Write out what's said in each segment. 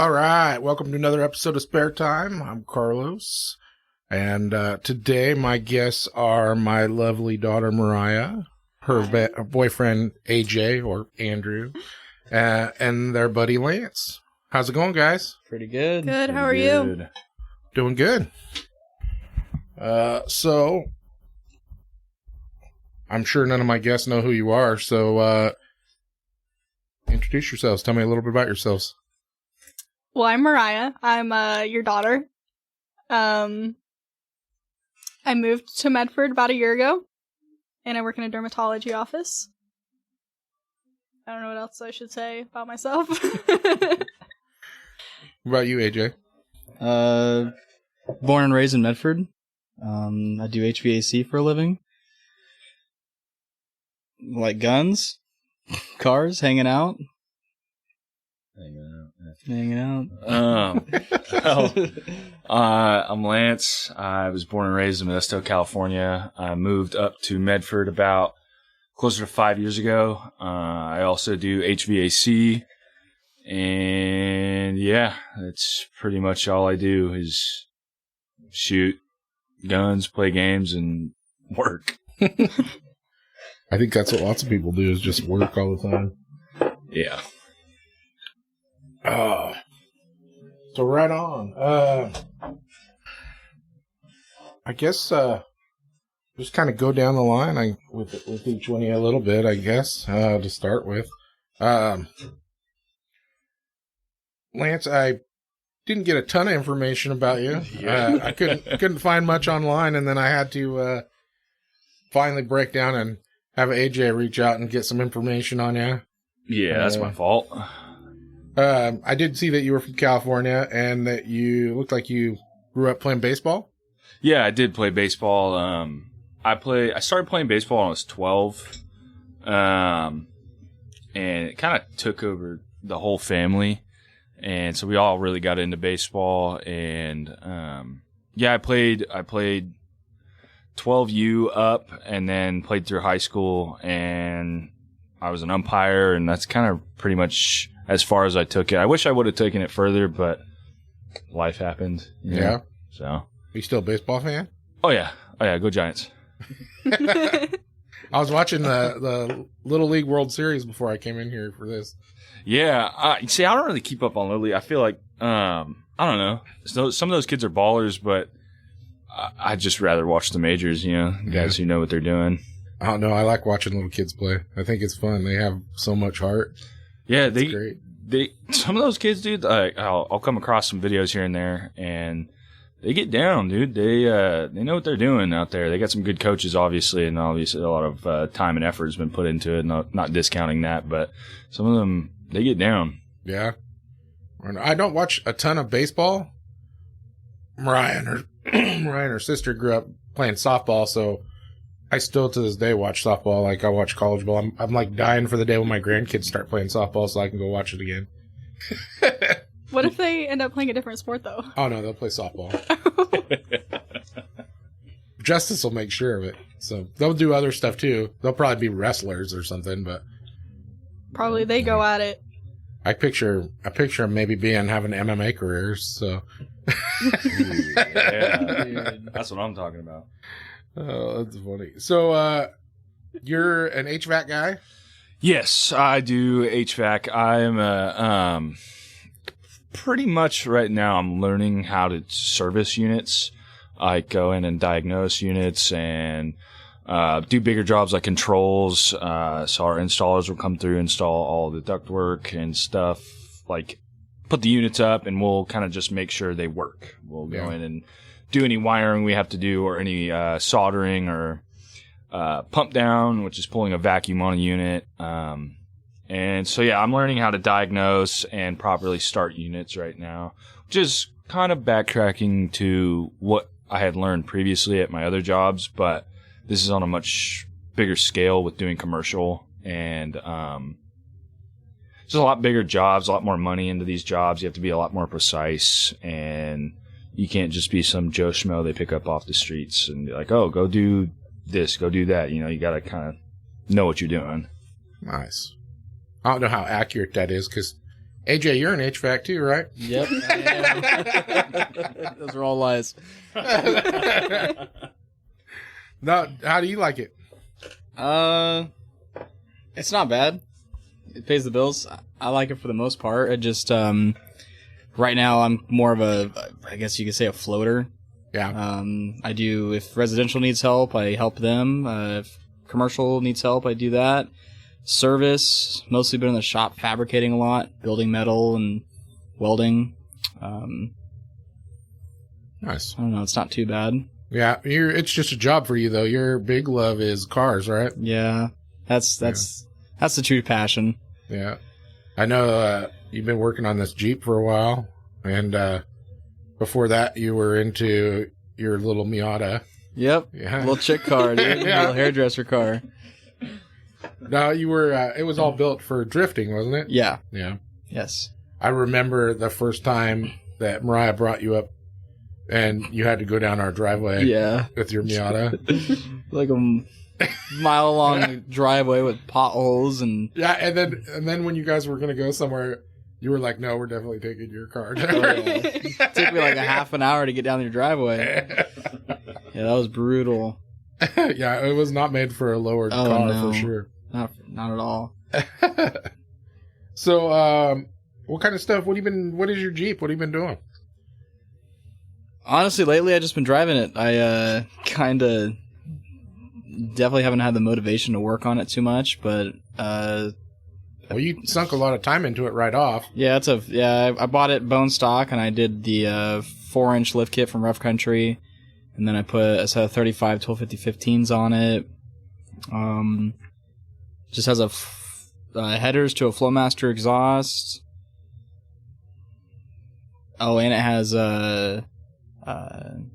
All right, welcome to another episode of Spare Time. I'm Carlos, and today my guests are my lovely daughter Mariah, her boyfriend AJ or Andrew, and their buddy Lance. How's it going, guys? Pretty good. Good. How are you? Doing good. So I'm sure none of my guests know who you are, so introduce yourselves. Tell me a little bit about yourselves. Well, I'm Mariah. I'm your daughter. I moved to Medford about a year ago, and I work in a dermatology office. I don't know what else I should say about myself. What about you, AJ? Born and raised in Medford. I do HVAC for a living. Like guns, cars, hanging out. I'm Lance. I was born and raised in Modesto, California. I moved up to Medford about closer to 5 years ago. I also do HVAC, and yeah, that's pretty much all I do is shoot guns, play games, and work. I think that's what lots of people do, is just work all the time. Yeah. So right on. I guess just kind of go down the line with each one of you a little bit, I guess, to start with. Lance, I didn't get a ton of information about you. I couldn't find much online, and then I had to finally break down and have AJ reach out and get some information on you. Yeah, that's my fault. I did see that you were from California and that you looked like you grew up playing baseball. Yeah, I did play baseball. I started playing baseball when I was 12. And it kind of took over the whole family. And so we all really got into baseball. And yeah, I played 12U up and then played through high school, and I was an umpire, and that's kind of pretty much as far as I took it. I wish I would have taken it further, but life happened. Yeah. So. Are you still a baseball fan? Oh yeah, go Giants. I was watching the Little League World Series before I came in here for this. Yeah. See, I don't really keep up on Little League. I feel like, I don't know. So, some of those kids are ballers, but I'd just rather watch the majors, guys who know what they're doing. I don't know. I like watching little kids play. I think it's fun. They have so much heart. Yeah, it's great. Some of those kids, dude, I'll come across some videos here and there, and they get down, dude. They know what they're doing out there. They got some good coaches, obviously, and obviously a lot of time and effort has been put into it. Not discounting that, but some of them, they get down. Yeah. I don't watch a ton of baseball. Mariah and her sister grew up playing softball, so I still to this day watch softball. Like, I watch college ball. I'm like dying for the day when my grandkids start playing softball so I can go watch it again. What if they end up playing a different sport, though? Oh, no, they'll play softball. Justice will make sure of it. So they'll do other stuff, too. They'll probably be wrestlers or something, but... Probably they go at it. I picture them maybe having MMA careers, so... Yeah, that's what I'm talking about. Oh, that's funny. So, you're an HVAC guy? Yes, I do HVAC. I'm pretty much right now I'm learning how to service units. I go in and diagnose units and do bigger jobs like controls. So our installers will come through, install all the ductwork and stuff, like put the units up, and we'll kind of just make sure they work. We'll go in and do any wiring we have to do, or any soldering, or pump down, which is pulling a vacuum on a unit. And so, yeah, I'm learning how to diagnose and properly start units right now, which is kind of backtracking to what I had learned previously at my other jobs, but this is on a much bigger scale with doing commercial, and there's a lot bigger jobs, a lot more money into these jobs. You have to be a lot more precise, and you can't just be some Joe Schmo they pick up off the streets and be like, oh, go do this, go do that. You got to kind of know what you're doing. Nice. I don't know how accurate that is, because AJ, you're in HVAC too, right? Yep. I am. Those are all lies. No, how do you like it? It's not bad. It pays the bills. I like it for the most part. It just right now I'm more of a, I guess you could say, a floater. Yeah. I do, if residential needs help, I help them. If commercial needs help, I do that. Service, mostly been in the shop fabricating a lot, building metal and welding. Nice. I don't know, it's not too bad. Yeah, it's just a job for you though. Your big love is cars, right? Yeah, that's the true passion. Yeah. I know you've been working on this Jeep for a while, and before that you were into your little Miata. Yep. Yeah. Little chick car, dude. Yeah. Little hairdresser car. No, you were. It was all built for drifting, wasn't it? Yeah. Yeah. Yes. I remember the first time that Mariah brought you up, and you had to go down our driveway. Yeah. With your Miata. Like a mile long driveway with potholes and. Yeah, and then when you guys were gonna go somewhere, you were like, "No, we're definitely taking your car." It took me like a half an hour to get down your driveway. Yeah, that was brutal. Yeah, it was not made for a lowered car no. for sure. Not at all. So, what kind of stuff? What is your Jeep? What have you been doing? Honestly, lately I've just been driving it. I kind of definitely haven't had the motivation to work on it too much, but Well, you sunk a lot of time into it right off. yeah, I bought it bone stock, and I did the 4-inch lift kit from Rough Country, and then I put a set of 35 1250 15s on it. Just has headers to a Flowmaster exhaust. Oh, and it has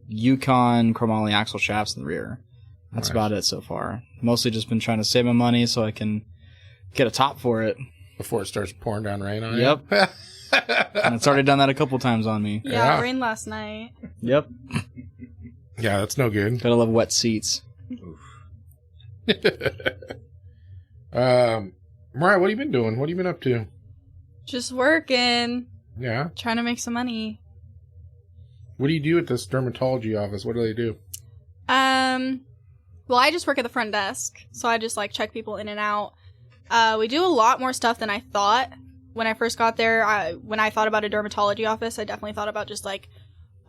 Yukon chromoly axle shafts in the rear. That's Nice. about it so far. Mostly just been trying to save my money so I can get a top for it. Before it starts pouring down rain on Yep. you. And it's already done that a couple times on me. Yeah, Yeah. it rained last night. Yep. Yeah, that's no good. Gotta love wet seats. Mariah, what have you been doing? What have you been up to? Just working, Yeah. trying to make some money. What do you do at this dermatology office? What do they do? Well, I just work at the front desk, so I just like check people in and out. We do a lot more stuff than I thought. When I first got there, when I thought about a dermatology office, I definitely thought about just like,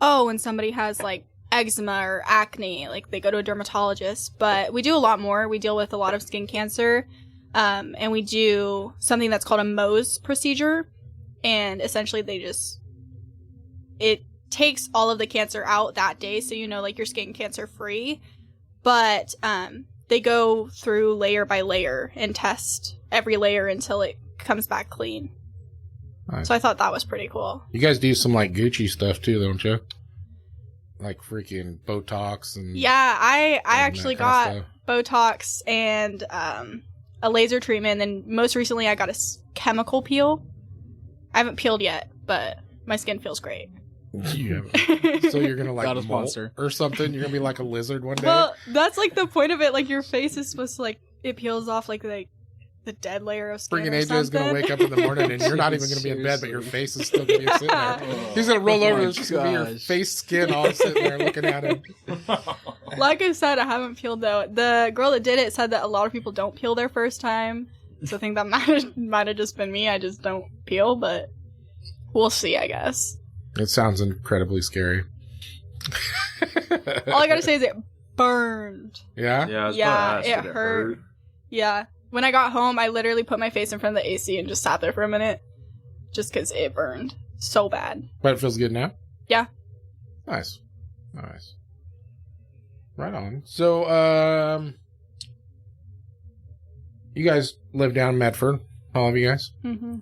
oh, when somebody has like eczema or acne, like they go to a dermatologist. But we do a lot more. We deal with a lot of skin cancer, and we do something that's called a Mohs procedure. And essentially it takes all of the cancer out that day, so you know, like, you're skin cancer free. But they go through layer by layer and test every layer until it comes back clean. Nice. So I thought that was pretty cool. You guys do some like Gucci stuff too, don't you? Like freaking Botox and Yeah, I and actually that kind got of stuff. Botox and a laser treatment, and then most recently I got a chemical peel. I haven't peeled yet, but my skin feels great. You haven't. So you're gonna like Got a molt sponsor. or something? You're gonna be like a lizard one day? Well, that's like the point of it. Like, your face is supposed to, like, it peels off like the dead layer of skin. Freaking or AJ is gonna something. wake up in the morning and you're not even gonna be in bed, but your face is still gonna be sitting there. He's gonna roll over and it's just gonna be your gosh. face skin all sitting there looking at him. Like I said, I haven't peeled though. The girl that did it said that a lot of people don't peel their first time, so I think that might have just been me. I just don't peel, but we'll see, I guess. It sounds incredibly scary. All I gotta say is it burned. Yeah? Yeah, I was Yeah, about to ask, it did hurt. Yeah. When I got home, I literally put my face in front of the AC and just sat there for a minute. Just because it burned so bad. But it feels good now? Yeah. Nice. Right on. So, you guys live down in Medford, all of you guys. Mm-hmm.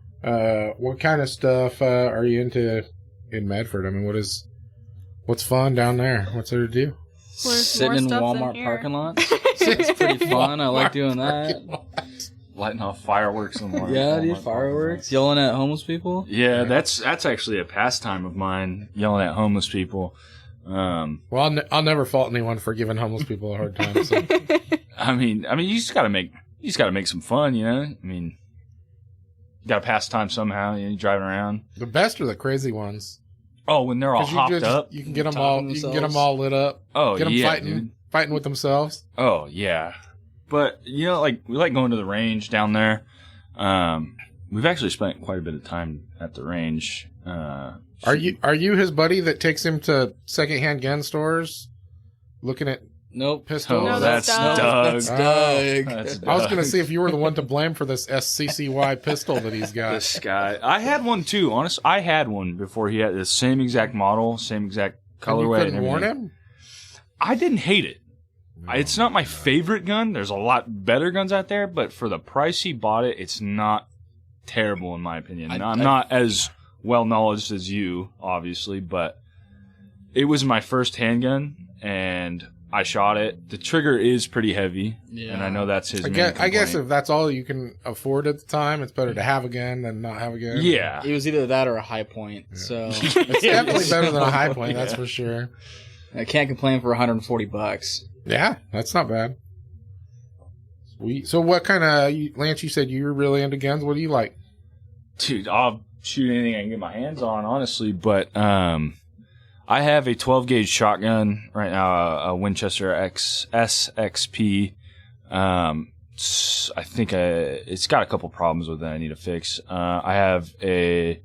What kind of stuff are you into in Medford? I mean, what's fun down there? What's there to do? There's Sitting more in stuff than Walmart here. parking lots. It's pretty fun. I like doing that. Lighting off fireworks in the morning. Yeah, dude, fireworks. Yelling at homeless people. Yeah, that's actually a pastime of mine, yelling at homeless people. Well, I'll never fault anyone for giving homeless people a hard time. So. I mean, you just gotta make some fun, you know. I mean, got to pass time somehow. You know, you're driving around. The best are the crazy ones. Oh, when they're all 'Cause hopped up. You can get them all. You can get them all lit up. Oh, Get them yeah, fighting, dude. fighting with themselves. Oh, yeah. But, you know, like, we like going to the range down there. We've actually spent quite a bit of time at the range. Are you his buddy that takes him to secondhand gun stores, looking at Nope. pistols? No, Oh, that's that's Doug. Doug. That's Oh. Doug. That's I was Doug. going to see if you were the one to blame for this SCCY pistol that he's got. This guy. I had one too, honest. I had one before he had the same exact model, same exact And you colorway. couldn't warn everything. him? I didn't hate it. It's not my favorite gun. There's a lot better guns out there, but for the price he bought it, it's not terrible in my opinion. I'm not as well knowledge as you, obviously, but it was my first handgun, and I shot it. The trigger is pretty heavy, Yeah. and I know that's his. I main guess complaint. if that's all you can afford at the time, it's better to have a gun than not have a gun. Yeah, It was either that or a high point. So It's definitely better than a high point, that's for sure. I can't complain for $140. Yeah, that's not bad. Sweet. So what kind of, Lance, you said you're really into guns. What do you like? dude, I'll shoot anything I can get my hands on, honestly. But I have a 12 gauge shotgun right now, a Winchester SXP. I think it's got a couple problems with it I need to fix. I have a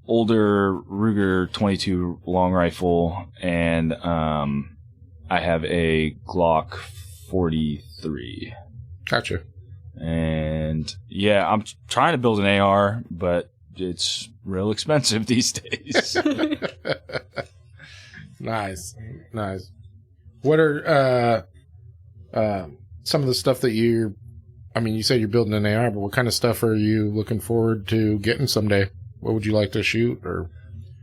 older Ruger 22 long rifle, and I have a Glock 43. Gotcha. And yeah, I'm trying to build an AR, but it's real expensive these days. Nice. What are some of the stuff that you said you're building an AR, but what kind of stuff are you looking forward to getting someday? What would you like to shoot? Or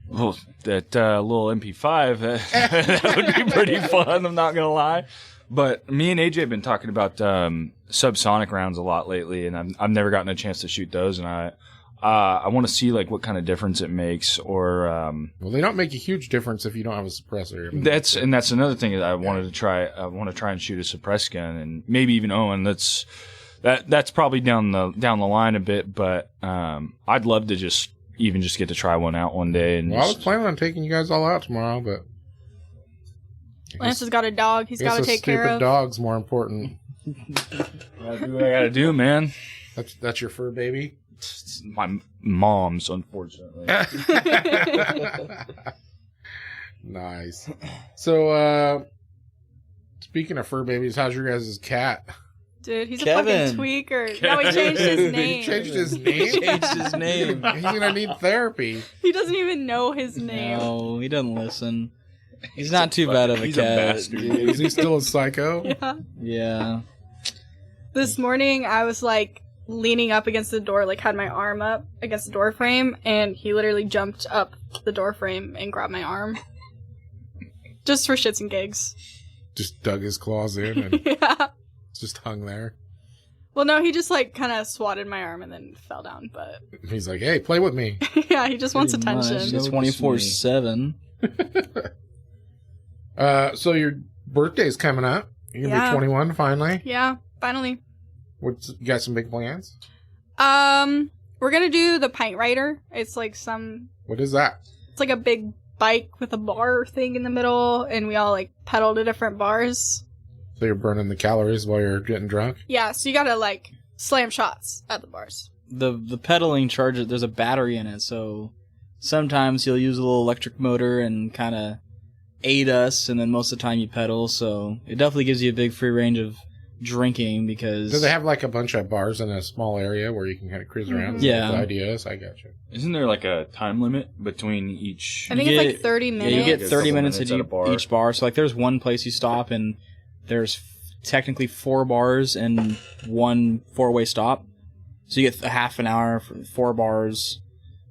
Well, that little MP5, that would be pretty fun, I'm not going to lie. But me and AJ have been talking about subsonic rounds a lot lately, and I've never gotten a chance to shoot those, and I want to see like what kind of difference it makes, or well, they don't make a huge difference if you don't have a suppressor. that's another thing that I wanted to try. I want to try and shoot a suppressed gun, and maybe even Owen. That's probably down the line a bit, but I'd love to just get to try one out one day. And Well, I was planning on taking you guys all out tomorrow, but Lance has got a dog. He's I guess got to a take care stupid of. dog's more important. gotta do what I gotta do, man. That's your fur baby. It's my mom's, unfortunately. Nice. So, speaking of fur babies, how's your guys' cat? Dude, he's a Kevin. fucking tweaker. No, he changed his He name. changed his name. Changed his name. He's gonna need therapy. He doesn't even know his name. No, he doesn't listen. He's not too bad of a he's a cat. bastard. dude. Is he still a psycho? Yeah. Yeah. This morning, I was like leaning up against the door, like had my arm up against the door frame, and he literally jumped up the door frame and grabbed my arm. Just for shits and gigs. Just dug his claws in and Yeah. just hung there. Well, no, he just like kind of swatted my arm and then fell down, but He's like, "Hey, play with me." yeah, he just wants Pretty much. attention. It's 24/7. So your birthday's coming up. You're gonna Yeah. be 21 finally. Yeah, finally. You got some big plans? We're gonna do the Pint Rider. It's like What is that? it's like a big bike with a bar thing in the middle, and we all like pedal to different bars. So you're burning the calories while you're getting drunk? Yeah, so you gotta like slam shots at the bars. The pedaling charger, there's a battery in it, so sometimes you'll use a little electric motor and kind of aid us, and then most of the time you pedal, so it definitely gives you a big free range of drinking because... Do they have like a bunch of bars in a small area where you can kind of cruise around? Is that Yeah. what the idea is? I got you. Isn't there like a time limit between each? I think You it's get- like 30 Yeah, minutes. you get Like a 30 couple minutes minutes at at a bar. each bar, so like there's one place you stop and there's technically 4 bars and 1 4-way stop. So you get a half an hour for 4 bars.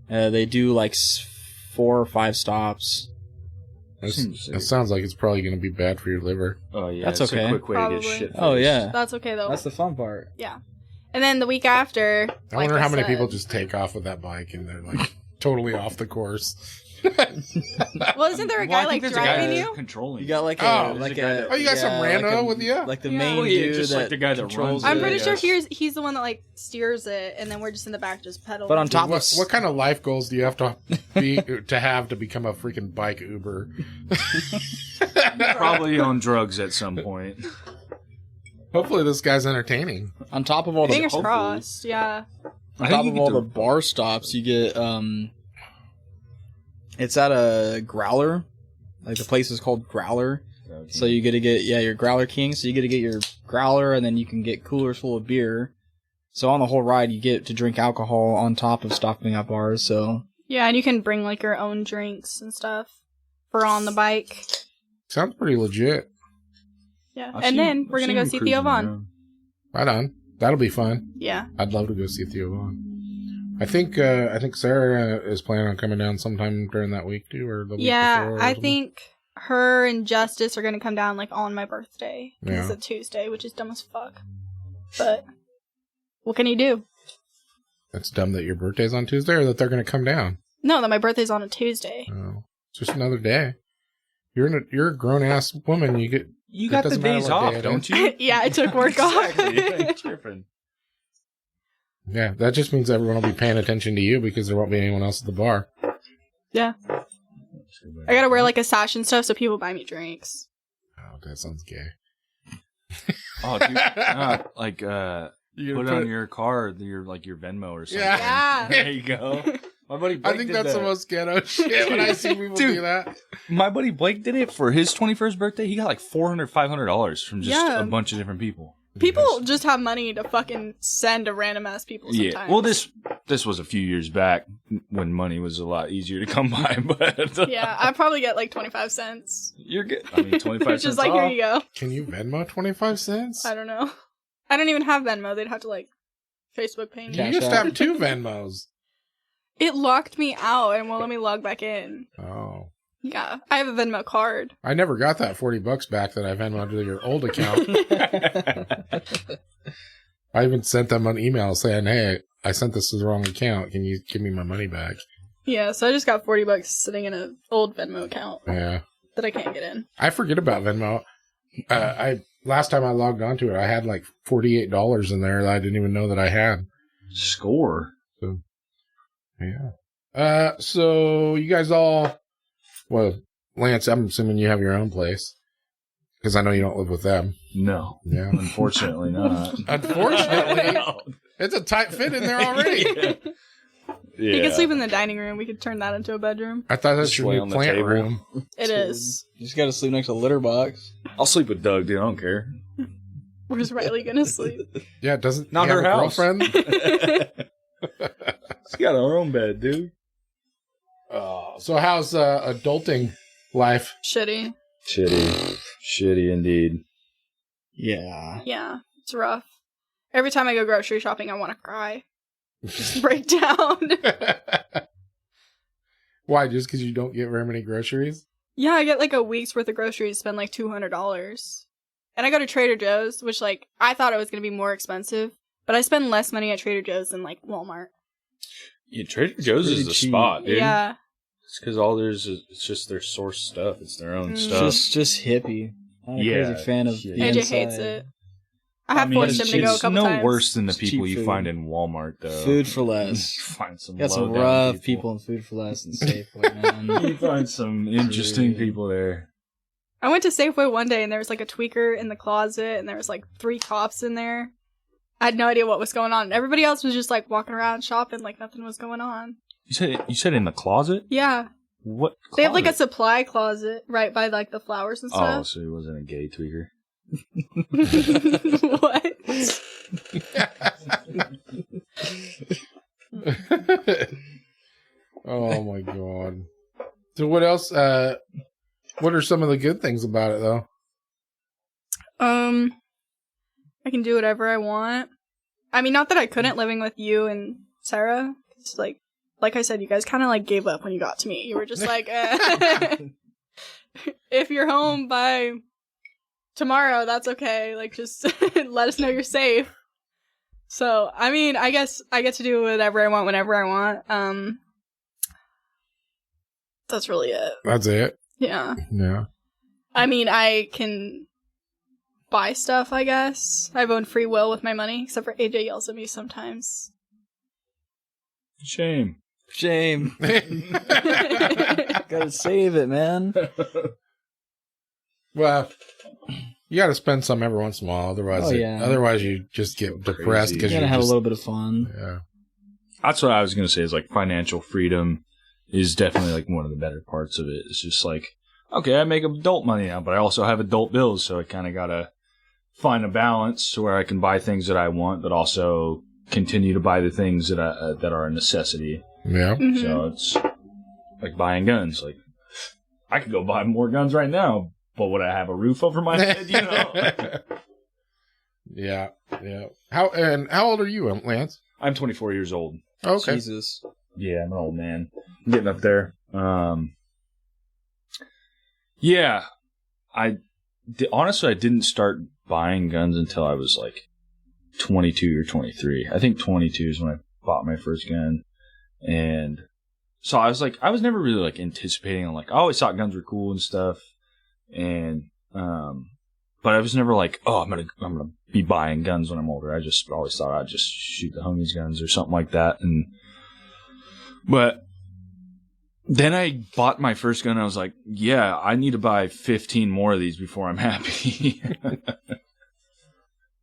They do like 4 or 5 stops. That sounds like it's probably going to be bad for your liver. Oh yeah, That's it's okay. a quick way to Probably. get shit. Oh yeah, That's okay though. that's the fun part. Yeah. And then the week after, I wonder how many said- people just take off with that bike and they're like totally off the course. Well, isn't there a guy like driving you? Controlling. You got like Oh, a like a- oh, you got some rando with you? like the Yeah. main Well, yeah, dude just that like the guy that controls runs I'm it. pretty sure yes. he's the one that like steers it, and then we're just in the back just pedaling. But on top of What kind of life goals do you have to have to become a freaking bike Uber? Probably on drugs at some point. Hopefully, this guy's entertaining. on top of all the Fingers hopefully, crossed. Yeah. on I top think of you all get the to- bar stops, you get it's at a Growler. Like the place is called Growler. So you get your Growler King. So you get to get your Growler, and then you can get coolers full of beer. So on the whole ride, you get to drink alcohol on top of stopping at bars. So Yeah, and you can bring like your own drinks and stuff for on the bike. Sounds pretty legit. Yeah. I've And seen- then we're I've going to go seen see him Theo cruising Vaughn. around. Right on. That'll be fun. Yeah. I'd love to go see Theo Vaughn. I think Sarah is planning on coming down sometime during that week too, or the week Yeah, before or I something. think her and Justice are going to come down like on my birthday. 'Cause Yeah. It's a Tuesday, which is dumb as fuck. But what can you do? It's dumb that your birthday's on Tuesday, or that they're going to come down. No, that my birthday's on a Tuesday. Oh, it's just another day. You're a grown ass woman. You get You It got the doesn't matter days what day off, it don't is. you? Yeah, I took work Exactly. You off. ain't tripping. yeah. That just means everyone will be paying attention to you because there won't be anyone else at the bar. Yeah. I gotta wear like a sash and stuff so people buy me drinks. Oh, that sounds gay. Oh, dude. Like, You put it gonna on your card, your Venmo or something. Yeah. There you go. My buddy Blake I think did that's that. the most ghetto shit when I see people do Dude. that. My buddy Blake did it for his 21st birthday. He got like $400, $500 from just Yeah. a bunch of different people. People just have money to fucking send to random ass people sometimes. Yeah. Well, this was a few years back when money was a lot easier to come by, but Yeah, I probably get like 25 cents. you're good. I mean, 25 Which cents is like, off. here you go. Can you Venmo 25 cents? I don't know. I don't even have Venmo. They'd have to like Facebook pay me. You Cash used to App. have 2 Venmos. It locked me out and won't let me log back in. Oh. Yeah, I have a Venmo card. I never got that $40 back that I Venmoed to your old account. I even sent them an email saying, hey, I sent this to the wrong account. Can you give me my money back? Yeah, so I just got $40 sitting in an old Venmo account Yeah. that I can't get in. I forget about Venmo. Last time I logged onto it, I had like $48 in there that I didn't even know that I had. Score. Yeah. So you guys all, well, Lance, I'm assuming you have your own place because I know you don't live with them. No. Yeah. Unfortunately not. Unfortunately, it's a tight fit in there already. Yeah. He can sleep in the dining room. We could turn that into a bedroom. I thought that's Just your lay new on the plant table. room. It is. You just gotta sleep next to a litter box. I'll sleep with Doug, dude. I don't care. Where's Riley gonna sleep? Yeah, doesn't Not he have her a house. girlfriend? She's got her own bed, dude. So how's adulting life? Shitty. Shitty indeed. Yeah. Yeah, it's rough. Every time I go grocery shopping, I want to cry. Just break down. Why? Just because you don't get very many groceries? Yeah, I get like a week's worth of groceries, spend like $200. And I go to Trader Joe's, which like, I thought it was going to be more expensive. But I spend less money at Trader Joe's than like Walmart. Yeah, Trader Joe's pretty is the cheap. spot, dude. Yeah. It's because all there's is it's just their source stuff. It's their own Mm. stuff. Just hippie. I'm a Yeah, crazy fan of yeah. the AJ inside. hates it. I have mean, forced him to go a it's couple no times. worse than the It's people cheap you food. find in Walmart, though. Food for less. You find some Got some low-down rough people in Food for Less and Safeway, man. You find some interesting Dude. people there. I went to Safeway one day and there was like a tweaker in the closet and there was like 3 cops in there. I had no idea what was going on. Everybody else was just like walking around shopping like nothing was going on. You said in the closet? Yeah. What? They have like a closet? supply closet right by like the flowers and Oh, stuff. so he wasn't a gay tweaker. What? Oh my god. So what else? What are some of the good things about it, though? I can do whatever I want. I mean, not that I couldn't living with you and Sarah. It's like I said, you guys kind of like gave up when you got to me. You were just like, if you're home by tomorrow, that's okay. Like, just let us know you're safe. So, I mean, I guess I get to do whatever I want whenever I want. That's really it. That's it. Yeah. Yeah. I mean, I can buy stuff, I guess. I have own free will with my money, except for AJ yells at me sometimes. Shame. Gotta save it, man. Well, you got to spend some every once in a while. Otherwise you just get depressed because You gotta have a little bit of fun. Yeah. That's what I was going to say is like financial freedom is definitely like one of the better parts of it. It's just like, okay, I make adult money now, but I also have adult bills. So I kind of got to find a balance to where I can buy things that I want, but also continue to buy the things that are a necessity. Yeah. Mm-hmm. So it's like buying guns. Like I could go buy more guns right now, but would I have a roof over my head? You know. Yeah. How old are you, Lance? I'm 24 years old. Okay. Jesus. Yeah, I'm an old man. I'm getting up there. Yeah, honestly, I didn't start buying guns until I was like 22 or 23. I think 22 is when I bought my first gun. And so I was never really like anticipating, like, I always thought guns were cool and stuff. And, but I was never like, oh, I'm gonna be buying guns when I'm older. I just always thought I'd just shoot the homies' guns or something like that. But then I bought my first gun. And I was like, yeah, I need to buy 15 more of these before I'm happy.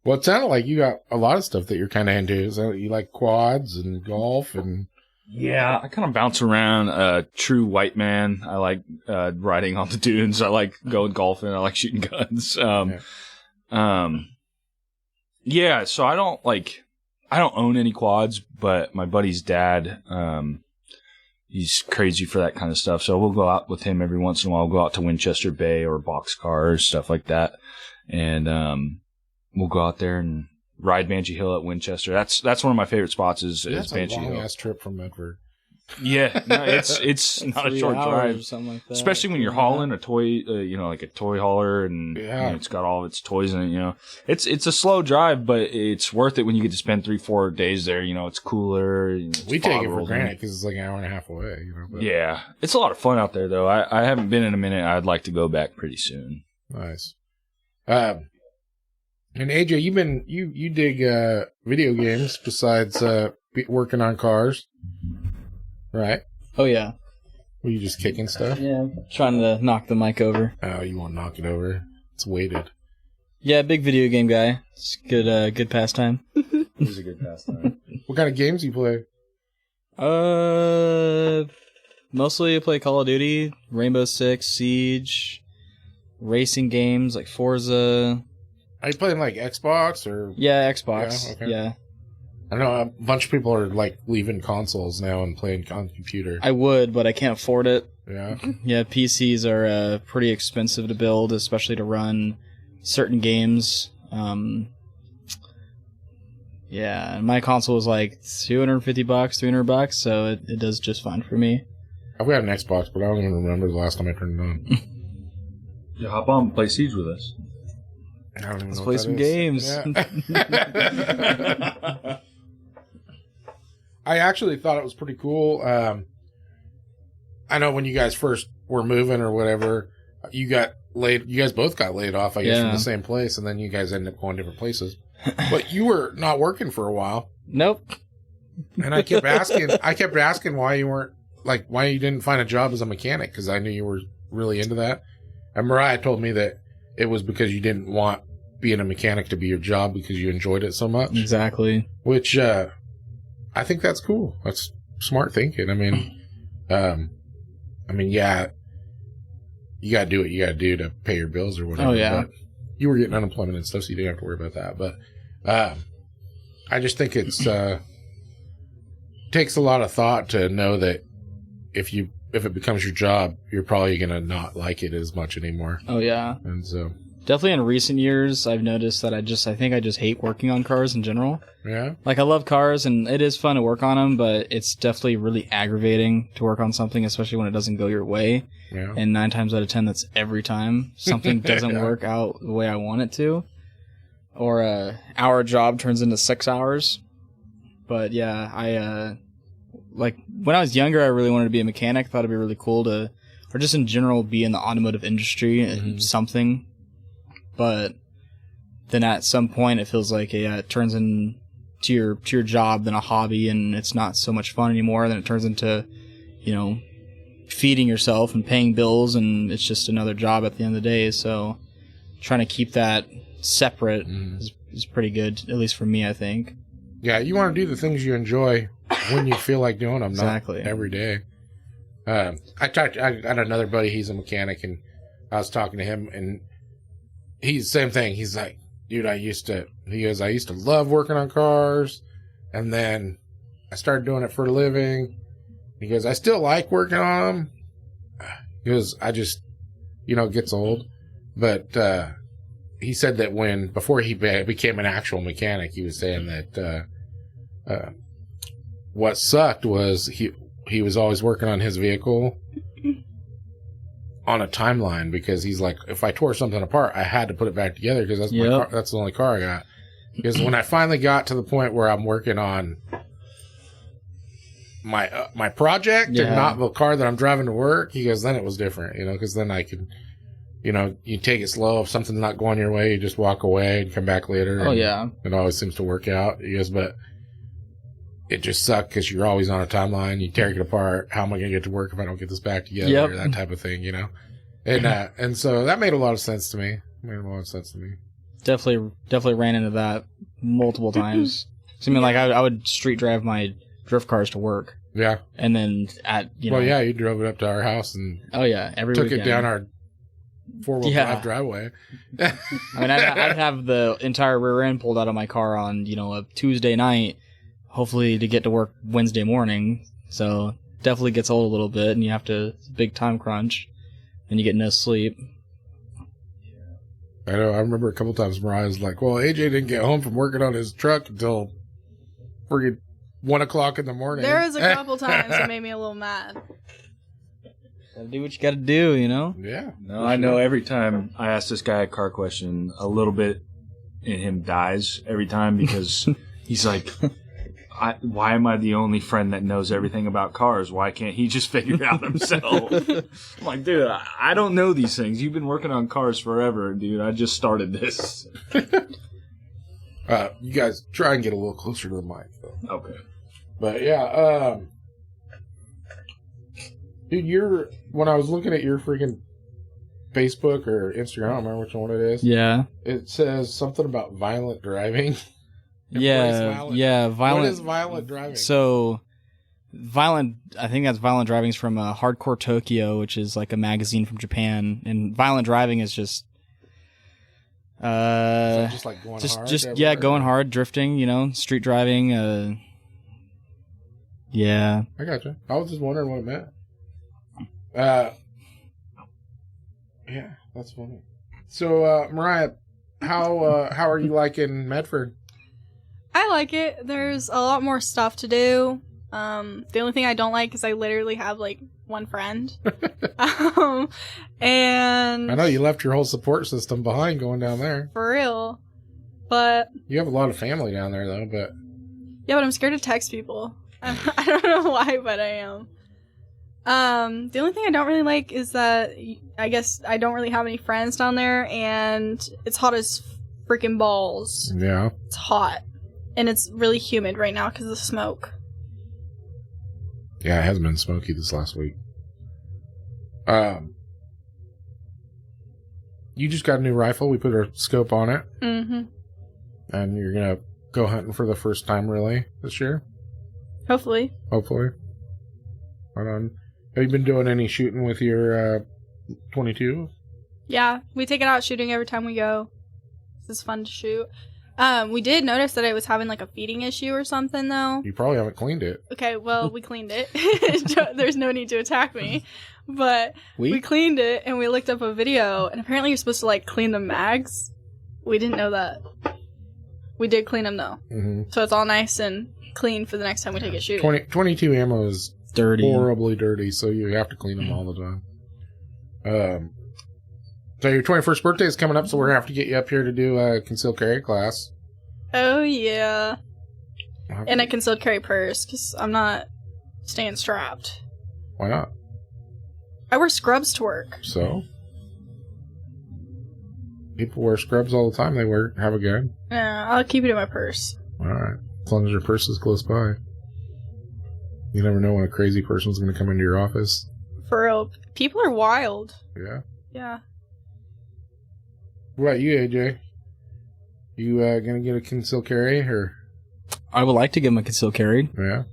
Well, it sounded like you got a lot of stuff that you're kind of into. So you like quads and golf and... Yeah, I kind of bounce around. True white man. I like riding on the dunes. I like going golfing. I like shooting guns. Yeah, so I don't own any quads, but my buddy's dad, he's crazy for that kind of stuff. So we'll go out with him every once in a while. We'll go out to Winchester Bay or Boxcar, stuff like that. And we'll go out there and ride Banshee Hill at Winchester. That's one of my favorite spots is Banshee Hill. That's a long-ass trip from Medford. Yeah, no, it's not a short drive, or something like that. especially when you're hauling a toy, like a toy hauler, and it's got all of its toys in it. It's a slow drive, but it's worth it when you get to spend 3-4 days there. It's cooler. We take it for granted because it's like an hour and a half away. But. Yeah, it's a lot of fun out there, though. I haven't been in a minute. I'd like to go back pretty soon. Nice. And AJ, you dig video games besides working on cars, right? Oh, yeah. Were you just kicking stuff? Yeah, trying to knock the mic over. Oh, you won't knock it over. It's weighted. Yeah, big video game guy. It's good pastime. It was a good pastime. What kind of games do you play? Mostly I play Call of Duty, Rainbow Six, Siege, racing games like Forza. Are you playing like Xbox or? Yeah, Xbox. Yeah, okay. Yeah. I know a bunch of people are like leaving consoles now and playing on computer. I would, but I can't afford it. Yeah. Yeah, PCs are pretty expensive to build, especially to run certain games. Yeah, and my console is like $250, $300, so it does just fine for me. I've got an Xbox, but I don't even remember the last time I turned it on. Yeah, hop on and play Siege with us. I don't even Let's know play what some that is. games. Yeah. I actually thought it was pretty cool. I know when you guys first were moving or whatever, you guys both got laid off, I guess, from the same place, and then you guys ended up going different places. But you were not working for a while. Nope. And I kept asking why you didn't find a job as a mechanic, because I knew you were really into that. And Mariah told me that it was because you didn't want being a mechanic to be your job because you enjoyed it so much. Exactly. Which, I think that's cool. That's smart thinking. I mean, yeah, you gotta do what you gotta do to pay your bills or whatever. Oh, yeah. But you were getting unemployment and stuff, so you didn't have to worry about that. But, I just think it's, takes a lot of thought to know that if it becomes your job, you're probably going to not like it as much anymore. Oh, yeah. And so. Definitely in recent years, I've noticed that I think I just hate working on cars in general. Yeah. Like, I love cars, and it is fun to work on them, but it's definitely really aggravating to work on something, especially when it doesn't go your way. Yeah. And 9 times out of 10, that's every time something doesn't work out the way I want it to. Or a hour job turns into 6 hours. But, yeah, like when I was younger, I really wanted to be a mechanic. I thought it'd be really cool to, or just in general, be in the automotive industry, something. But then at some point, it feels like it turns into your job than a hobby, and it's not so much fun anymore. Then it turns into, feeding yourself and paying bills, and it's just another job at the end of the day. So trying to keep that separate is pretty good, at least for me, I think. Yeah, you want to do the things you enjoy when you feel like doing them, Exactly. not every day. I got another buddy, he's a mechanic, and I was talking to him, and he's the same thing. He's like, dude, I used to love working on cars, and then I started doing it for a living. He goes, I still like working on them. He goes, I just, it gets old. But he said that before he became an actual mechanic, he was saying that what sucked was he was always working on his vehicle on a timeline, because he's like, if I tore something apart, I had to put it back together because that's the only car I got. Because when I finally got to the point where I'm working on my project and not the car that I'm driving to work, he goes, then it was different, because then I could, you take it slow. If something's not going your way, you just walk away and come back later. Oh, yeah. It always seems to work out. He goes, but it just sucked because you're always on a timeline. You tear it apart. How am I going to get to work if I don't get this back together? Yep. Or that type of thing, And so that made a lot of sense to me. Definitely ran into that multiple times. So, I would street drive my drift cars to work. Yeah. And then you drove it up to our house and every took weekend. it down our 4-wheel drive driveway. I'd have the entire rear end pulled out of my car on, a Tuesday night, hopefully to get to work Wednesday morning. So definitely gets old a little bit, and you have to, it's a big time crunch, and you get no sleep. I know. I remember a couple times Mariah was like, well, AJ didn't get home from working on his truck until friggin' 1 o'clock in the morning. There was a couple times that made me a little mad. Gotta do what you gotta do, Yeah. No, I know every time I ask this guy a car question, a little bit in him dies every time, because he's like, why am I the only friend that knows everything about cars? Why can't he just figure it out himself? I'm like, dude, I don't know these things. You've been working on cars forever, dude. I just started this. You guys try and get a little closer to the mic, though. Okay. But yeah, dude, when I was looking at your freaking Facebook or Instagram, I don't remember which one it is. Yeah. It says something about violent driving. Violent. What is violent driving? So, I think that's Violent Driving is from Hardcore Tokyo, which is like a magazine from Japan. And violent driving is just... just like going hard? Going hard, drifting, street driving, yeah. I gotcha. I was just wondering what it meant. Yeah, that's funny. So, Mariah, how are you liking Medford? I like it. There's a lot more stuff to do. The only thing I don't like is I literally have like one friend. And I know you left your whole support system behind going down there. For real. But you have a lot of family down there though, but yeah, but I'm scared to text people. I don't know why, but I am. The only thing I don't really like is that I guess I don't really have any friends down there, and it's hot as freaking balls. Yeah. It's hot. And it's really humid right now because of the smoke. Yeah, it has been smoky this last week. You just got a new rifle. We put a scope on it. Mm-hmm. And you're going to go hunting for the first time, really, this year? Hopefully. Right on. Have you been doing any shooting with your 22? Yeah, we take it out shooting every time we go. This is fun to shoot. We did notice that it was having like a feeding issue or something, though. You probably haven't cleaned it. Okay, well, we cleaned it. There's no need to attack me. But we cleaned it, and we looked up a video, and apparently you're supposed to like clean the mags. We didn't know that. We did clean them, though. Mm-hmm. So it's all nice and clean for the next time we take it shooting. 22 ammo is dirty, horribly dirty, so you have to clean them all the time. So your 21st birthday is coming up, so we're going to have to get you up here to do a concealed carry class. Oh, yeah. And a concealed carry purse, because I'm not staying strapped. Why not? I wear scrubs to work. So? People wear scrubs all the time. They have a gun. Yeah, I'll keep it in my purse. All right. As long as your purse is close by. You never know when a crazy person's going to come into your office. For real. People are wild. Yeah. Yeah. What about you, AJ? You going to get a concealed carry or? I would like to get my concealed carry. Yeah.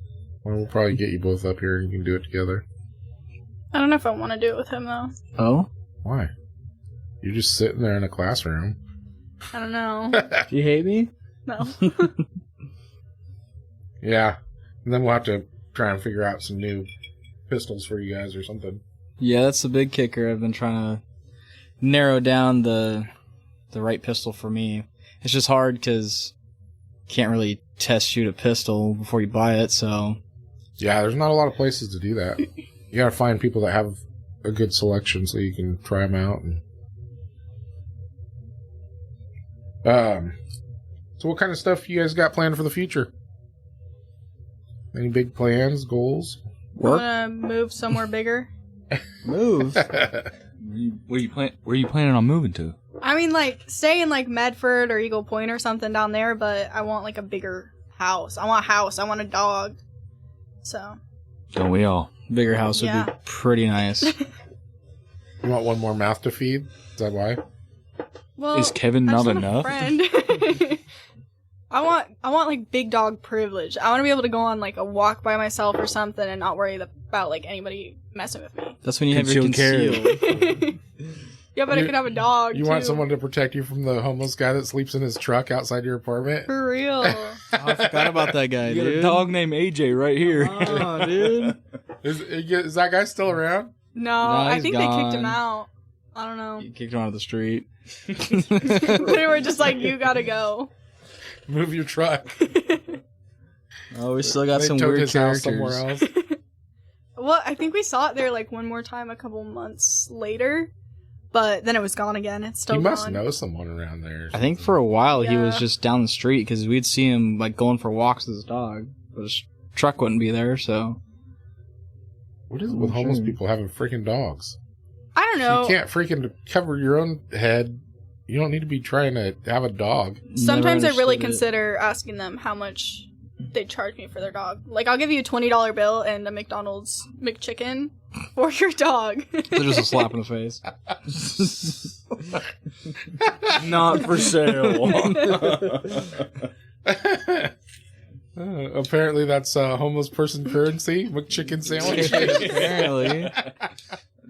Well, we'll probably get you both up here and you can do it together. I don't know if I want to do it with him, though. Oh? Why? You're just sitting there in a classroom. I don't know. Do you hate me? No. Yeah. And then we'll have to try and figure out some new pistols for you guys or something. Yeah, that's the big kicker. I've been trying to narrow down the right pistol for me. It's just hard because you can't really test shoot a pistol before you buy it, so... Yeah, there's not a lot of places to do that. You gotta find people that have a good selection so you can try them out. So what kind of stuff you guys got planned for the future? Any big plans, goals? I want to move somewhere bigger. Move? Where you planning on moving to? I mean, like, stay in, like, Medford or Eagle Point or something down there, but I want, like, a bigger house. I want a house. I want a dog. So. Don't we all? Bigger house would be pretty nice. You want one more mouth to feed? Is that why? Well, Is Kevin I not just want a enough? friend. I want like big dog privilege. I want to be able to go on like a walk by myself or something and not worry about like anybody messing with me. That's when you have your Concealed concealed. Yeah, but I could have a dog. You too. want someone to protect you from the homeless guy that sleeps in his truck outside your apartment? For real. Oh, I forgot about that guy, You got dude. a dog named AJ right here. Oh, dude. Is that guy still around? No, No, I he's think they kicked him gone. out. I don't know. You kicked him out of the street. They were just like, you gotta go. Move your truck. Oh, we still got They some towed weird his house characters. somewhere else. Well, I think we saw it there like one more time a couple months later, but then it was gone again. It's still You must gone. know someone around there. or I think something. for a while he was Yeah. just down the street because we'd see him like going for walks with his dog, but his truck wouldn't be there. So What is it with homeless Sure. people having freaking dogs? I don't know. You can't freaking cover your own head. You don't need to be trying to have a dog. Sometimes I Never really understood it. consider asking them how much they charge me for their dog. Like, I'll give you a $20 bill and a McDonald's McChicken for your dog. So just a slap in the face. Not for sale. Apparently that's homeless person currency. McChicken sandwich. Apparently.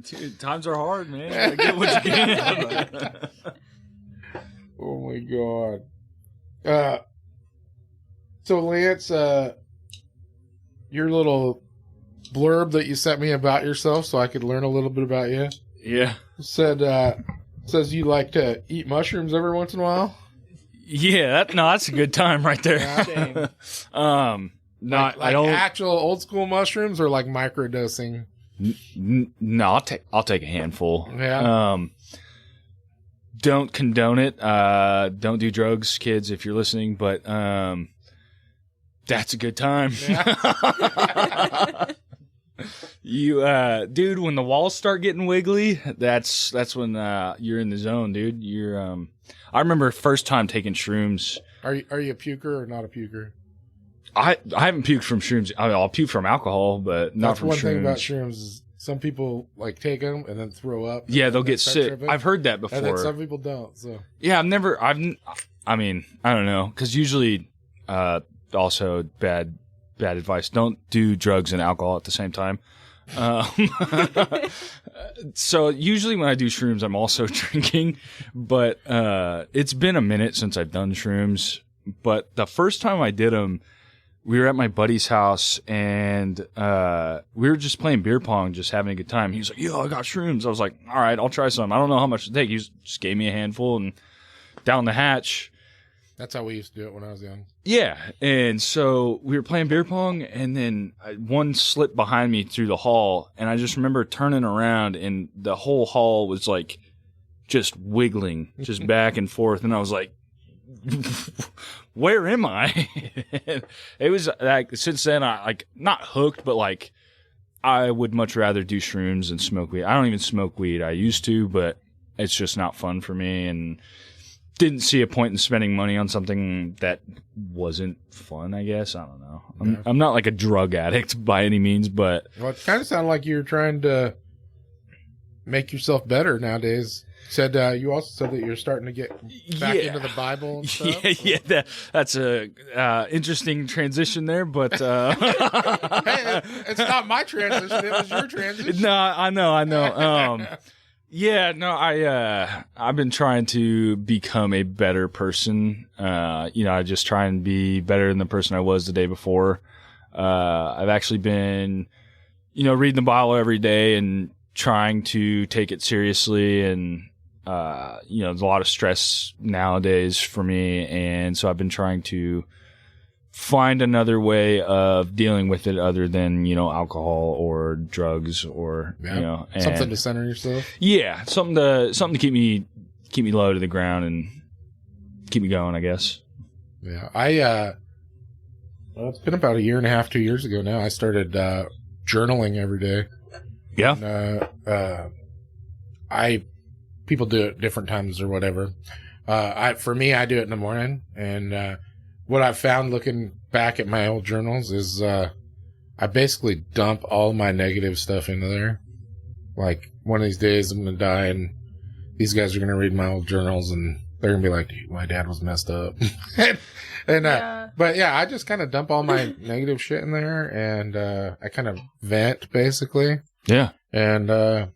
Dude, times are hard, man. You gotta get what you can. Oh my god. So Lance, your little blurb that you sent me about yourself so I could learn a little bit about you Yeah. says you like to eat mushrooms every once in a while. Yeah, that's a good time right there. Yeah. Not like I don't. actual old school mushrooms or like microdosing. No, I'll take a handful. Yeah. Don't condone it. Don't do drugs, kids, if you're listening. But that's a good time. Yeah. You, dude, when the walls start getting wiggly, that's when you're in the zone, dude. You're. I remember first time taking shrooms. Are you a puker or not a puker? I haven't puked from shrooms. I'll puke from alcohol, but not That's from one shrooms. thing about shrooms is some people like take them and then throw up. Yeah, they'll and get start sick. tripping. I've heard that And then before. some people don't. So Yeah, I mean, I don't know, because usually, also bad advice. Don't do drugs and alcohol at the same time. So usually when I do shrooms, I'm also drinking, but it's been a minute since I've done shrooms. But the first time I did them, we were at my buddy's house and we were just playing beer pong, just having a good time. He was like, "Yo, I got shrooms." I was like, "All right, I'll try some." I don't know how much to take. He just gave me a handful and down the hatch. that's how we used to do it when I was young. Yeah, and so we were playing beer pong, and then one slipped behind me through the hall, and I just remember turning around, and the whole hall was like just wiggling, just back and forth, and I was like, where am I? It was like, since then, I like not hooked, but like I would much rather do shrooms than smoke weed. I don't even smoke weed. I used to, but it's just not fun for me, and didn't see a point in spending money on something that wasn't fun, I guess. I don't know. I'm not like a drug addict by any means, but... Well, it kind of sounded like you're trying to make yourself better nowadays. You also said that you're starting to get back into the Bible and stuff. That's a interesting transition there, but hey, it's not my transition; it was your transition. No, I know. I've been trying to become a better person. I just try and be better than the person I was the day before. I've actually been, reading the Bible every day and trying to take it seriously, and there's a lot of stress nowadays for me, and so I've been trying to find another way of dealing with it other than, alcohol or drugs or, and something to center yourself. Yeah. Something to keep me low to the ground and keep me going, I guess. Yeah. It's been about 1.5 years, 2 years ago now. I started, journaling every day. Yeah. And, people do it different times or whatever. For me, I do it in the morning, and, what I've found looking back at my old journals is I basically dump all my negative stuff into there. Like, one of these days I'm going to die, and these guys are going to read my old journals, and they're going to be like, dude, my dad was messed up. But yeah, I just kind of dump all my negative shit in there, and I kind of vent, basically. Yeah. And and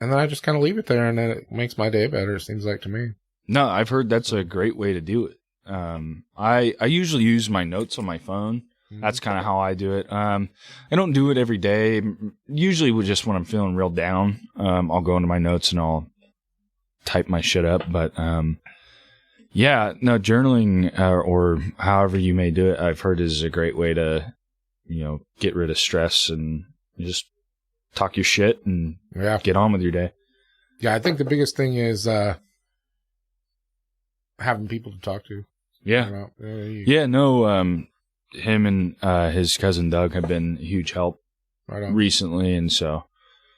then I just kind of leave it there, and then it makes my day better, it seems like to me. No, I've heard that's a great way to do it. I usually use my notes on my phone. That's kind of how I do it. I don't do it every day. Usually just when I'm feeling real down, I'll go into my notes and I'll type my shit up. But, journaling, or however you may do it, I've heard is a great way to, get rid of stress and just talk your shit and get on with your day. Yeah. I think the biggest thing is, having people to talk to. Yeah. Him and his cousin Doug have been a huge help recently, and so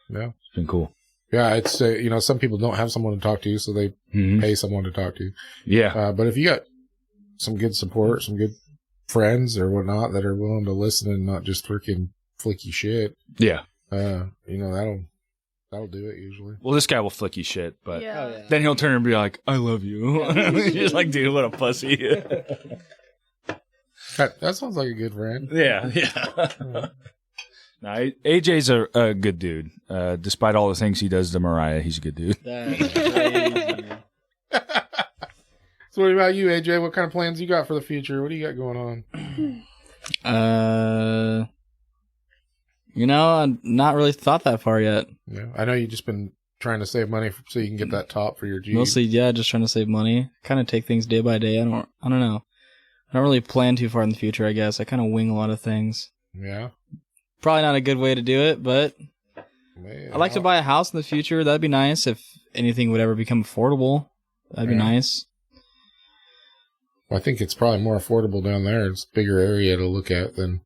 it's been cool. Yeah, it's some people don't have someone to talk to, so they pay someone to talk to. Yeah, but if you got some good support, some good friends or whatnot that are willing to listen and not just freaking flicky shit, that'll do it usually. Well, this guy will flick you shit, but then he'll turn and be like, I love you. You're just like, dude, what a pussy. That sounds like a good friend. Yeah. No, AJ's a good dude. Despite all the things he does to Mariah, he's a good dude. That's crazy. So what about you, AJ? What kind of plans you got for the future? What do you got going on? I've not really thought that far yet. Yeah, I know you've just been trying to save money so you can get that top for your Jeep. Mostly, just trying to save money. Kind of take things day by day. I don't know. I don't really plan too far in the future, I guess. I kind of wing a lot of things. Yeah. Probably not a good way to do it, but I'd like to buy a house in the future. That'd be nice if anything would ever become affordable. That'd be nice. Well, I think it's probably more affordable down there. It's a bigger area to look at than...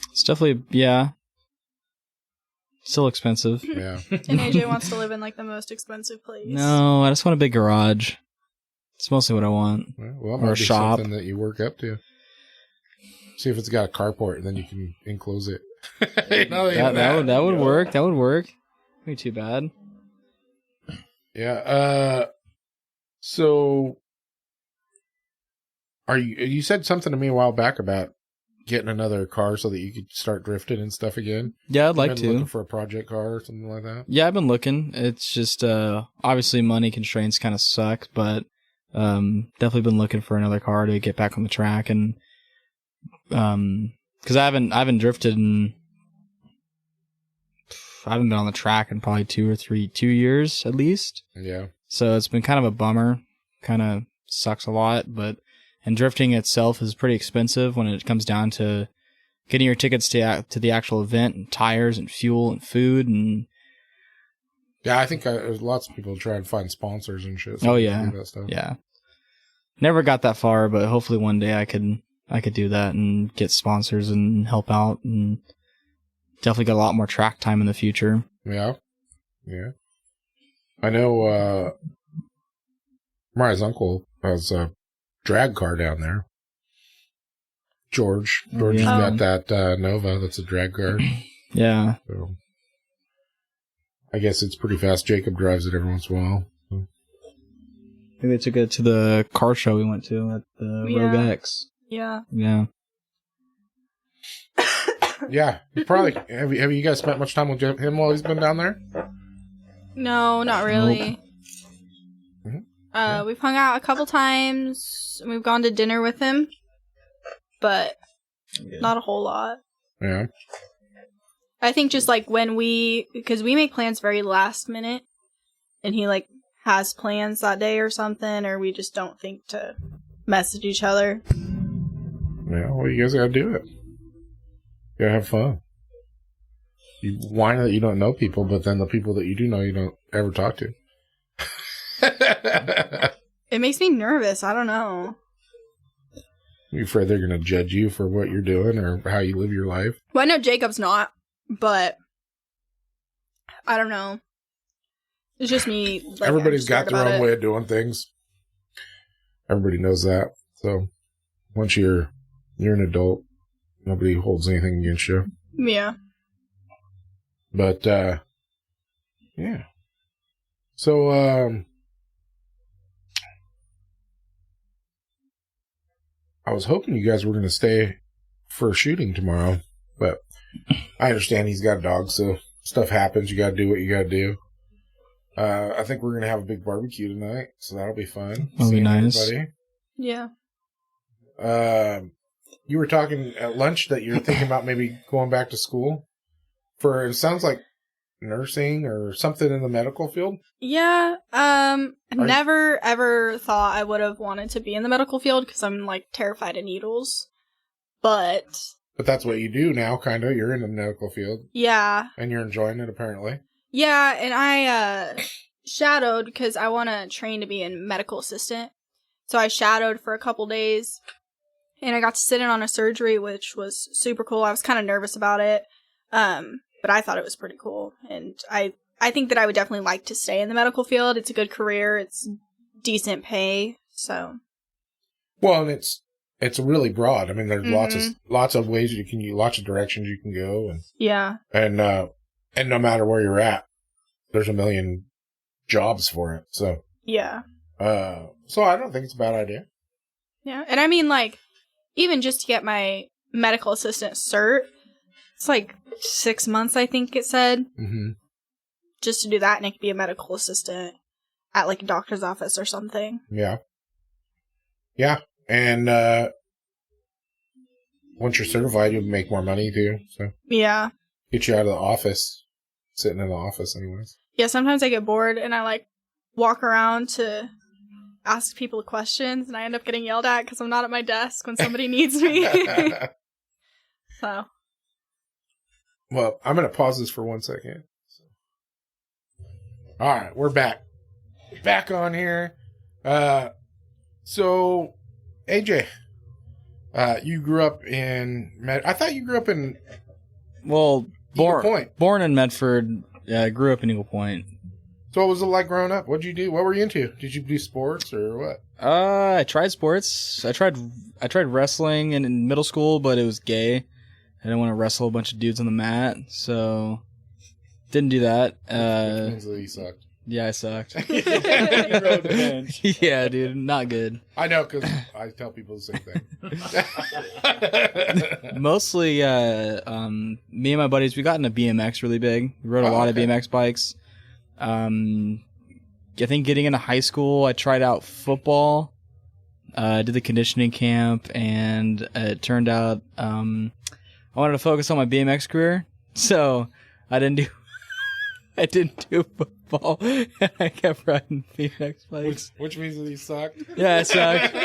It's definitely, still expensive. Yeah. And AJ wants to live in like the most expensive place. No, I just want a big garage. It's mostly what I want. Well, or a shop. Something that you work up to. See if it's got a carport, and then you can enclose it. that would work. That would work. Wouldn't be too bad. Yeah. So, you said something to me a while back about getting another car so that you could start drifting and stuff again? Yeah, I'd like to. Looking for a project car or something like that? Yeah, I've been looking. It's just, obviously money constraints kind of suck, but definitely been looking for another car to get back on the track. And because I haven't drifted and I haven't been on the track in probably 2 years at least. Yeah. So it's been kind of a bummer. Kind of sucks a lot, and drifting itself is pretty expensive when it comes down to getting your tickets to the actual event, and tires and fuel and food and. Yeah, I think there's lots of people trying to find sponsors and shit. So that stuff. Yeah. never got that far, but hopefully one day I could do that and get sponsors and help out, and definitely get a lot more track time in the future. Yeah. I know Mariah's uncle has a drag car down there. George has got that Nova that's a drag car. Yeah. So I guess it's pretty fast. Jacob drives it every once in a while. So. I think they took it to the car show we went to at the Rogue X. Yeah. Yeah. Yeah. Probably. Have you guys spent much time with him while he's been down there? No, not really. Nope. Mm-hmm. We've hung out a couple times. And we've gone to dinner with him, but not a whole lot. Yeah. I think just like because we make plans very last minute, and he like has plans that day or something, or we just don't think to message each other. Yeah, well, you guys gotta do it. You gotta have fun. You whine that you don't know people, but then the people that you do know, you don't ever talk to. It makes me nervous. I don't know. You afraid they're gonna judge you for what you're doing or how you live your life? Well, I know Jacob's not, but I don't know. It's just me. Like, everybody's got their own way of doing things. Everybody knows that. So once you're an adult, nobody holds anything against you. Yeah. But yeah. So I was hoping you guys were going to stay for shooting tomorrow, but I understand he's got a dog, so stuff happens. You got to do what you got to do. I think we're going to have a big barbecue tonight, so that'll be fun. That'll be nice. Everybody. Yeah. You were talking at lunch that you're thinking about maybe going back to school for, it sounds like nursing or something in the medical field. Yeah. Never ever thought I would have wanted to be in the medical field because I'm like terrified of needles. But that's what you do now, kind of. You're in the medical field. Yeah. And you're enjoying it, apparently. Yeah, and I shadowed because I want to train to be a medical assistant. So I shadowed for a couple days, and I got to sit in on a surgery, which was super cool. I was kind of nervous about it, but I thought it was pretty cool. And I think that I would definitely like to stay in the medical field. It's a good career. It's decent pay. So. Well, and it's really broad. I mean, there's lots of ways you can, lots of directions you can go, and yeah, and no matter where you're at, there's a million jobs for it. So yeah. So I don't think it's a bad idea. Yeah, and I mean, like, even just to get my medical assistant cert, it's like 6 months, I think it said. Mm-hmm. Just to do that, and it could be a medical assistant at, like, a doctor's office or something. Yeah. Yeah, and once you're certified, you'll make more money, too. So yeah. Get you out of the office. Sitting in the office, anyways. Yeah, sometimes I get bored, and I, like, walk around to ask people questions, and I end up getting yelled at because I'm not at my desk when somebody needs me. So. Well, I'm going to pause this for 1 second. All right, we're back. Back on here. So, AJ, you grew up in... I thought you grew up in... Well, born in Medford. Yeah, I grew up in Eagle Point. So what was it like growing up? What did you do? What were you into? Did you do sports or what? I tried sports. I tried wrestling in middle school, but it was gay. I didn't want to wrestle a bunch of dudes on the mat, so didn't do that. Which means that you sucked. Yeah, I sucked. You rode bench. Yeah, dude, not good. I know, because I tell people the same thing. Mostly, me and my buddies, we got into BMX really big. We rode a lot of BMX bikes. I think getting into high school, I tried out football, did the conditioning camp, and it turned out I wanted to focus on my BMX career, so I didn't do football. I kept riding BMX bikes. Which means that he sucked? Yeah, I sucked.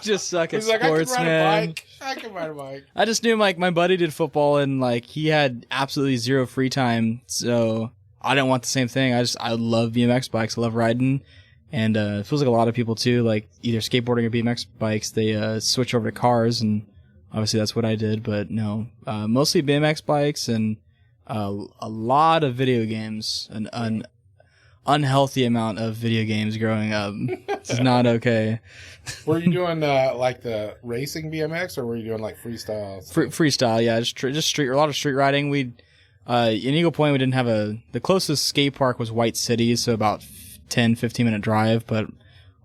Just suck at sports, man. I can ride a bike. I just knew my buddy did football, and like he had absolutely zero free time, so I didn't want the same thing. I love BMX bikes. I love riding, And it feels like a lot of people too, like either skateboarding or BMX bikes, they switch over to cars, and obviously that's what I did. But no, mostly BMX bikes and a lot of video games. An unhealthy amount of video games growing up. It's not okay. Were you doing like the racing BMX, or were you doing like freestyle? Freestyle, yeah, just street. A lot of street riding. We in Eagle Point, we didn't have the closest skate park was White City, so about 10-15 minute drive, but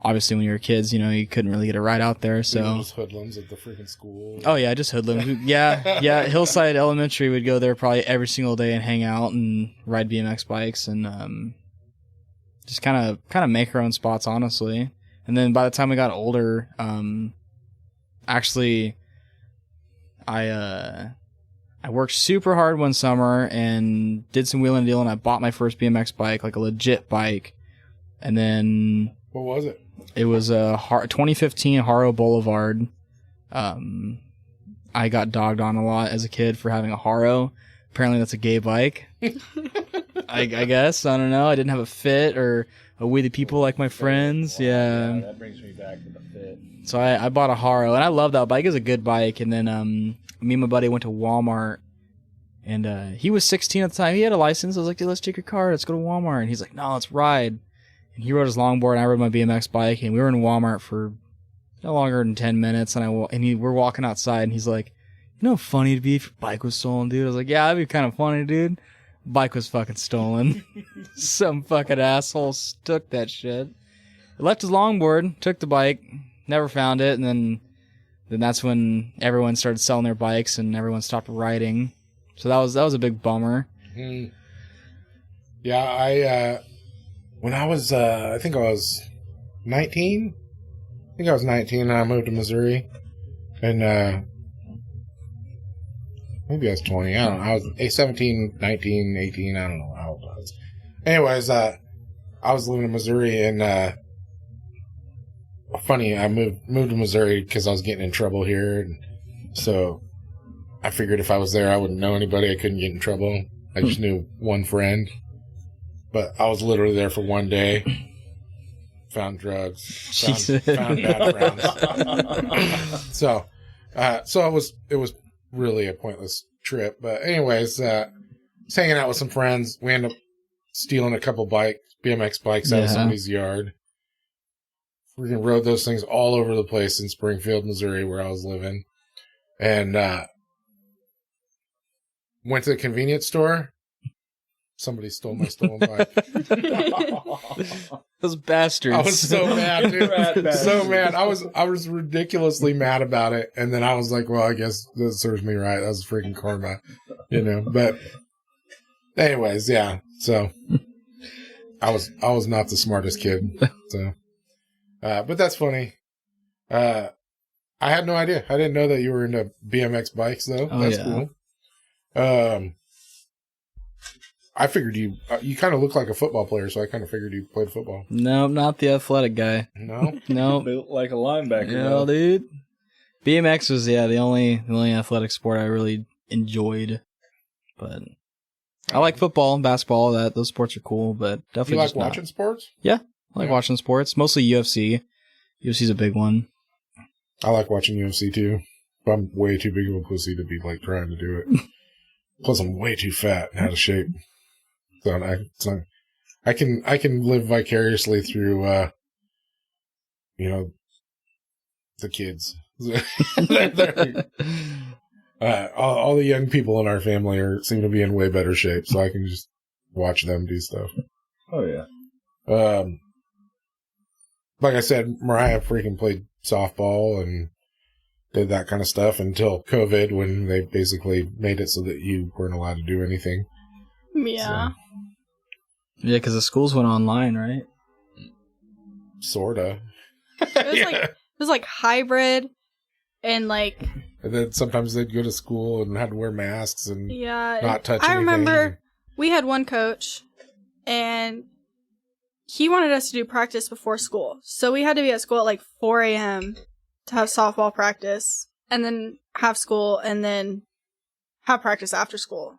obviously when you were kids, you couldn't really get a ride out there, so just hoodlums at the freaking school. Oh yeah, just hoodlums. yeah, Hillside Elementary would go there probably every single day and hang out and ride BMX bikes and just kind of make our own spots, honestly. And then by the time we got older, actually I worked super hard one summer and did some wheeling and dealing. I bought my first BMX bike, like a legit bike. And then... What was it? It was a 2015 Haro Boulevard. I got dogged on a lot as a kid for having a Haro. Apparently that's a gay bike. I guess. I don't know. I didn't have a fit or a We the People like my friends. Yeah. That brings me back to the fit. So I bought a Haro, and I love that bike. It's a good bike. And then me and my buddy went to Walmart, and he was 16 at the time. He had a license. I was like, dude, let's take your car. Let's go to Walmart. And he's like, no, let's ride. And he rode his longboard, and I rode my BMX bike, and we were in Walmart for no longer than 10 minutes, and we're walking outside, and he's like, funny to be if your bike was stolen, dude. I was like, yeah, that'd be kind of funny, dude. Bike was fucking stolen. Some fucking asshole took that shit. Left his longboard, took the bike, never found it, and then that's when everyone started selling their bikes, and everyone stopped riding. So that was a big bummer. Mm. Yeah, when I was, I think I was 19. I think I was 19 and I moved to Missouri. And, maybe I was 20. I don't know. I was 17, 19, 18. I don't know how old I was. Anyways, I was living in Missouri and, funny, I moved to Missouri because I was getting in trouble here. And so I figured if I was there, I wouldn't know anybody. I couldn't get in trouble. I just knew one friend. But I was literally there for one day. Found drugs. Found bad friends. So it was really a pointless trip. But anyways, was hanging out with some friends. We ended up stealing a couple BMX bikes out of somebody's yard. Freaking rode those things all over the place in Springfield, Missouri, where I was living. And went to the convenience store. Somebody stole my stolen bike. Those bastards. I was so mad, dude. So mad. I was ridiculously mad about it. And then I was like, well, I guess this serves me right. That was freaking karma, But anyways, yeah. So I was not the smartest kid. So, but that's funny. I had no idea. I didn't know that you were into BMX bikes, though. Oh, that's yeah. Cool. I figured you kind of look like a football player, so I kind of figured you played football. No, not the athletic guy. No? No. Built like a linebacker. No, dude. BMX was, the only athletic sport I really enjoyed. But I like football and basketball. Those sports are cool, but definitely You like just not. watching sports? Yeah, I like watching sports. Mostly UFC. UFC's a big one. I like watching UFC, too. But I'm way too big of a pussy to be, trying to do it. Plus, I'm way too fat and out of shape. So I can live vicariously through, the kids. All the young people in our family seem to be in way better shape, so I can just watch them do stuff. Oh, yeah. Like I said, Mariah freaking played softball and did that kind of stuff until COVID, when they basically made it so that you weren't allowed to do anything. Yeah. So, Yeah, because the schools went online, right? sorta. It was like hybrid and And then sometimes they'd go to school and had to wear masks and not touch anything. I remember we had one coach and he wanted us to do practice before school. So we had to be at school at 4 a.m. to have softball practice and then have school and then have practice after school.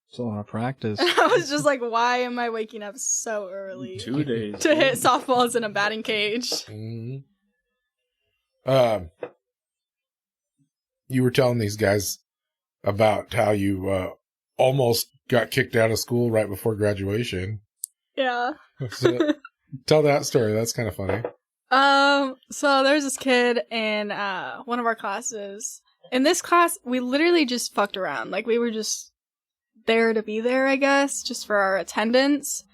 It's a lot of practice. I was just like, why am I waking up so early 2 days. to hit softballs in a batting cage? Mhm. You were telling these guys about how you almost got kicked out of school right before graduation. Yeah. So, tell that story. That's kind of funny. So there's this kid in one of our classes. In this class, we literally just fucked around. Like, we were just there to be there, I guess, just for our attendance.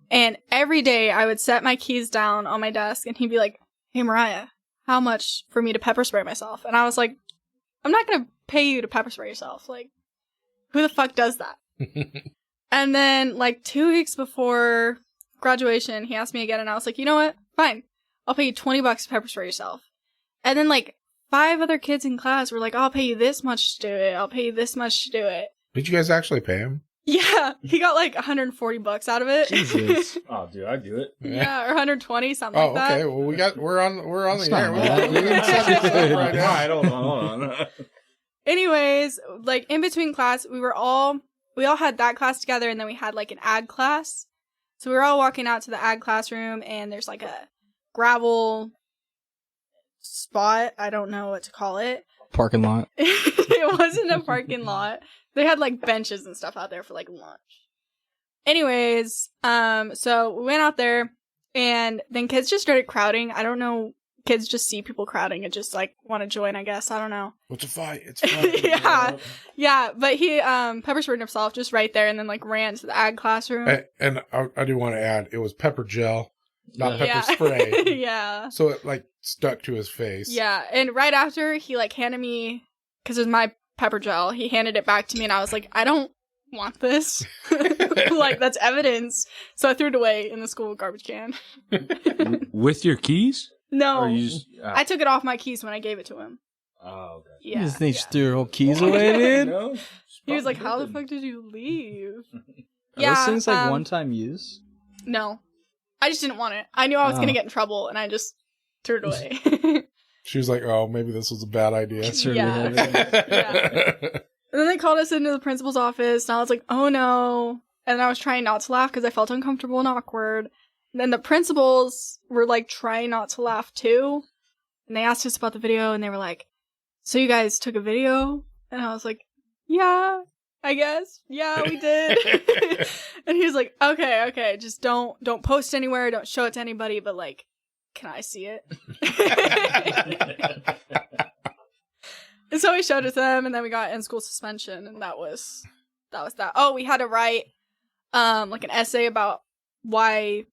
And every day I would set my keys down on my desk and he'd be like, "Hey, Mariah, how much for me to pepper spray myself?" And I was like, "I'm not gonna pay you to pepper spray yourself. Like, who the fuck does that?" And then, like, 2 weeks before graduation, he asked me again and I was like, "You know what? Fine. I'll pay you $20 to pepper spray yourself." And then, like, 5 other kids in class were like, "I'll pay you this much to do it. I'll pay you this much to do it." Did you guys actually pay him? Yeah, he got like $140 out of it. Jesus. Oh, dude, I'd do it. Yeah, or 120, something Oh, like that. okay. Well, we're on That's the air. not bad. We can set this up right now. Alright, hold on. Anyways, like, in between class, we all had that class together, and then we had like an ag class. So we were all walking out to the ag classroom, and there's like a gravel spot. I don't know what to call it. Parking lot. It wasn't a parking lot. They had like benches and stuff out there for like lunch. Anyways, so we went out there and then kids just started crowding. I don't know. Kids just see people crowding and just like want to join, I guess. I don't know. What's a fight? It's fun. Yeah. Yeah. But he, pepper sprayed himself just right there and then like ran to the ag classroom. And I do want to add, it was pepper gel, not pepper Yeah. spray. Yeah. So it like stuck to his face. Yeah. And right after he like handed me, because it was my pepper gel, he handed it back to me and I was like, "I don't want this." Like, that's evidence. So I threw it away in the school garbage can. With your keys? No. Or you just, I took it off my keys when I gave it to him. Oh, okay. You Yeah. just need yeah. to throw your whole keys away, dude. No? He was like, "How the fuck did you leave?" Are Yeah, those things like one-time use? No. I just didn't want it. I knew I was Oh. going to get in trouble and I just threw it away. She was like, "Oh, maybe this was a bad idea." It's really Yeah. heavy. And then they called us into the principal's office, and I was like, "Oh no." And I was trying not to laugh because I felt uncomfortable and awkward. And then the principals were like trying not to laugh too. And they asked us about the video, and they were like, "So you guys took a video?" And I was like, "Yeah, I guess. Yeah, we did." And he was like, Okay, just don't post anywhere, don't show it to anybody, but like, can I see it? And so we showed it to them, and then we got in-school suspension, and that was that. Oh, we had to write like an essay about why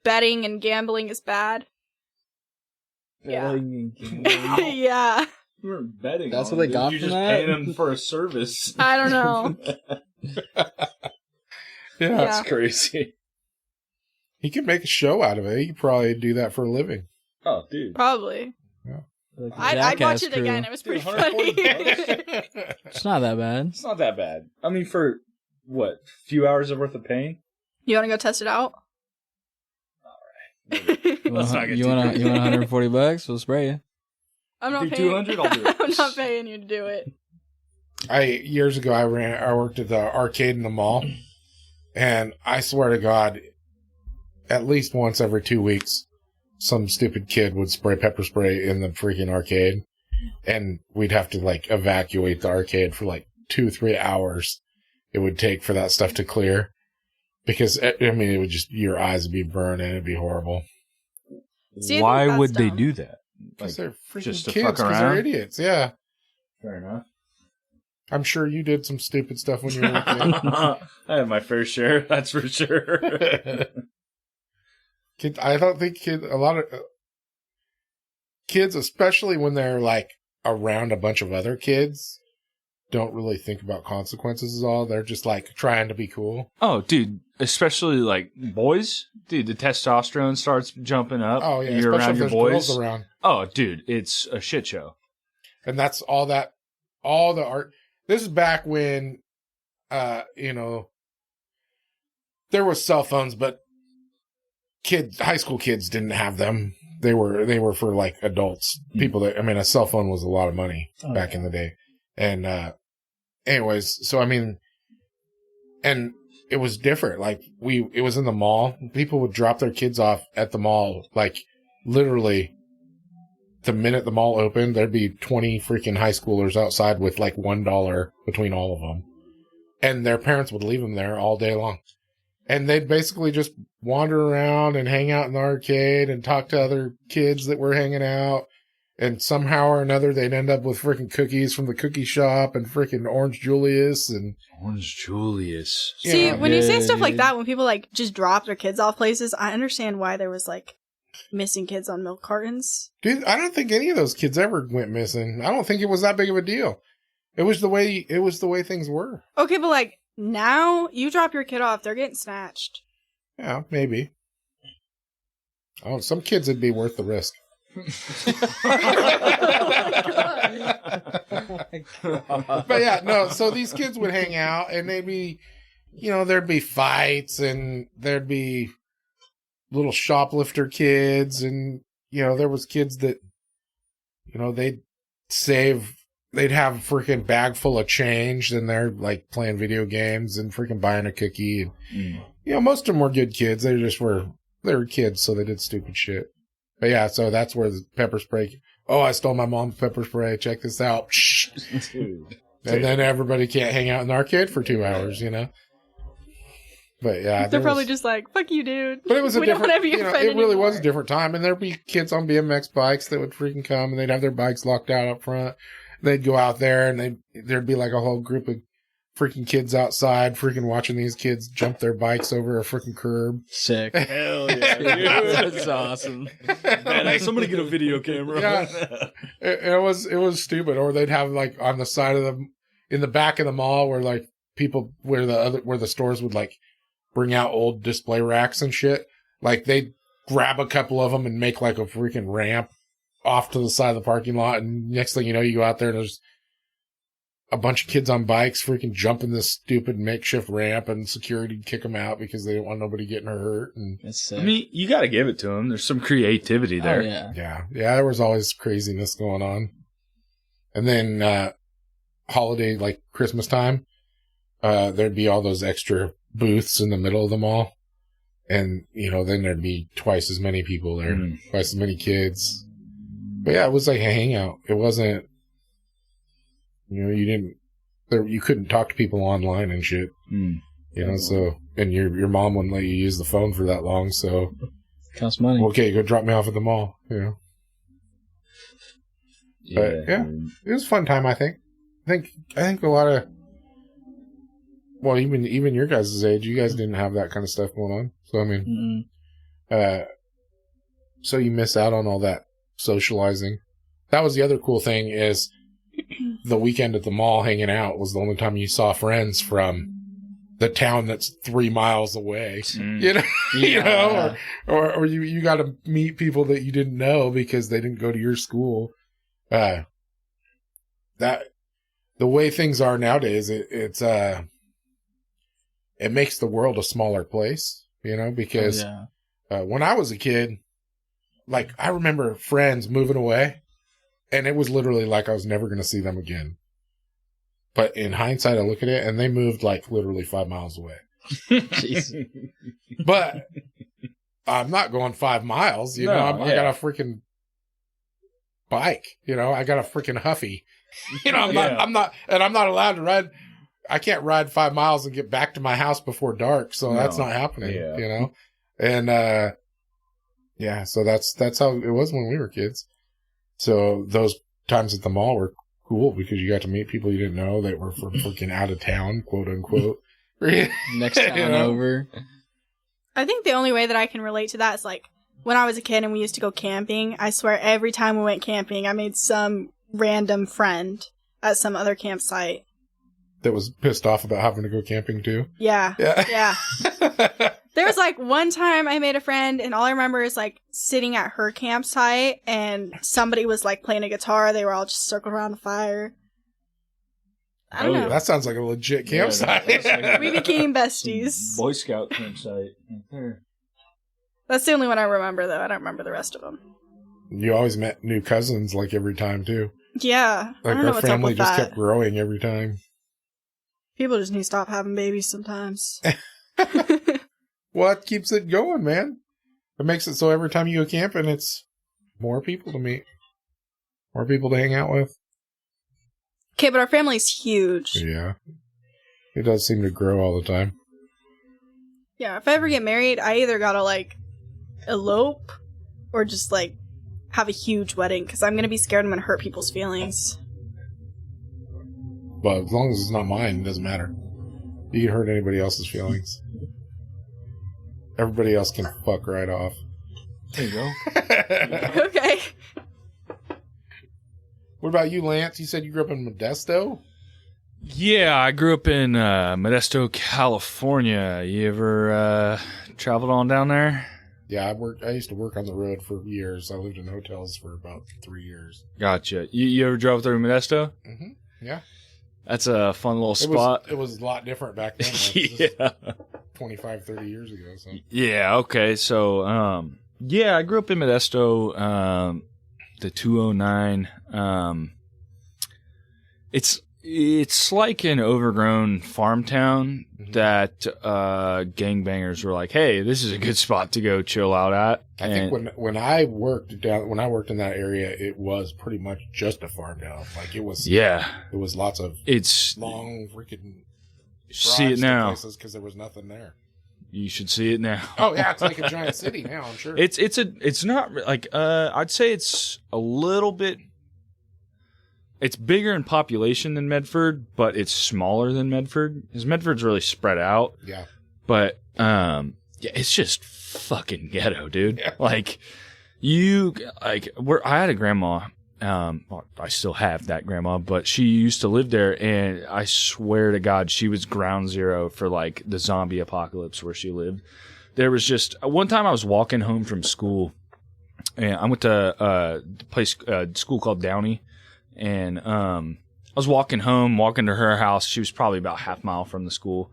betting and gambling is bad. Yeah. Yeah. You weren't betting. That's on what it, they got You're from just that? paying them for a service. I don't know. Yeah. Yeah. That's crazy. He could make a show out of it. He could probably do that for a living. Oh, dude. Probably. Like the I'd watch Jackass it crew. again. It was pretty Dude, funny. $140? It's not that bad. It's not that bad. I mean, for what? Few hours of worth of pain? You want to go test it out? You Let's not want, get you too want crazy. $140? We'll spray you. I'm not Do paying. 200, I'll do it. I'm not paying you to do it. Years ago, I worked at the arcade in the mall, and I swear to God, at least once every 2 weeks, some stupid kid would spray pepper spray in the freaking arcade, and we'd have to like evacuate the arcade for like 2-3 hours. It would take for that stuff to clear, because I mean, it would just, your eyes would be burning. It'd be horrible. See, I think Why that's would they dumb. do that? Because they're freaking just to kids. fuck Because they're around? idiots. Yeah, Fair enough. I'm sure you did some stupid stuff when you were a kid. I have my fair share, that's for sure. I don't think a lot of kids, especially when they're like around a bunch of other kids, don't really think about consequences at all. They're just like trying to be cool. Oh, dude, especially like boys. Dude, the testosterone starts jumping up. Oh yeah, You're especially around if your there's boys. girls around, Oh, dude, it's a shit show. and that's all the art. This is back when, there was cell phones, but high school kids didn't have them. They were for like adults, people that, I mean, a cell phone was a lot of money back in the day. And, anyways, so I mean, and it was different. Like it was in the mall. People would drop their kids off at the mall. Like literally the minute the mall opened, there'd be 20 freaking high schoolers outside with like $1 between all of them. And their parents would leave them there all day long. And they'd basically just wander around and hang out in the arcade and talk to other kids that were hanging out. And somehow or another, they'd end up with freaking cookies from the cookie shop and freaking Orange Julius and Orange Julius. See, Yeah. when you say stuff like that, when people like just drop their kids off places, I understand why there was like missing kids on milk cartons. Dude, I don't think any of those kids ever went missing. I don't think it was that big of a deal. It was the way things were. Okay, but like now you drop your kid off, they're getting snatched. Yeah, maybe. Oh, some kids it'd be worth the risk. But yeah, no, so these kids would hang out and they'd be, there'd be fights and there'd be little shoplifter kids and, there was kids that, they'd have a freaking bag full of change and they're like playing video games and freaking buying a cookie. And, most of them were good kids. They were kids, so they did stupid shit. But yeah, so that's where the pepper spray. Oh, I stole my mom's pepper spray. Check this out. Dude. And then everybody can't hang out in the arcade for 2 hours, But yeah, They're probably just like, fuck you, dude. But it was a We don't different, wanna be your friend it really was a anymore. different time. And there'd be kids on BMX bikes that would freaking come and they'd have their bikes locked out up front. They'd go out there and there'd be like a whole group of freaking kids outside freaking watching these kids jump their bikes over a freaking curb. Sick. Hell yeah, dude. That's awesome. Man, somebody get a video camera. Yeah. It was stupid. Or they'd have like on the side of in the back of the mall where like people, where the stores would like bring out old display racks and shit. Like they'd grab a couple of them and make like a freaking ramp off to the side of the parking lot. And next thing you know, you go out there and there's a bunch of kids on bikes freaking jumping this stupid makeshift ramp and security kick them out because they didn't want nobody getting hurt. And That's sick. I mean, you got to give it to them. There's some creativity there. Oh, yeah. yeah, there was always craziness going on. And then, holiday, like Christmas time, there'd be all those extra booths in the middle of the mall. And, then there'd be twice as many people there, twice as many kids. But yeah, it was like a hangout. It wasn't, you couldn't talk to people online and shit. So, and your mom wouldn't let you use the phone for that long, so. Costs money. Okay, go drop me off at the mall, But yeah, it was a fun time, I think. I think a lot of, well, even your guys' age, you guys didn't have that kind of stuff going on. So, I mean, so you miss out on all that socializing. That was the other cool thing is the weekend at the mall hanging out was the only time you saw friends from the town that's 3 miles away, or you got to meet people that you didn't know because they didn't go to your school. That the way things are nowadays, it makes the world a smaller place, because when I was a kid, like I remember friends moving away and it was literally like I was never going to see them again. But in hindsight, I look at it and they moved like literally 5 miles away. Jeez. But I'm not going 5 miles, I got a freaking bike, I got a freaking Huffy. I'm not allowed to ride. I can't ride 5 miles and get back to my house before dark, so that's not happening, And so that's how it was when we were kids. So those times at the mall were cool because you got to meet people you didn't know that were from freaking out of town, quote unquote. Next town over. I think the only way that I can relate to that is like when I was a kid and we used to go camping. I swear every time we went camping, I made some random friend at some other campsite that was pissed off about having to go camping too. Yeah. There was like one time I made a friend and all I remember is like sitting at her campsite and somebody was like playing a guitar. They were all just circled around the fire. I don't know. That sounds like a legit campsite. We became besties. Boy Scout campsite right there. That's the only one I remember though. I don't remember the rest of them. You always met new cousins like every time too. Yeah. Like I don't know our what's up family with just that. kept growing every time. People just need to stop having babies sometimes. What keeps it going, man? It makes it so every time you go camping, it's more people to meet. More people to hang out with. Okay, but our family's huge. Yeah. It does seem to grow all the time. Yeah, if I ever get married, I either gotta, like, elope or just, like, have a huge wedding, because I'm gonna be scared I'm gonna hurt people's feelings. But as long as it's not mine, it doesn't matter. You can hurt anybody else's feelings. Everybody else can fuck right off. There you go. Okay. What about you, Lance? You said you grew up in Modesto? Yeah, I grew up in Modesto, California. You ever traveled on down there? Yeah, I used to work on the road for years. I lived in hotels for about 3 years. Gotcha. You ever drove through Modesto? Mm-hmm. Yeah. That's a fun little spot. It was a lot different back then. Yeah. 25, 30 years ago. So. Yeah, okay. So, yeah, I grew up in Modesto, the 209. It's like an overgrown farm town that gangbangers were like, "Hey, this is a good spot to go chill out at." I think when I worked in that area, it was pretty much just a farm town. Like it was lots of long freaking. See it now because there was nothing there. You should see it now. Oh yeah, it's like a giant city now. I'm sure. It's not like I'd say it's a little bit. It's bigger in population than Medford, but it's smaller than Medford. Because Medford's really spread out. Yeah. But yeah, it's just fucking ghetto, dude. Yeah. Like I had a grandma. I still have that grandma, but she used to live there, and I swear to God, she was ground zero for like the zombie apocalypse where she lived. There was just one time I was walking home from school, and I went to a school called Downey. And I was walking to her house. She was probably about half mile from the school.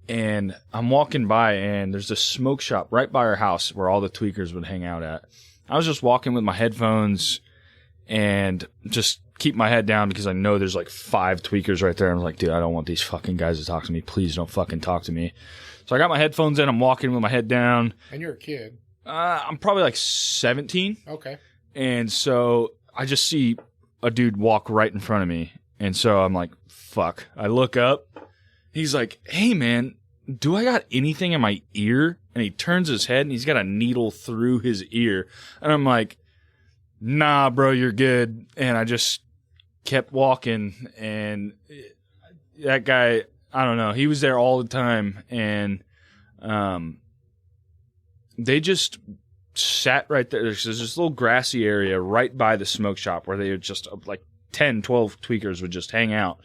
And I'm walking by, and there's a smoke shop right by her house where all the tweakers would hang out at. I was just walking with my headphones and just keep my head down because I know there's like 5 tweakers right there. I'm like, dude, I don't want these fucking guys to talk to me. Please don't fucking talk to me. So I got my headphones in. I'm walking with my head down. And you're a kid. I'm probably like 17. Okay. And so I just see a dude walk right in front of me. And so I'm like, fuck. I look up. He's like, hey, man, do I got anything in my ear? And he turns his head, and he's got a needle through his ear. And I'm like, nah, bro, you're good. And I just kept walking. And that guy, I don't know, he was there all the time. And they just sat right there. There's this little grassy area right by the smoke shop where they would just like 10, 12 tweakers would just hang out,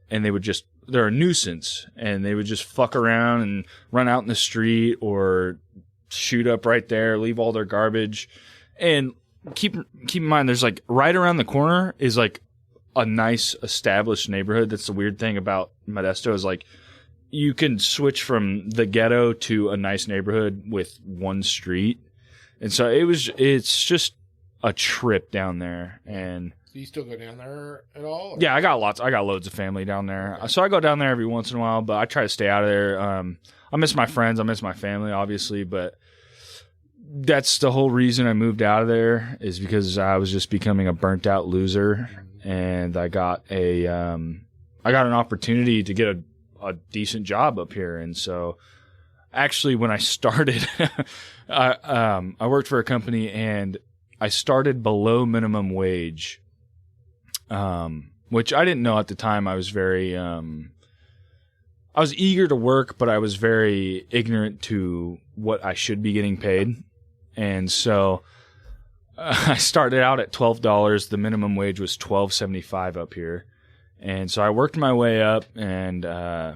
and they're a nuisance, and they would just fuck around and run out in the street or shoot up right there, leave all their garbage. And keep in mind, there's like right around the corner is like a nice established neighborhood. That's the weird thing about Modesto is like you can switch from the ghetto to a nice neighborhood with one street. And so it's just a trip down there. And do you still go down there at all? Or? Yeah, I got loads of family down there. Okay. So I go down there every once in a while, but I try to stay out of there. I miss my friends. I miss my family, obviously, but that's the whole reason I moved out of there is because I was just becoming a burnt out loser. And I got an opportunity to get a decent job up here. And so actually, when I started, I worked for a company, and I started below minimum wage, which I didn't know at the time. I was very, I was eager to work, but I was very ignorant to what I should be getting paid. And so I started out at $12. The minimum wage was $12.75 up here. And so I worked my way up, and I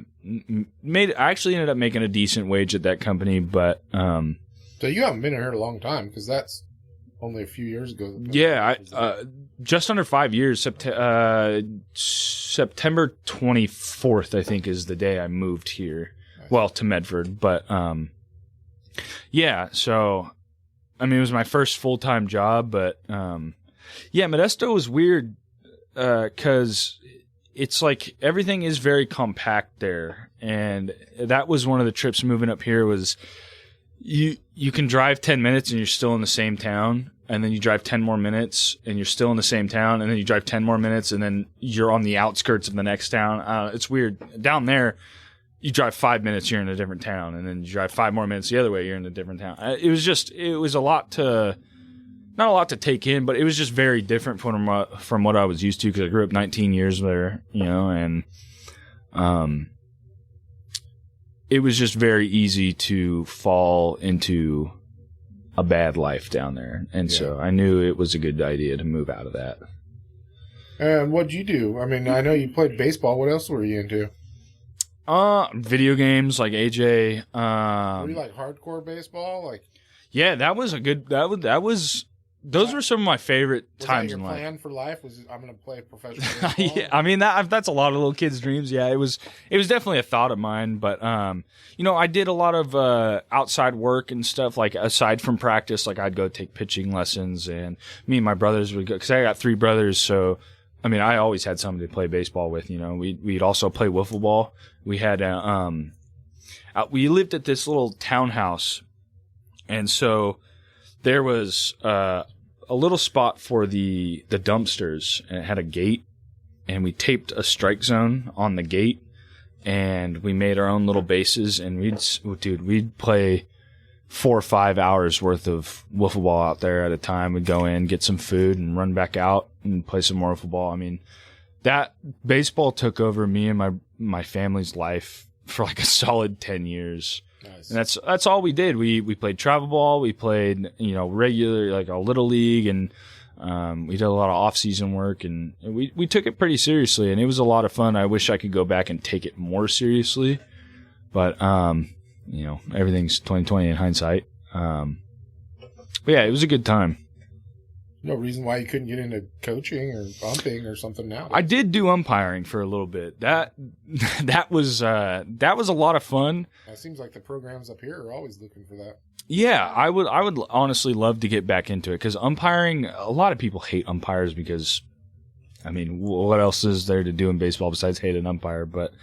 actually ended up making a decent wage at that company. But so you haven't been here a long time, because that's only a few years ago. Yeah, just under 5 years. September 24th, I think, is the day I moved here. Nice. Well, to Medford, but yeah. So I mean, it was my first full-time job, but yeah, Modesto was weird because it's like everything is very compact there. And that was one of the trips moving up here was you can drive 10 minutes and you're still in the same town. And then you drive 10 more minutes and you're still in the same town. And then you drive 10 more minutes and then you're on the outskirts of the next town. It's weird. Down there, you drive 5 minutes, you're in a different town. And then you drive 5 more minutes the other way, you're in a different town. It was a lot to, not a lot to take in, but it was just very different from what I was used to because I grew up 19 years there, and it was just very easy to fall into a bad life down there. And so I knew it was a good idea to move out of that. And what'd you do? I mean, I know you played baseball. What else were you into? Video games like AJ. Were you like hardcore baseball? Like, yeah, that was a good. Those were some of my favorite times in life. Your plan for life was I'm going to play professional baseball? Yeah, I mean that's a lot of little kids' dreams. Yeah, it was definitely a thought of mine. But I did a lot of outside work and stuff. Like aside from practice, like I'd go take pitching lessons, and me and my brothers would go because I got 3 brothers. So I mean, I always had somebody to play baseball with. We'd also play wiffle ball. We had we lived at this little townhouse, and so there was a little spot for the dumpsters, and it had a gate, and we taped a strike zone on the gate, and we made our own little bases, and we'd play 4 or 5 hours worth of wiffle ball out there at a time. We'd go in, get some food, and run back out and play some more wiffle ball. I mean, that baseball took over me and my family's life for like a solid 10 years. Nice. And that's all we did. We played travel ball. We played, regular, like a little league, and we did a lot of off-season work, and we took it pretty seriously, and it was a lot of fun. I wish I could go back and take it more seriously, but everything's 2020 in hindsight. But yeah, it was a good time. No reason why you couldn't get into coaching or umping or something now. I did do umpiring for a little bit. That was a lot of fun. It seems like the programs up here are always looking for that. Yeah, I would honestly love to get back into it because umpiring. A lot of people hate umpires because, I mean, what else is there to do in baseball besides hate an umpire? But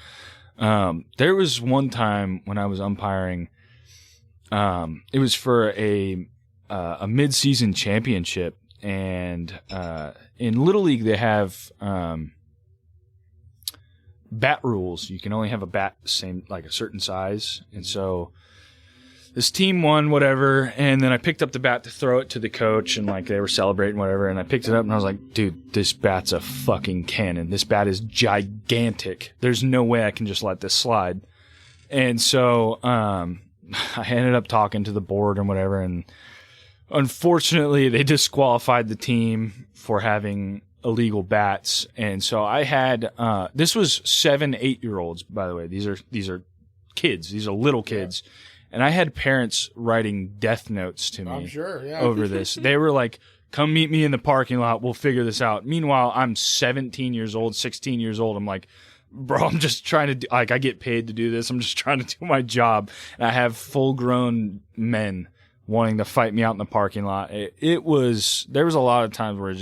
there was one time when I was umpiring. It was for a mid-season championship. And in Little League, they have bat rules. You can only have a bat like a certain size. And so this team won, whatever. And then I picked up the bat to throw it to the coach, and like they were celebrating, whatever. And I picked it up, and I was like, "Dude, this bat's a fucking cannon. This bat is gigantic. There's no way I can just let this slide." And so I ended up talking to the board and whatever, and unfortunately, they disqualified the team for having illegal bats, and so I had this was 7-8-year-olds, by the way. These are kids. These are little kids, and I had parents writing death notes to me. I'm sure, yeah. Over this. They were like, "Come meet me in the parking lot. We'll figure this out." Meanwhile, I'm 17 years old, 16 years old. I'm like, bro, I'm just trying to do, like, I get paid to do this. I'm just trying to do my job, and I have full-grown men wanting to fight me out in the parking lot. There was a lot of times where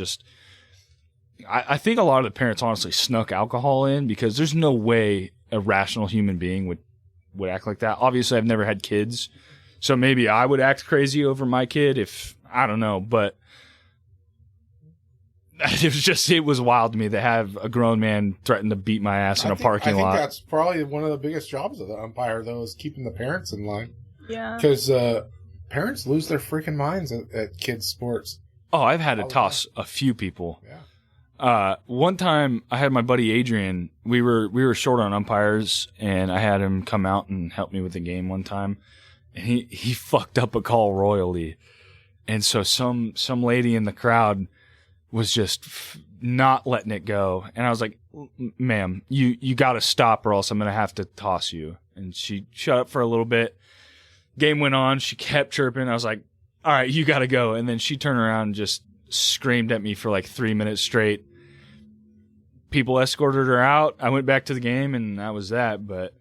I think a lot of the parents honestly snuck alcohol in because there's no way a rational human being would act like that. Obviously, I've never had kids, so maybe I would act crazy over my kid if, I don't know, but it was wild to me to have a grown man threaten to beat my ass in a parking lot. I think that's probably one of the biggest jobs of the umpire, though, is keeping the parents in line. Yeah. Because, parents lose their freaking minds at kids' sports. Oh, I've had to toss a few people. Yeah. One time I had my buddy Adrian. We were short on umpires, and I had him come out and help me with the game one time. And he fucked up a call royally. And so some lady in the crowd was just not letting it go. And I was like, "Ma'am, you got to stop or else I'm going to have to toss you." And she shut up for a little bit. Game went on. She kept chirping. I was like, "All right, you got to go." And then she turned around and just screamed at me for like 3 minutes straight. People escorted her out. I went back to the game, and that was that. But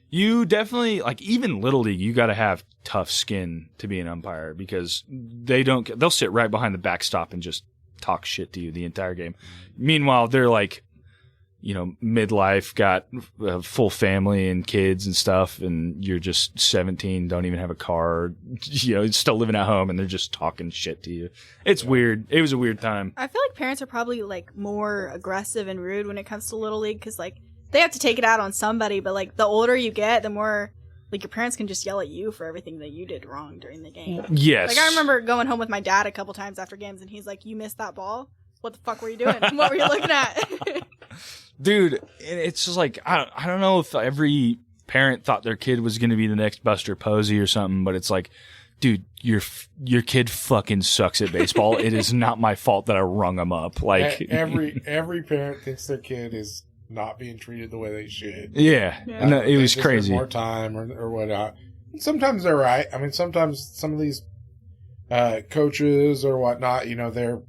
you definitely, like, even Little League, you got to have tough skin to be an umpire because they'll sit right behind the backstop and just talk shit to you the entire game. Meanwhile, they're like, midlife, got a full family and kids and stuff, and you're just 17, don't even have a car, still living at home, and they're just talking shit to you. It's weird. It was a weird time. I feel like parents are probably like more aggressive and rude when it comes to Little League because like they have to take it out on somebody, but like the older you get, the more like your parents can just yell at you for everything that you did wrong during the game. Yes. Like I remember going home with my dad a couple times after games, and he's like, "You missed that ball? What the fuck were you doing? What were you looking at?" Dude, it's just like, I don't know if every parent thought their kid was going to be the next Buster Posey or something, but it's like, dude, your kid fucking sucks at baseball. It is not my fault that I rung him up. Like every parent thinks their kid is not being treated the way they should. Yeah. No, it was crazy. More time or whatnot. Sometimes they're right. I mean, sometimes some of these coaches or whatnot, they're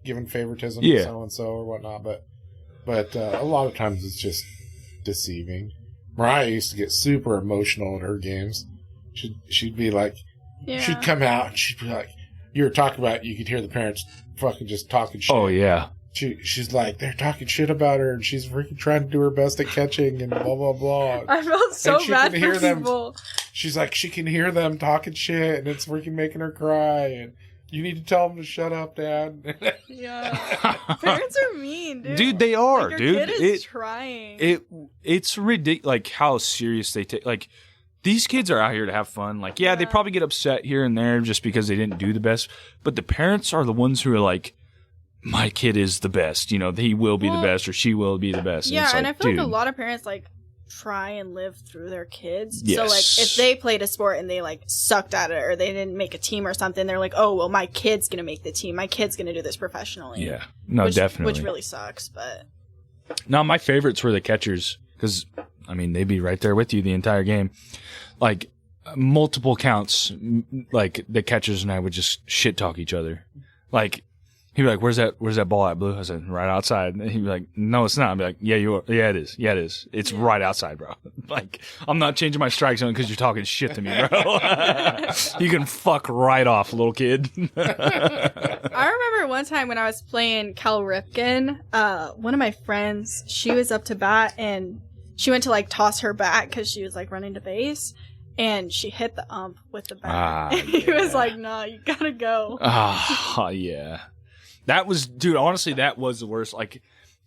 given favoritism to so and so or whatnot, but a lot of times it's just deceiving. Mariah used to get super emotional at her games. She'd be like, she'd come out and she'd be like, you were talking about, you could hear the parents fucking just talking shit. Oh yeah. She's like, they're talking shit about her, and she's freaking trying to do her best at catching and blah blah blah. I felt so bad for people. She's like, she can hear them talking shit, and it's freaking making her cry. And you need to tell them to shut up, Dad. Yeah, parents are mean, dude. Dude, they are, like, your kid is trying. It's ridiculous, like how serious they take. Like these kids are out here to have fun. Like, they probably get upset here and there just because they didn't do the best. But the parents are the ones who are like, my kid is the best. He will be the best, or she will be the best. Yeah, and I feel like a lot of parents try and live through their kids. Yes. So if they played a sport and they sucked at it, or they didn't make a team or something, they're like, oh well, my kid's gonna make the team. My kid's gonna do this professionally. Yeah, no, definitely. Which really sucks, but. No, my favorites were the catchers because they'd be right there with you the entire game. Like multiple counts, like the catchers and I would just shit talk each other. Like he'd be like, "Where's that ball at, Blue?" I said, "Right outside." And he'd be like, "No, it's not." I'd be like, "Yeah, you are. Yeah, it is. Yeah, it is. It's right outside, bro. Like, I'm not changing my strike zone because you're talking shit to me, bro. You can fuck right off, little kid." I remember one time when I was playing Cal Ripken, one of my friends, she was up to bat and she went to toss her bat because she was running to base. And she hit the ump with the bat. He was like, "No, you gotta go." Yeah. That was, dude, honestly, that was the worst. Like,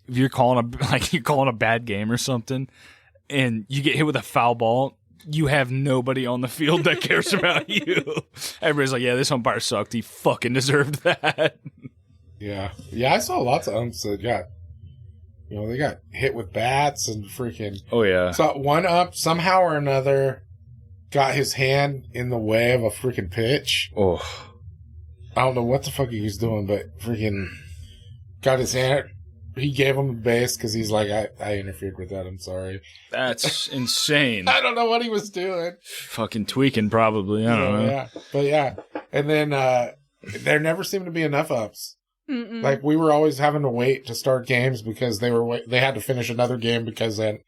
if you're calling a bad game or something, and you get hit with a foul ball, you have nobody on the field that cares about you. Everybody's like, "Yeah, this umpire sucked. He fucking deserved that." Yeah. Yeah, I saw lots of umps that got, they got hit with bats and freaking. Oh, yeah. Saw one ump, somehow or another, got his hand in the way of a freaking pitch. Oh. I don't know what the fuck he was doing, but freaking got his hand. He gave him a base because he's like, I interfered with that. I'm sorry. That's insane. I don't know what he was doing. Fucking tweaking, probably. I don't know. Yeah, but yeah. And then there never seemed to be enough ups. Mm-mm. Like we were always having to wait to start games because they had to finish another game because they had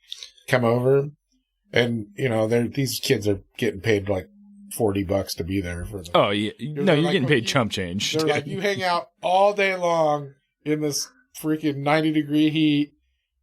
come over, and these kids are getting paid $40 to be there for them. Oh yeah, no, you're getting paid chump change. They're like, you hang out all day long in this freaking 90-degree heat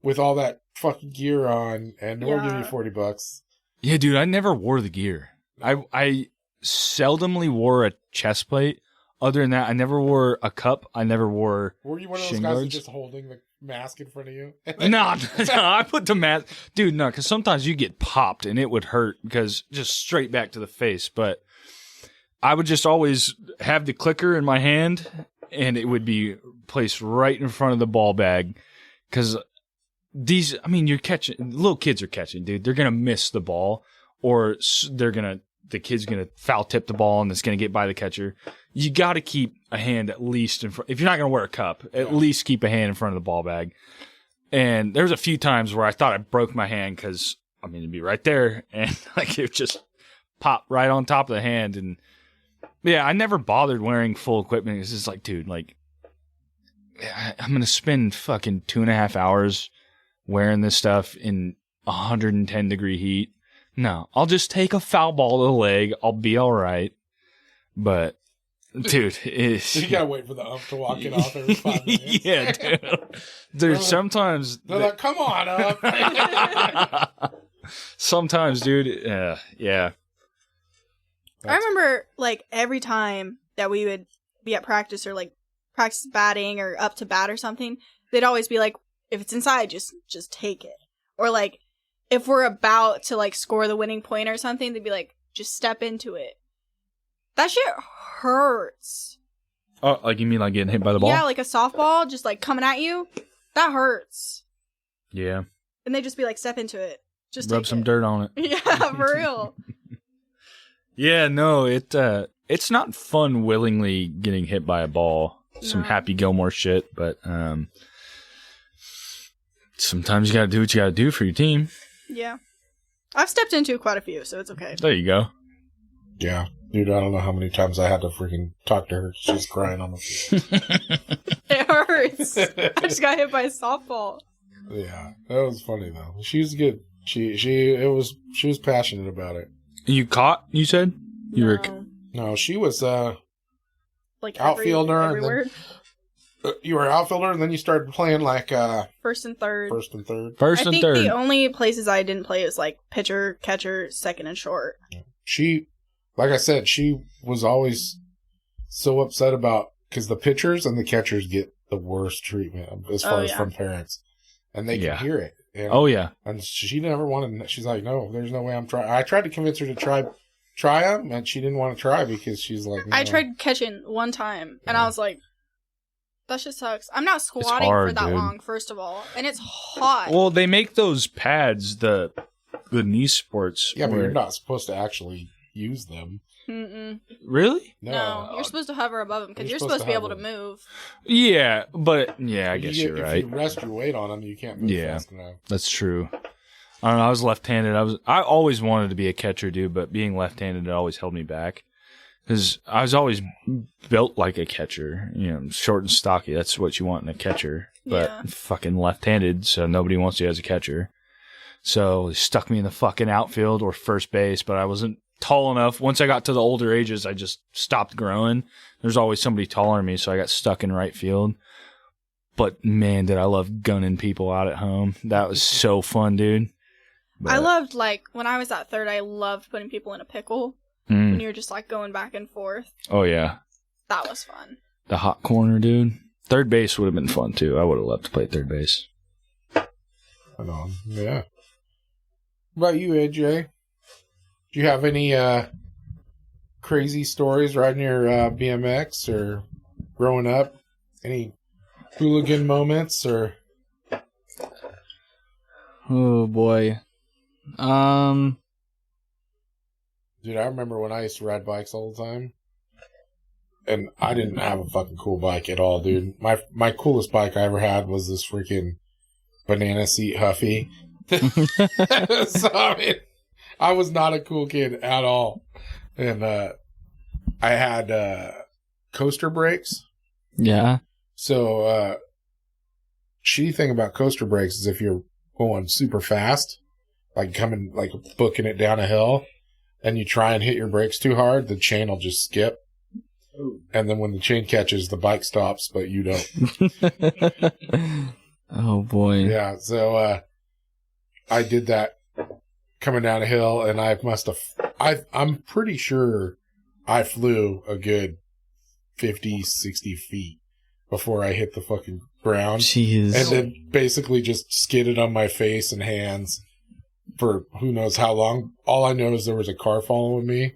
with all that fucking gear on, and we'll give you $40. Yeah, dude, I never wore the gear. I seldomly wore a chest plate. Other than that, I never wore a cup. I never wore. Were you one of those guys just holding the mask in front of you? No, I put the mask. Dude, no, because sometimes you get popped and it would hurt because just straight back to the face. But I would just always have the clicker in my hand and it would be placed right in front of the ball bag because you're catching, little kids are catching, dude. They're going to miss the ball or the kid's going to foul tip the ball and it's going to get by the catcher. You got to keep a hand at least in front. If you're not going to wear a cup, at least keep a hand in front of the ball bag. And there was a few times where I thought I broke my hand because, it'd be right there. And it just popped right on top of the hand. And yeah, I never bothered wearing full equipment. It's just dude, I'm going to spend fucking 2.5 hours wearing this stuff in 110-degree heat. No, I'll just take a foul ball to the leg. I'll be all right. But Dude, it's... You gotta wait for the ump to walk it off every 5 minutes. Yeah, dude. There's sometimes... They're like, come on, ump. Sometimes, dude, yeah. I remember, like, every time that we would be at practice or, like, practice batting or up to bat or something, they'd always be like, if it's inside, just take it. Or, like, if we're about to, like, score the winning point or something, they'd be like, just step into it. That shit hurts. Oh, like you mean like getting hit by the ball? Yeah, like a softball just, like, coming at you. That hurts. Yeah. And they'd just be like, step into it. Just Rub take some it. dirt on it. Yeah, for real. Yeah, no, it's not fun willingly getting hit by a ball. Some No. Happy Gilmore shit, but sometimes you gotta do what you gotta do for your team. Yeah. I've stepped into quite a few, so it's okay. There you go. Yeah. Dude, I don't know how many times I had to freaking talk to her. She's crying on the field. It hurts. I just got hit by a softball. Yeah. That was funny, though. She was good. She was passionate about it. You caught, you said? You were No, she was, like outfielder every and then- word. You were outfielder, and then you started playing, like, First and third. first and third. first I and think third. the only places I didn't play was like pitcher, catcher, second, and short. She, like I said, she was always so upset about, because the pitchers and the catchers get the worst treatment as far as yeah. from parents. And they can Yeah. hear it. And, Oh, yeah. and she never wanted, she's like, no, there's no way I'm trying. I tried to convince her to try them, and she didn't want to try because she's like, no. I tried catching one time, and I was like, that shit sucks. I'm not squatting hard, for that dude. long, first of all. And it's hot. Well, they make those pads, the knee sports. Yeah, but where- you're not supposed to actually use them. Mm-mm. Really? No, you're supposed to hover above them because You're you're supposed to be able to hover. move. Yeah, but yeah, I guess you're If right. you rest your weight on them, you can't move Yeah. fast enough. That's true. I don't know. I was left-handed. I always wanted to be a catcher, dude, but being left-handed it always held me back because I was always built like a catcher. You know, short and stocky. That's what you want in a catcher. But Yeah. fucking left-handed, so nobody wants you as a catcher. So they stuck me in the fucking outfield or first base, but I wasn't tall enough. Once I got to the older ages, I just stopped growing. There's always somebody taller than me, so I got stuck in right field. But man, did I love gunning people out at home. That was so fun, dude. I But- loved, like, when I was at third, I loved putting people in a pickle. Mm. When you're just, like, going back and forth. Oh, yeah. That was fun. The hot corner, dude. Third base would have been fun, too. I would have loved to play third base. I know. Yeah. What about you, AJ? Do you have any crazy stories riding your BMX or growing up? Any hooligan moments or? Oh boy. Dude, I remember when I used to ride bikes all the time, and I didn't have a fucking cool bike at all, dude. My coolest bike I ever had was this freaking banana seat Huffy. So I mean, I was not a cool kid at all, and I had coaster brakes. Yeah. So shitty thing about coaster brakes is if you're going super fast, like coming like booking it down a hill, and you try and hit your brakes too hard, the chain will just skip. And then when the chain catches, the bike stops, but you don't. Oh boy. Yeah, so I did that coming down a hill, and I must have. I'm pretty sure I flew a good 50, 60 feet before I hit the fucking ground. Jeez. And then basically just skidded on my face and hands for who knows how long. All I know is there was a car following me,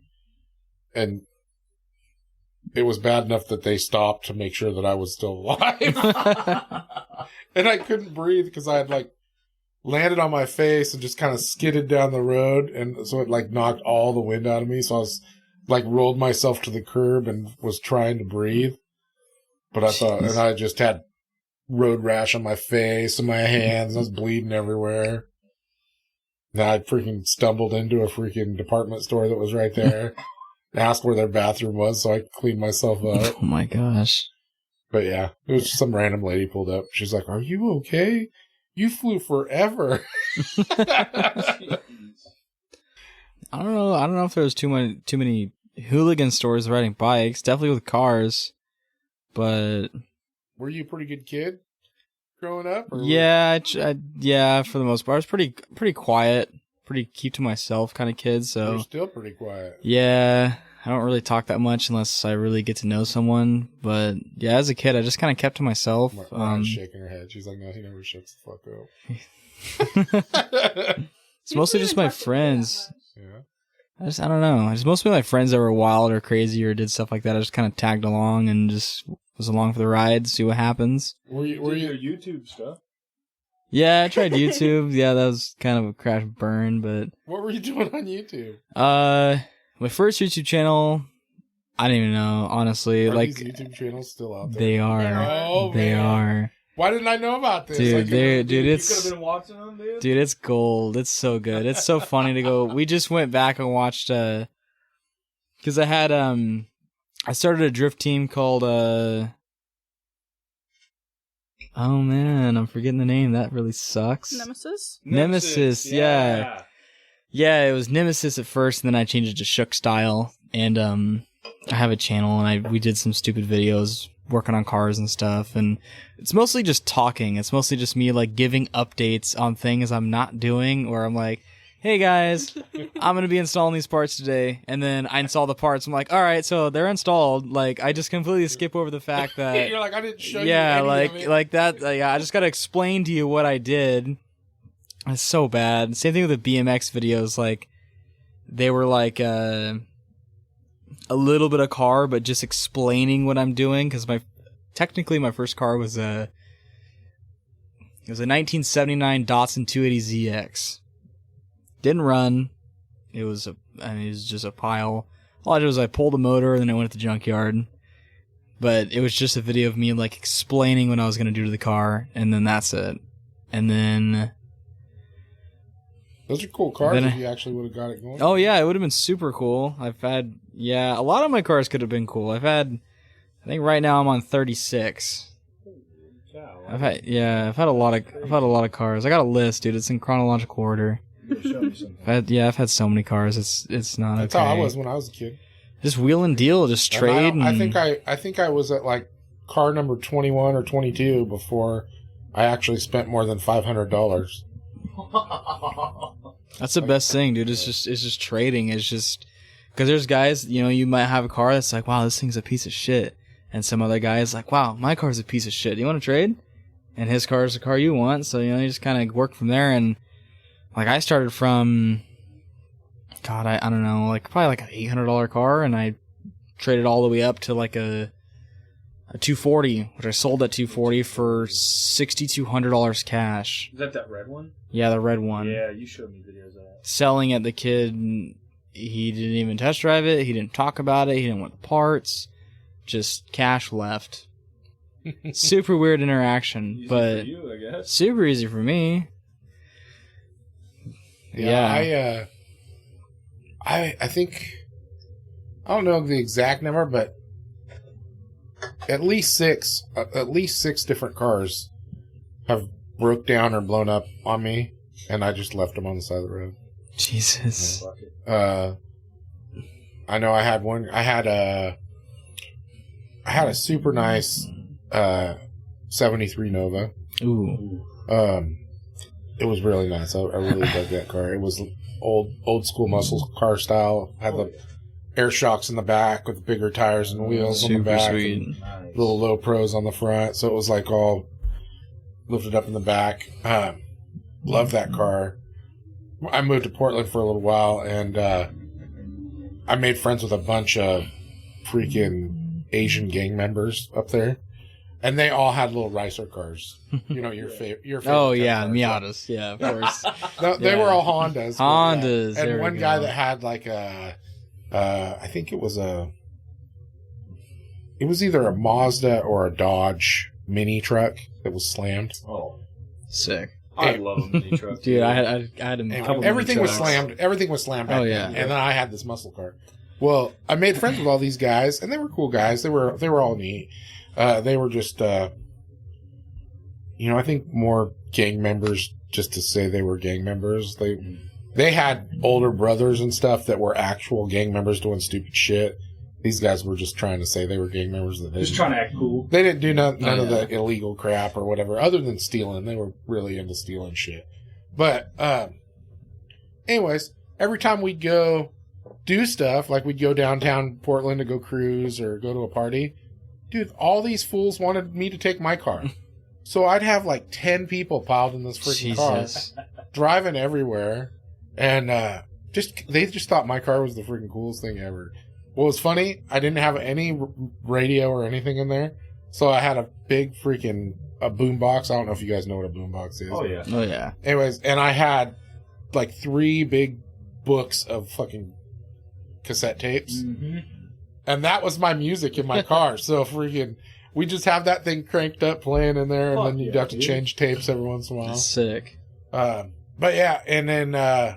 and it was bad enough that they stopped to make sure that I was still alive. And I couldn't breathe because I had like landed on my face and just kind of skidded down the road, and so it like knocked all the wind out of me. So I was like rolled myself to the curb and was trying to breathe. But I thought, and I just had road rash on my face and my hands, and I was bleeding everywhere. And I freaking stumbled into a freaking department store that was right there. Asked where their bathroom was so I could clean myself up. Oh my gosh. But yeah, it was just some random lady pulled up. She's like, "Are you okay? You flew forever." I don't know if there was too many hooligan stories riding bikes, definitely with cars, but Were you a pretty good kid growing up? Or yeah, yeah, for the most part, I was pretty quiet, pretty keep to myself kind of kid. You're So still pretty quiet. yeah, I don't really talk that much unless I really get to know someone. But yeah, as a kid, I just kind of kept to myself. Mariah's shaking her head. She's like, no, he never shuts the fuck up. It's mostly just my friends. Yeah. I don't know. It's mostly my friends that were wild or crazy or did stuff like that. I just kind of tagged along and just was along for the ride, see what happens. Were you your YouTube stuff? Yeah, I tried YouTube. Yeah, that was kind of a crash and burn, but What were you doing on YouTube? my first YouTube channel, I don't even know, honestly. Are like these YouTube channels still out there? they are. Oh, They man. are. Why didn't I know about this? Dude, dude, You it's could have been watching them, dude. dude, it's gold. It's so good. It's so funny to go. We just went back and watched because I had I started a drift team called oh man, I'm forgetting the name. That really sucks. Nemesis? Yeah. Yeah, it was Nemesis at first, and then I changed it to Shook Style. And I have a channel, and we did some stupid videos working on cars and stuff. And it's mostly just talking. It's mostly just me like giving updates on things I'm not doing, or I'm like, hey guys, I'm gonna be installing these parts today, and then I install the parts. I'm like, all right, so they're installed. Like, I just completely skip over the fact that You're like, I didn't show yeah, you any of it. like that. Yeah, I just gotta explain to you what I did. It's so bad. Same thing with the BMX videos. Like, they were like a little bit of car, but just explaining what I'm doing. Because technically my first car was it was a 1979 Datsun 280ZX. Didn't run. It was just a pile. All I did was I pulled the motor and then I went to the junkyard. But it was just a video of me like explaining what I was gonna do to the car, and then that's it. And then Those are cool cars Then if I- you actually would have got it going. oh yeah, it would have been super cool. A lot of my cars could have been cool. I think right now I'm on 36. I've had a lot of cars. I got a list, dude. It's in chronological order. I've had so many cars. It's not. That's okay. how I was when I was a kid. Just wheel and deal, just And trade. I think I was at like car number 21 or 22 before I actually spent more than $500. That's the best thing, dude. It's just trading. It's just because there's guys, you might have a car that's like, wow, this thing's a piece of shit, and some other guy is like, wow, my car's a piece of shit. Do you want to trade? And his car is the car you want, so you just kind of work from there. And like I started from, God, I don't know, like probably like an $800 car, and I traded all the way up to like a 240, which I sold at 240 for $6,200 cash. Is that red one? Yeah, the red one. Yeah, you showed me videos of that. Selling it, the kid, he didn't even test drive it. He didn't talk about it. He didn't want the parts. Just cash left. Super weird interaction, Easy but for you, I guess. super easy for me. Yeah. I think I don't know the exact number, but at least six different cars have broke down or blown up on me, and I just left them on the side of the road. Jesus. I know I had one. I had a super nice 73 Nova. Ooh. It was really nice. I really dug that car. It was old school muscle car style. Had the air shocks in the back with bigger tires and wheels on the Super back. sweet. And little low pros on the front. So it was like all lifted up in the back. Loved that car. I moved to Portland for a little while, and I made friends with a bunch of freaking Asian gang members up there. And they all had little Ricer cars. Your favorite. Oh kind of yeah, cars. Miatas. Yeah, of course. No, they Yeah. were all Hondas. but Hondas, And there we one guy go. that had like I think it was either a Mazda or a Dodge mini truck that was slammed. Oh, Sick. I love a mini truck. Dude, I had a And couple everything was mini trucks. slammed. Everything was slammed. Back Oh, yeah. then. And then I had this muscle car. Well, I made friends with all these guys, and they were cool guys. They were all neat. They were just, I think more gang members just to say they were gang members. They they had older brothers and stuff that were actual gang members doing stupid shit. These guys were just trying to say they were gang members. Just trying to act cool. They didn't do none of the illegal crap or whatever, other than stealing. They were really into stealing shit. But, anyways, every time we'd go do stuff, like we'd go downtown Portland to go cruise or go to a party, dude, all these fools wanted me to take my car. So I'd have like 10 people piled in this freaking car, driving everywhere. And they just thought my car was the freaking coolest thing ever. What was funny, I didn't have any radio or anything in there. So I had a big freaking boombox. I don't know if you guys know what a boombox is. Oh, yeah. Oh, yeah. Anyways, and I had like 3 big books of fucking cassette tapes. Mm-hmm. And that was my music in my car. So freaking, we just have that thing cranked up playing in there, and then you'd have to change tapes every once in a while. That's sick. But yeah, and then,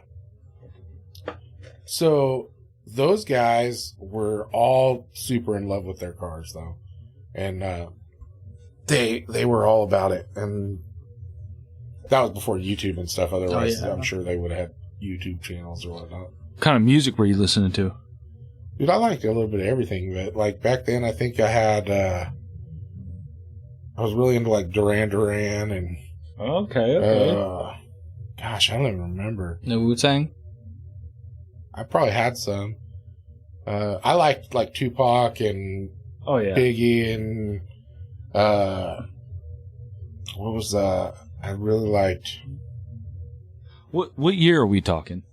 so those guys were all super in love with their cars though. And, they were all about it. And that was before YouTube and stuff. Otherwise, I'm sure they would have had YouTube channels or whatnot. What kind of music were you listening to? Dude, I liked a little bit of everything, but like back then, I think I had, I was really into like Duran Duran and, Okay. gosh, I don't even remember. No Wu-Tang? I probably had some. I liked like Tupac and Biggie and, what was, I really liked. What year are we talking?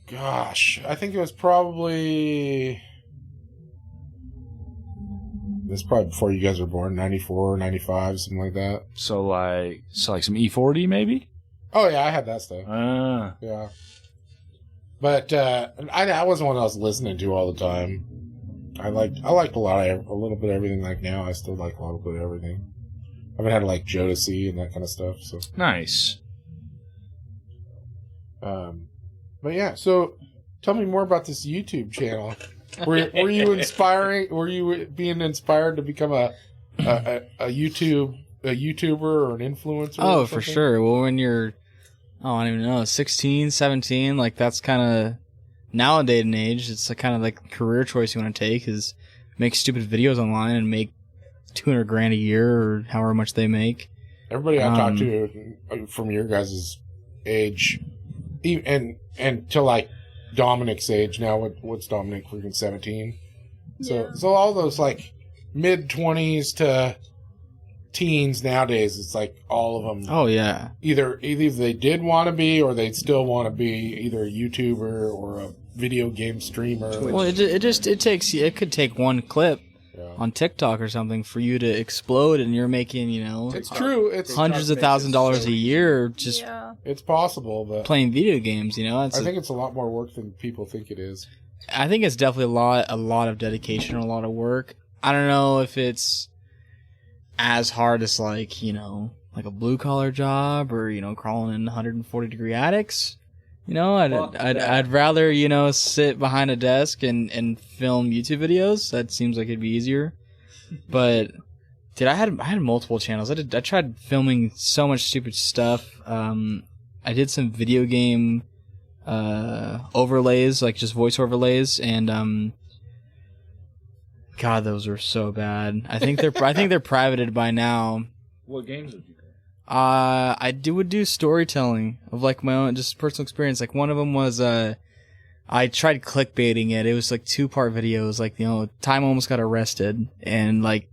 Gosh, I think it was probably... This is probably before you guys were born, 94, 95, something like that. So like some E40 maybe? Oh, yeah, I had that stuff. Yeah. But I wasn't one I was listening to all the time. I liked a little bit of everything. Like now, I still like a little bit of everything. I haven't had like Jodeci and that kind of stuff. So nice. But yeah, so tell me more about this YouTube channel. Were you inspiring? Were you being inspired to become a YouTuber or an influencer? Oh, for sure. Well, when you're, I don't even know, 16, 17, like that's kind of nowadays and age. It's a kind of like career choice you want to take is make stupid videos online and make $200,000 a year or however much they make. Everybody I talk to from your guys' age, and to like Dominic's age now. What's Dominic? Freaking 17. So all those like mid-20s to teens nowadays, it's like all of them. Oh yeah. Either they did want to be, or they still want to be either a YouTuber or a video game streamer. Well, it could take one clip on TikTok or something for you to explode, and you're making, it's true. It's hundreds of $1,000s a year just it's possible, but playing video games. I think it's a lot more work than people think it is. I think it's definitely a lot of dedication, a lot of work. I don't know if it's as hard as like a blue collar job or crawling in 140-degree attics. I'd rather sit behind a desk and film YouTube videos. That seems like it'd be easier. But dude, I had multiple channels. I tried filming so much stupid stuff. I did some video game overlays, like just voice overlays, and God, those were so bad. I think they're privated by now. What games did you play? I would do storytelling of like my own just personal experience. Like one of them was I tried clickbaiting it. It was like 2-part videos. Like time almost got arrested, and like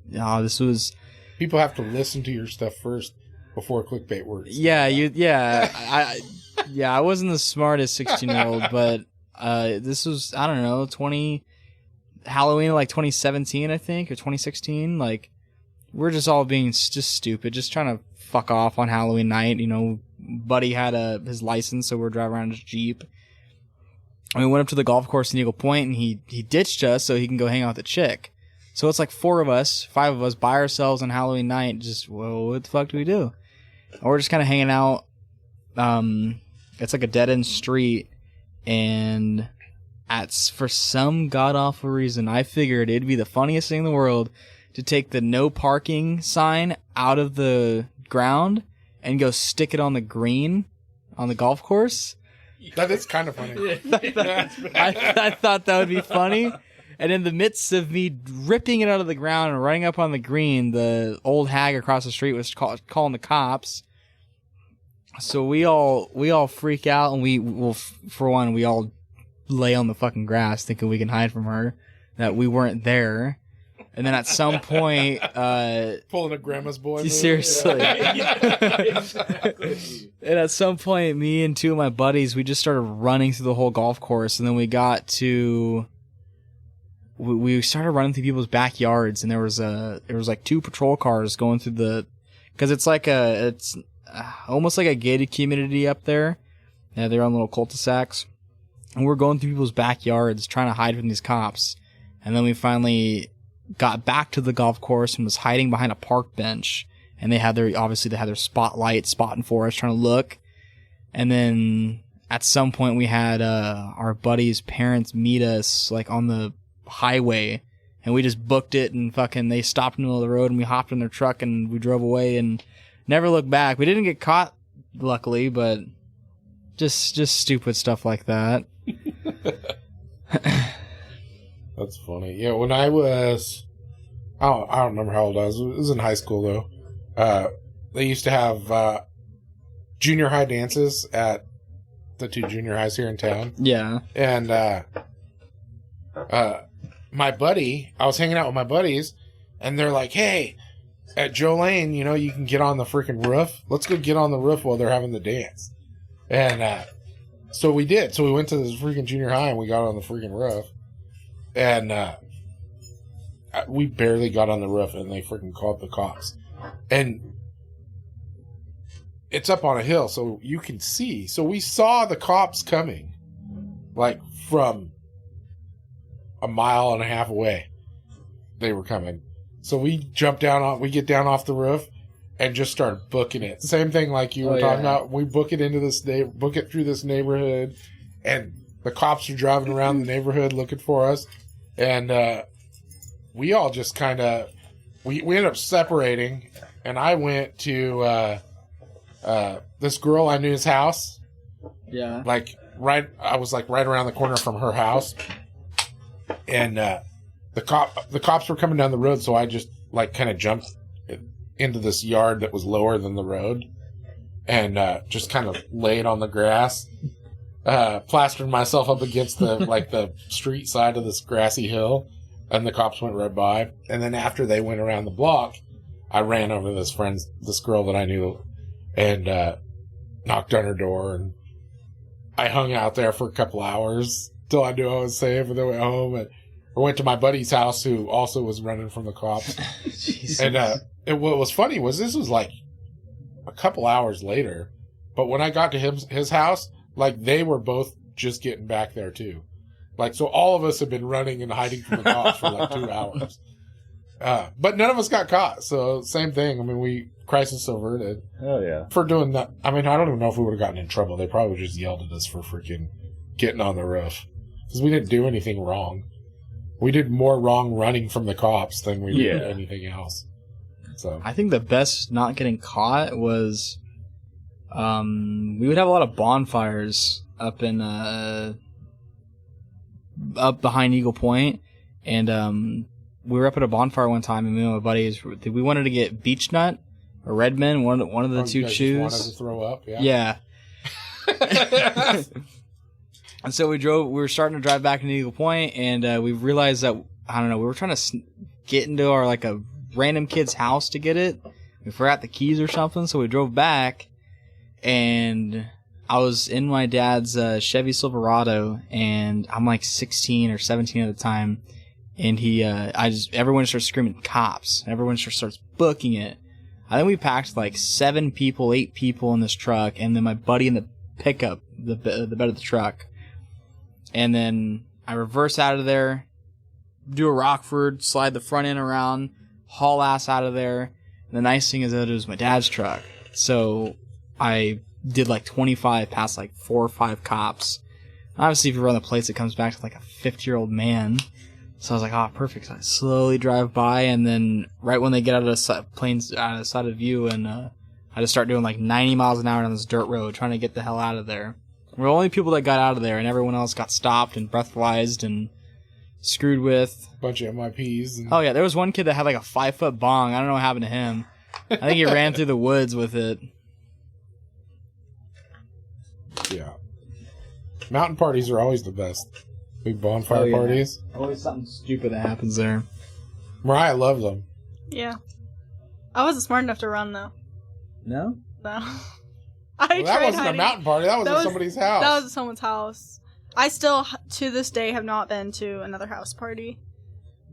this was. People have to listen to your stuff first before clickbait works. Yeah, I wasn't the smartest 16-year-old, but this was, I don't know, Halloween like 2017, I think, or 2016. Like we're just all being just stupid, just trying to fuck off on Halloween night. Buddy had his license, so we're driving around his Jeep. And we went up to the golf course in Eagle Point, and he ditched us so he can go hang out with a chick. So it's like 5 of us by ourselves on Halloween night. Just, whoa, what the fuck do we do? And we're just kind of hanging out. It's like a dead-end street, and for some god-awful reason, I figured it'd be the funniest thing in the world to take the no parking sign out of the ground and go stick it on the green on the golf course. That is kind of funny. I thought that would be funny. And in the midst of me ripping it out of the ground and running up on the green, the old hag across the street was calling the cops. So we all freak out, and for one, we all lay on the fucking grass thinking we can hide from her, that we weren't there. And then at some point, pulling a grandma's boy move. Seriously. Exactly. And at some point, me and two of my buddies, we just started running through the whole golf course, and then we got to, we started running through people's backyards, and there was like 2 patrol cars going through because it's almost like a gated community up there. Yeah, they're on little cul-de-sacs, and we're going through people's backyards trying to hide from these cops, and then we finally got back to the golf course and was hiding behind a park bench, and they had their spotlight spotting for us, trying to look. And then at some point we had our buddy's parents meet us like on the highway, and we just booked it, and fucking they stopped in the middle of the road, and we hopped in their truck and we drove away and never looked back. We didn't get caught, luckily, but just stupid stuff like that. That's funny. Yeah, when I was, I don't remember how old I was. It was in high school, though. They used to have junior high dances at the 2 junior highs here in town. Yeah. And my buddy, I was hanging out with my buddies, and they're like, hey, at Joe Lane, you can get on the freaking roof. Let's go get on the roof while they're having the dance. And so we did. So we went to this freaking junior high, and we got on the freaking roof. And we barely got on the roof, and they freaking called the cops. And it's up on a hill, so you can see. So we saw the cops coming, like from a mile and a half away. They were coming. So we get down off the roof and just start booking it. Same thing like you were talking about. We book it through this neighborhood, and the cops are driving around the neighborhood looking for us. And we all just kind of, we ended up separating, and I went to this girl I knew's house. Yeah. I was right around the corner from her house. And the cops were coming down the road, so I just kind of jumped into this yard that was lower than the road, and just kind of laid on the grass. Plastered myself up against the street side of this grassy hill, and the cops went right by. And then after they went around the block, I ran over to this girl that I knew, and knocked on her door, and I hung out there for a couple hours till I knew I was safe, and then went home, and I went to my buddy's house, who also was running from the cops. And what was funny was this was like a couple hours later, but when I got to his house, they were both just getting back there too. So all of us have been running and hiding from the cops for 2 hours. But none of us got caught. So same thing. I mean, crisis averted. Oh yeah. For doing that. I mean, I don't even know if we would have gotten in trouble. They probably just yelled at us for freaking getting on the roof. Because we didn't do anything wrong. We did more wrong running from the cops than we did anything else. So I think the best not getting caught was, we would have a lot of bonfires up in up behind Eagle Point, and we were up at a bonfire one time, and me and my buddies, we wanted to get beech nut or Redmond, one of the two choose. Wanted to throw up, yeah. And so we were starting to drive back into Eagle Point, and we realized that, I don't know, we were trying to get into our a random kid's house to get it. We forgot the keys or something, so we drove back, and I was in my dad's Chevy Silverado, and I'm 16 or 17 at the time, and everyone starts screaming cops. Everyone just starts booking it. I think we packed 7 people, 8 people in this truck, and then my buddy in the pickup, the bed of the truck. And then I reverse out of there, do a Rockford, slide the front end around, haul ass out of there. And the nice thing is that it was my dad's truck. So I did 25 past 4 or 5 cops. Obviously, if you run the plates, it comes back to a 50-year-old man. So I was oh, perfect. So I slowly drive by, and then right when they get out of the side of view, and I just start doing like 90 miles an hour on this dirt road, trying to get the hell out of there. We're the only people that got out of there, and everyone else got stopped and breathalyzed and screwed with. Bunch of MIPs. And... Oh yeah, there was one kid that had like a 5-foot bong. I don't know what happened to him. I think he ran through the woods with it. Yeah. Mountain parties are always the best. Big bonfire parties. Always something stupid that happens there. Mariah loves them. Yeah. I wasn't smart enough to run, though. No? No. Well, that wasn't a mountain party. That was at somebody's house. That was at someone's house. I still, to this day, have not been to another house party.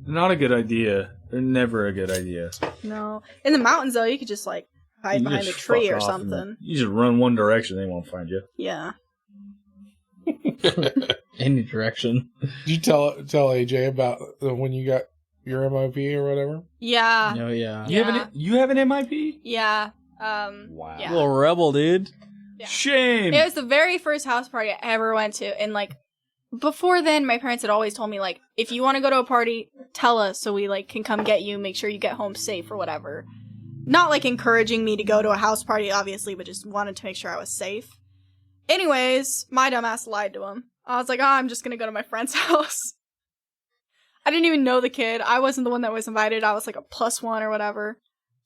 Not a good idea. They're never a good idea. No. In the mountains, though, you could just, like, hide You behind a just tree fuck or off something. and You just run one direction, they won't find you. Yeah. Any direction. Did you tell AJ about when you got your MIP or whatever? Yeah. Oh yeah. You have an MIP? Yeah. Wow. Yeah. Little rebel, dude. Yeah. Shame. It was the very first house party I ever went to, and like before then, my parents had always told me like, if you want to go to a party, tell us so we like can come get you, make sure you get home safe or whatever. Not like encouraging me to go to a house party, obviously, but just wanted to make sure I was safe. Anyways, my dumbass lied to him. I was like, oh, I'm just gonna go to my friend's house. I didn't even know the kid. I wasn't the one that was invited. I was like a +1 or whatever.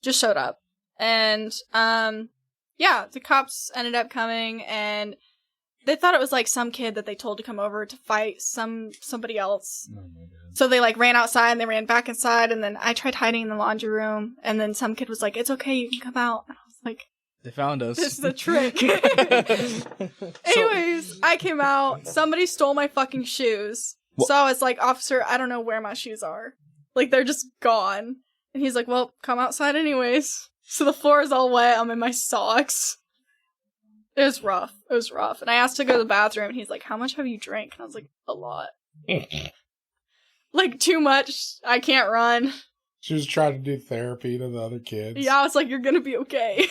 Just showed up. And, yeah, the cops ended up coming, and they thought it was like some kid that they told to come over to fight somebody else. Oh my God. So they like ran outside and they ran back inside, and then I tried hiding in the laundry room, and then some kid was like, it's okay, you can come out. And I was like, They found us. this is a trick. Anyways, I came out, somebody stole my fucking shoes. So I was like, officer, I don't know where my shoes are. Like, they're just gone. And he's like, well, come outside anyways. So the floor is all wet, I'm in my socks. It was rough. It was rough. And I asked to go to the bathroom, and he's like, how much have you drank? And I was like, a lot. Like, too much. I can't run. She was trying to do therapy to the other kids. Yeah, I was like, you're gonna be okay.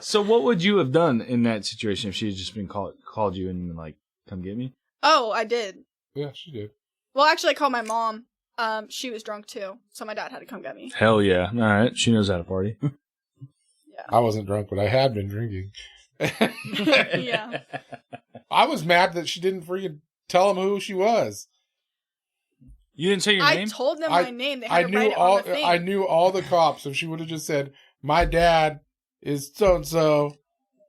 So what would you have done in that situation if she had just been called you and been like, come get me? Oh, I did. Yeah, she did. Well, actually, I called my mom. She was drunk, too. So my dad had to come get me. Hell yeah. All right. She knows how to party. Yeah. I wasn't drunk, but I had been drinking. Yeah. I was mad that she didn't freaking tell him who she was. You didn't say your name? I told them my name. They had to write it on the thing. I knew all the cops. If she would have just said, my dad is so-and-so,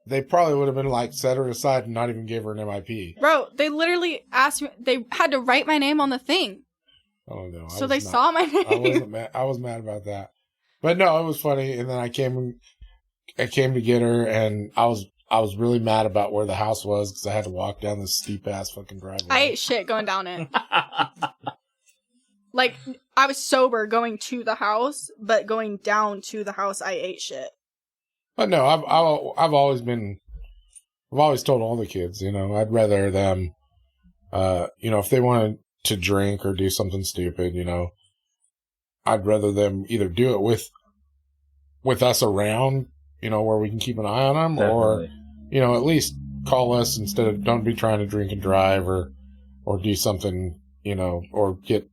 they probably would have been like, set her aside and not even give her an MIP. Bro, they literally asked me, they had to write my name on the thing. Oh no. So they saw my name. I wasn't mad. I was mad about that. But no, it was funny. And then I came to get her, and I was really mad about where the house was because I had to walk down this steep ass fucking driveway. I ate shit going down it. Like, I was sober going to the house, but going down to the house, I ate shit. But no, I've always told all the kids, I'd rather them, if they wanted to drink or do something stupid, I'd rather them either do it with us around, where we can keep an eye on them, Definitely. or, at least call us instead of don't be trying to drink and drive or do something, or get,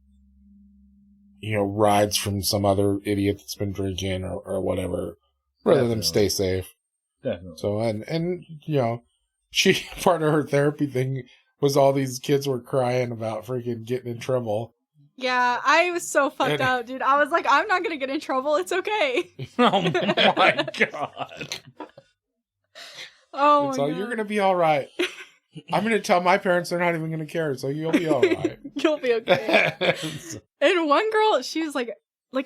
rides from some other idiot that's been drinking or whatever, rather than stay safe. Definitely. So, and she, part of her therapy thing was all these kids were crying about freaking getting in trouble. Yeah, I was so fucked up, dude. I was like, I'm not gonna get in trouble. It's okay. Oh my God. Oh my So God. you're gonna be all right. I'm gonna tell my parents they're not even gonna care, so you'll be all right. You'll be okay. And one girl, she was like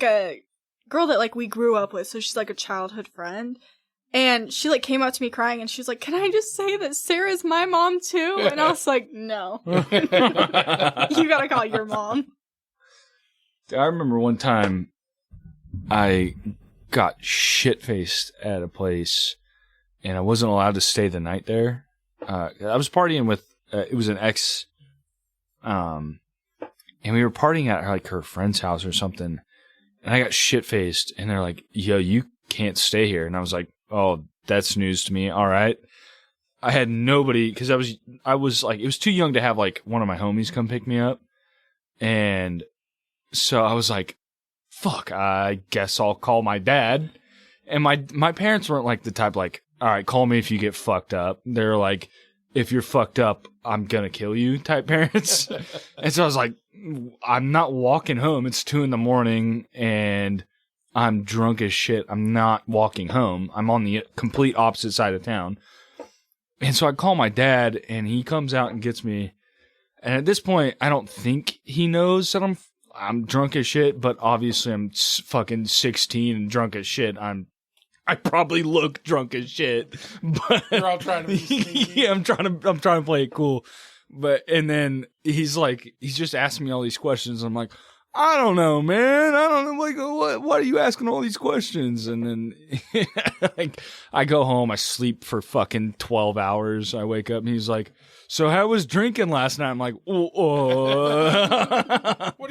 a girl that like we grew up with, so she's like a childhood friend. And she like came up to me crying, and she was like, "Can I just say that Sarah's my mom too?" And I was like, "No, you gotta call your mom." I remember one time I got shit-faced at a place, and I wasn't allowed to stay the night there. I was partying with, it was an ex, and we were partying at like her friend's house or something, and I got shit-faced, and they're like, yo, you can't stay here. And I was like, oh, that's news to me. All right. I had nobody, because I was like, it was too young to have like one of my homies come pick me up. And so I was like, fuck, I guess I'll call my dad. And my parents weren't like the type like, all right, call me if you get fucked up. They're like, if you're fucked up, I'm gonna kill you type parents. And so I was like, I'm not walking home. It's 2 a.m. and I'm drunk as shit. I'm not walking home. I'm on the complete opposite side of town. And so I call my dad, and he comes out and gets me. And at this point, I don't think he knows that I'm drunk as shit, but obviously I'm fucking 16 and drunk as shit. I probably look drunk as shit, but You're all trying to be sneaky. yeah, I'm trying to play it cool. And then he's just asking me all these questions. I'm like, I don't know, man. I don't know. Like, what are you asking all these questions? And then like, I go home, I sleep for fucking 12 hours. I wake up and he's like, so how was drinking last night? I'm like, What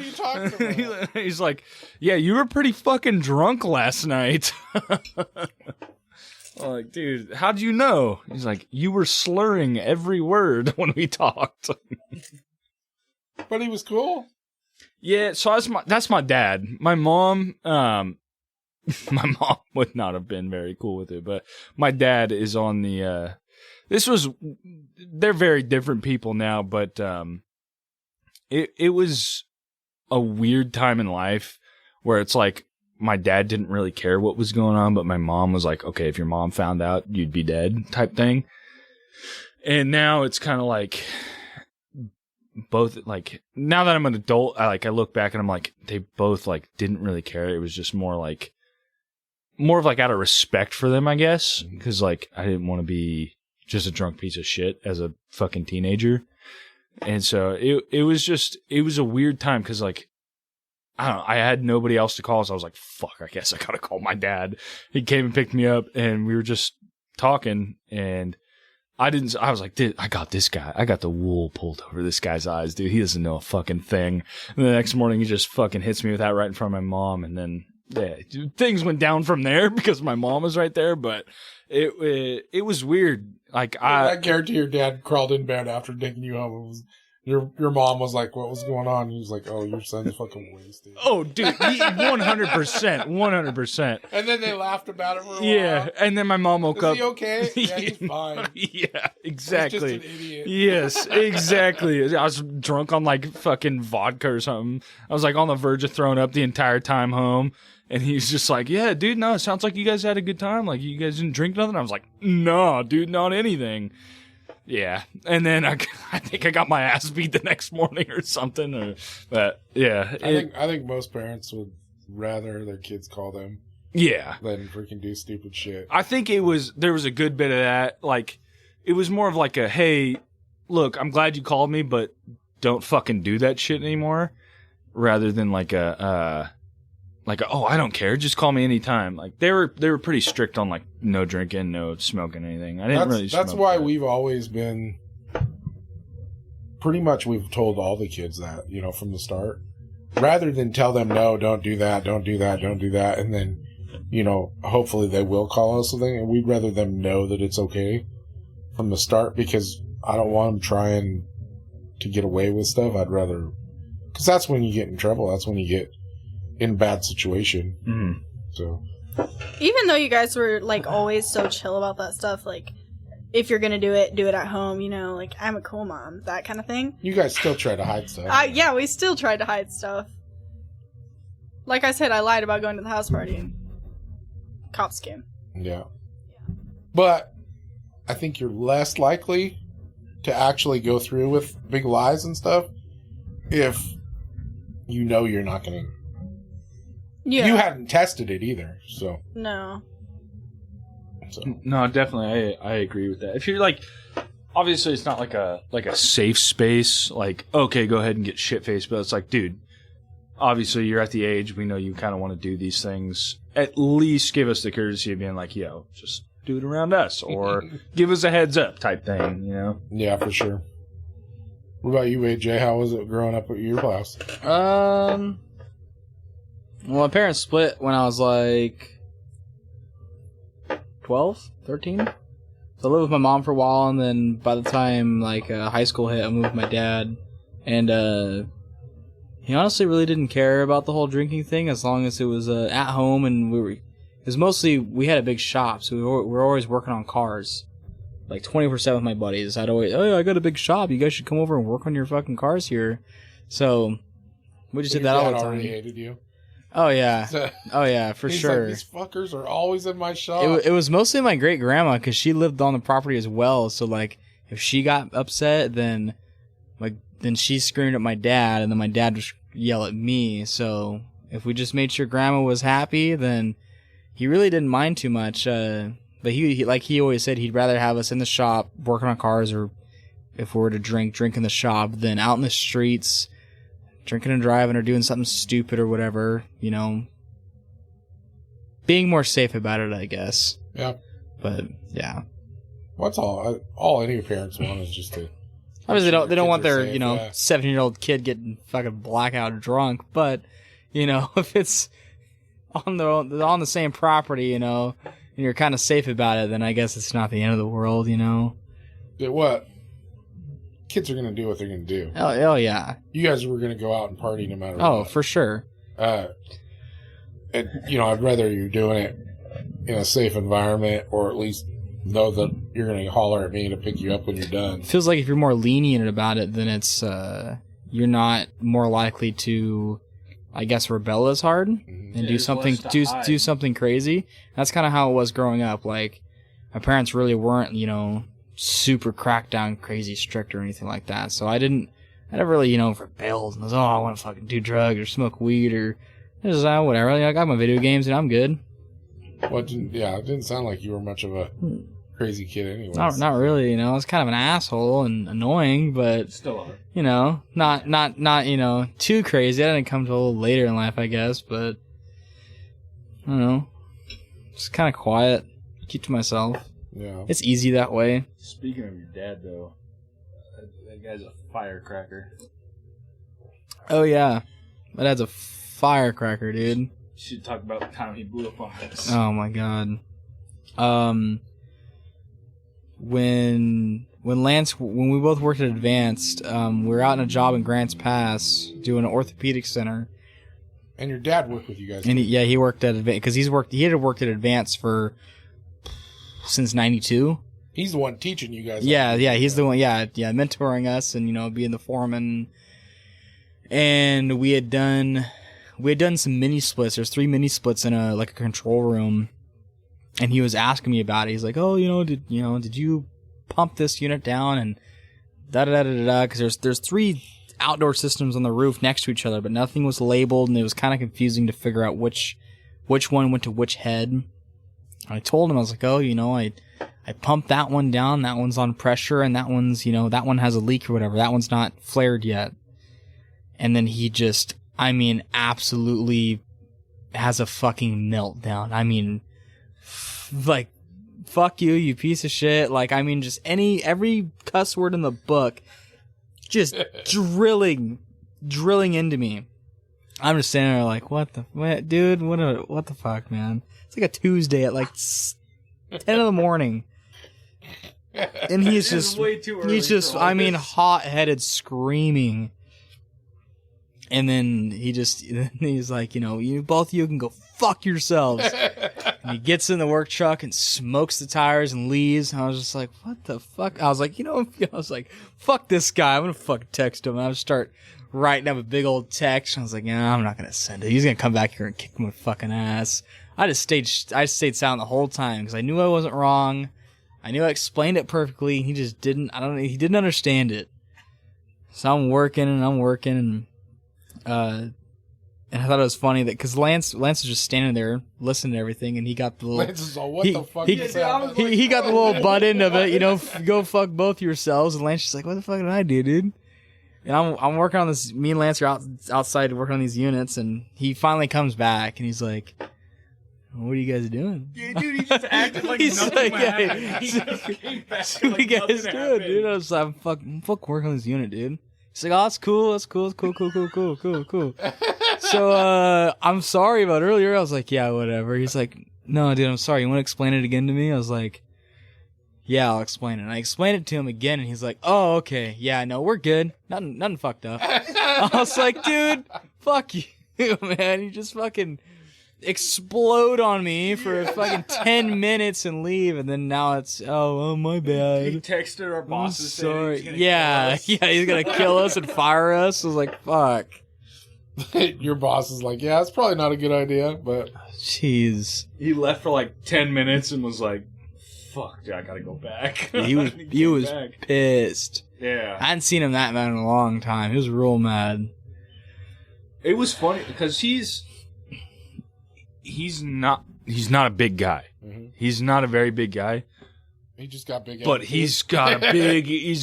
are you talking about? He's like, yeah, you were pretty fucking drunk last night. I'm like, dude, how'd you know? He's like, you were slurring every word when we talked. But he was cool. Yeah, so that's my dad. My mom, my mom would not have been very cool with it, but my dad is on the, they're very different people now, but, it was a weird time in life where it's like, my dad didn't really care what was going on, but my mom was like, okay, if your mom found out, you'd be dead type thing. And now it's kind of like both, like, now that I'm an adult, I look back and I'm like, they both like didn't really care. It was just more of like out of respect for them, I guess. Cause like, I didn't want to be just a drunk piece of shit as a fucking teenager. And so it was a weird time. Cause like, I don't know, I had nobody else to call, so I was like, fuck, I guess I gotta call my dad. He came and picked me up, and we were just talking, and I was like, dude, I got this guy. I got the wool pulled over this guy's eyes, dude. He doesn't know a fucking thing. And the next morning, he just fucking hits me with that right in front of my mom, and then, yeah, things went down from there because my mom was right there, but it was weird. Like, I guarantee your dad crawled in bed after taking you home. Your mom was like, what was going on? He was like, oh, your son's fucking wasted. Oh, dude, 100%. And then they laughed about it for a while. Yeah, and then my mom woke up. Is he okay? Yeah, he's fine. Yeah, exactly. He's just an idiot. Yes, exactly. I was drunk on like fucking vodka or something. I was like on the verge of throwing up the entire time home. And he's just like, yeah, dude, no, it sounds like you guys had a good time. Like, you guys didn't drink nothing? I was like, no, dude, not anything. Yeah, and then I think I got my ass beat the next morning or something. But yeah, I think most parents would rather their kids call them, yeah, than freaking do stupid shit. I think there was a good bit of that. Like, it was more of like a, hey, look, I'm glad you called me, but don't fucking do that shit anymore. Rather than like oh, I don't care, just call me anytime. Like, they were pretty strict on like no drinking, no smoking, anything. I didn't really. That's why we've always been. Pretty much, we've told all the kids that, from the start, rather than tell them no, don't do that, don't do that, don't do that, and then, hopefully they will call us something, and we'd rather them know that it's okay from the start, because I don't want them trying to get away with stuff. I'd rather, because that's when you get in trouble. That's when you get in a bad situation. Mm-hmm. So, even though you guys were like always so chill about that stuff, like if you're gonna do it at home, like I'm a cool mom, that kind of thing. You guys still try to hide stuff. Yeah, we still tried to hide stuff. Like I said, I lied about going to the house party and cops came. Yeah. But I think you're less likely to actually go through with big lies and stuff if you're not going to. Yeah. You hadn't tested it either, so. No. No, definitely, I agree with that. If you're like, obviously, it's not like a safe space. Like, okay, go ahead and get shit faced, but it's like, dude, obviously, you're at the age we know you kind of want to do these things. At least give us the courtesy of being like, yo, just do it around us, or give us a heads up type thing, Yeah, for sure. What about you, AJ? How was it growing up at your house? Well, my parents split when I was like 12, 13. So I lived with my mom for a while, and then by the time like high school hit, I moved with my dad. And he honestly really didn't care about the whole drinking thing as long as it was at home and we were. was mostly, we had a big shop, so we were always working on cars. Like 24/7 with my buddies. I'd always, oh, I got a big shop. You guys should come over and work on your fucking cars here. So we just did that all the time. Already hated you. Oh yeah, oh yeah, for He's sure. Like, these fuckers are always in my shop. It was mostly my great grandma because she lived on the property as well. So like, if she got upset, then she screamed at my dad, and then my dad would yell at me. So if we just made sure grandma was happy, then he really didn't mind too much. But he like he always said, he'd rather have us in the shop working on cars, or if we were to drink in the shop, than out in the streets drinking and driving or doing something stupid or whatever. You know, being more safe about it, I guess. Yeah. But yeah. What's all any parents want is just to. Obviously, they don't want their, safe, 7-year-old kid getting fucking blackout drunk. But, if it's on the same property, and you're kind of safe about it, then I guess it's not the end of the world, Yeah, what? Kids are going to do what they're going to do. Oh, yeah. You guys were going to go out and party no matter what. Oh, for sure. And, I'd rather you're doing it in a safe environment, or at least know that you're going to holler at me to pick you up when you're done. It feels like if you're more lenient about it, then it's, you're not more likely to, I guess, rebel as hard and do something crazy. That's kind of how it was growing up. Like, my parents really weren't, super crackdown, crazy strict or anything like that. So I never really, rebelled and was, I want to fucking do drugs or smoke weed or just, whatever. I got my video games and I'm good. Well, it didn't sound like you were much of a crazy kid anyway. Not really, I was kind of an asshole and annoying, but still are. Not too crazy. I didn't come to a little later in life, I guess, but I don't know. Just kind of quiet. Keep to myself. Yeah. It's easy that way. Speaking of your dad, though, that guy's a firecracker. Oh, yeah. My dad's a firecracker, dude. You should talk about the time he blew up on us. Oh, my God. When we both worked at Advanced, we were out in a job in Grants Pass doing an orthopedic center. And your dad worked with you guys. And he worked at Advanced because he had worked at Advanced since '92. He's the one teaching you guys. Yeah, he's the one. Yeah, mentoring us and being the foreman. And we had done some mini splits. There's 3 mini splits in a control room. And he was asking me about it. He's like, "Oh, did you pump this unit down and da da da da da?" Because there's 3 outdoor systems on the roof next to each other, but nothing was labeled, and it was kind of confusing to figure out which one went to which head. I told him, I was like, "Oh, I pumped that one down. That one's on pressure, and that one's that one has a leak or whatever. That one's not flared yet." And then he just, absolutely has a fucking meltdown. Fuck you, you piece of shit. Just every cuss word in the book, just drilling into me. I'm just standing there like, what, dude? What the fuck, man? It's like a Tuesday at 10 in the morning. And he's just, hot-headed screaming. And then he's like, you both of you can go fuck yourselves. And he gets in the work truck and smokes the tires and leaves. And I was just like, what the fuck? I was like, fuck this guy. I'm going to fucking text him. And I would start writing up a big old text. And I was like, I'm not going to send it. He's going to come back here and kick my fucking ass. I stayed silent the whole time because I knew I wasn't wrong. I knew I explained it perfectly. He just didn't, he didn't understand it. So I'm working. And I thought it was funny that because Lance was just standing there listening to everything, and he got the little. Lance is all, what the fuck? He got the little butt end of it, go fuck both yourselves. And Lance is like, what the fuck did I do, dude? And I'm working on this. Me and Lance are outside working on these units, and he finally comes back, and he's like, "What are you guys doing?" Yeah, dude, he just acted like nothing happened. He just came back what are you guys doing, dude? I was like, I'm fuck working on this unit, dude. He's like, "Oh, that's cool. That's cool. Cool." So, I'm sorry about earlier. I was like, yeah, whatever. He's like, no, dude, I'm sorry. You want to explain it again to me? I was like, yeah, I'll explain it. And I explained it to him again, and he's like, oh, okay. Yeah, no, we're good. Nothing fucked up. I was like, dude, fuck you, man. You just fucking explode on me for fucking 10 minutes and leave, and then now it's my He bad. texted our I'm bosses. sorry. Yeah, he's gonna kill us and fire us. I was like, fuck. Your boss is like, yeah, it's probably not a good idea, but Jeez. He left for like 10 minutes and was like, fuck, dude, I gotta go back. He was back. pissed. Yeah. I hadn't seen him that mad in a long time. He was real mad. It was funny because he's not a big guy. Mhm. He's not a very big guy, he just got big. but attitude. he's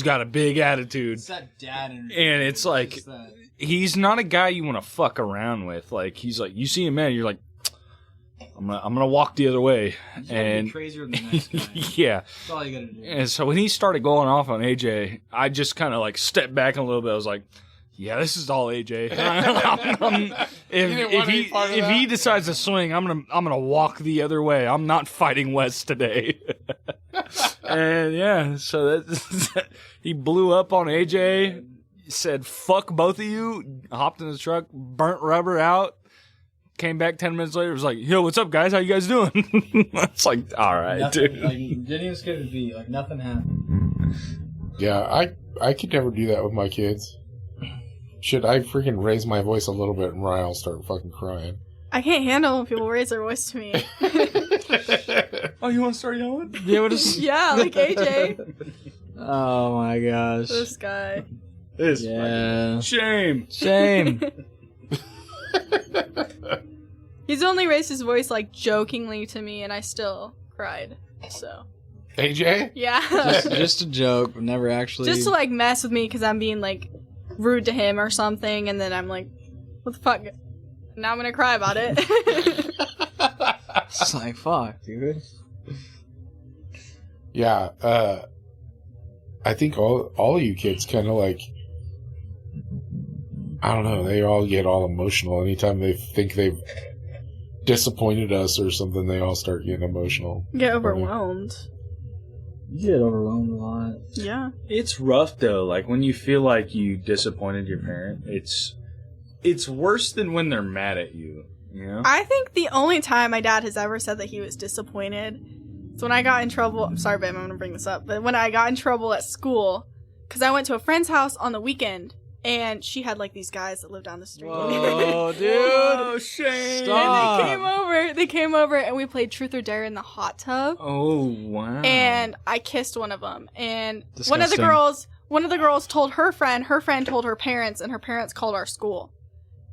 got a big attitude. that dad energy. And it's like he's not a guy you want to fuck around with. Like he's like you see a man, you're like, I'm gonna walk the other way. And crazier than the next guy. yeah. That's all you gotta do. And so when he started going off on AJ, I just kind of like stepped back a little bit. I was like, yeah, this is all AJ. If he decides to swing, I'm gonna walk the other way. I'm not fighting West today. And yeah, so that he blew up on AJ, said fuck both of you, hopped in the truck, burnt rubber out, came back 10 minutes later, was like, yo, what's up guys, how you guys doing? It's like, all right, Nothing, dude. like, didn't even skip a beat. Like, nothing happened. Yeah, I could never do that with my kids. Should I freaking raise my voice a little bit and Mariah will start fucking crying? I can't handle when people raise their voice to me. Oh, you want to start yelling? Yeah, what is... Yeah, like AJ. Oh my gosh. This guy. This Yeah. shame. Shame. He's only raised his voice like jokingly to me, and I still cried. So AJ? yeah, just a joke, but never actually. just to like mess with me because I'm being like rude to him or something, and then I'm like, what the fuck? Now I'm gonna cry about it. It's like, fuck, dude. Yeah, I think all of you kids kind of like, I don't know, they all get all emotional anytime they think they've disappointed us or something. They all start getting emotional. Get overwhelmed. You get overwhelmed a lot. Yeah. It's rough though. Like when you feel like you disappointed your parent, it's worse than when they're mad at you. You know? I think the only time my dad has ever said that he was disappointed is when I got in trouble. I'm sorry, babe, I'm gonna bring this up, but when I got in trouble at school because I went to a friend's house on the weekend. And she had, like, these guys that lived down the street. Whoa, dude. Oh, shame. Stop. And they came over, and we played Truth or Dare in the hot tub. Oh, wow. And I kissed one of them. And Disgusting. one of the girls told her friend told her parents, and her parents called our school.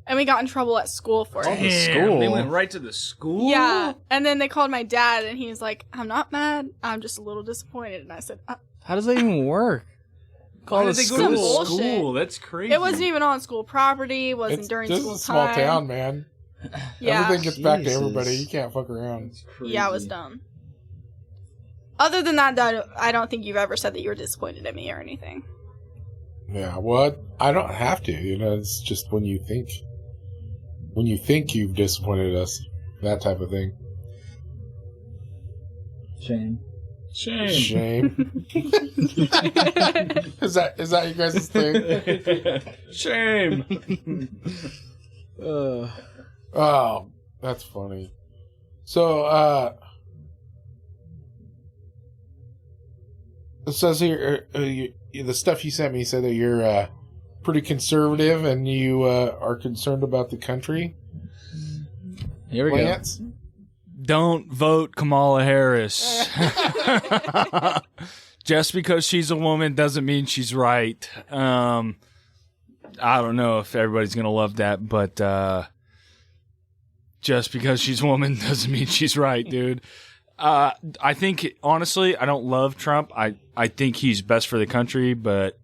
And we got in trouble at school for Oh, it. the Damn, school. they went right to the school? Yeah. And then they called my dad, and he was like, I'm not mad. I'm just a little disappointed. And I said, How does that even work? Why did the they go Some to the bullshit. school? That's crazy. it wasn't even on school property. It wasn't during this school is a small time. town, man. Yeah. Everything gets back to Jesus. everybody. You can't fuck around. That's crazy. Yeah, it was dumb. Other than that, though, I don't think you've ever said that you were disappointed in me or anything. Yeah, well, I don't have to. You know, it's just when you think you've disappointed us, that type of thing. Shame. Shame. Shame. Is that you guys' thing? Shame. Oh, that's funny. So, it says here, the stuff you sent me said that you're pretty conservative and you are concerned about the country. Here we Lance? Don't vote Kamala Harris. Just because she's a woman doesn't mean she's right. I don't know if everybody's going to love that, but just because she's a woman doesn't mean she's right, dude. I think, honestly, I don't love Trump. I think he's best for the country, but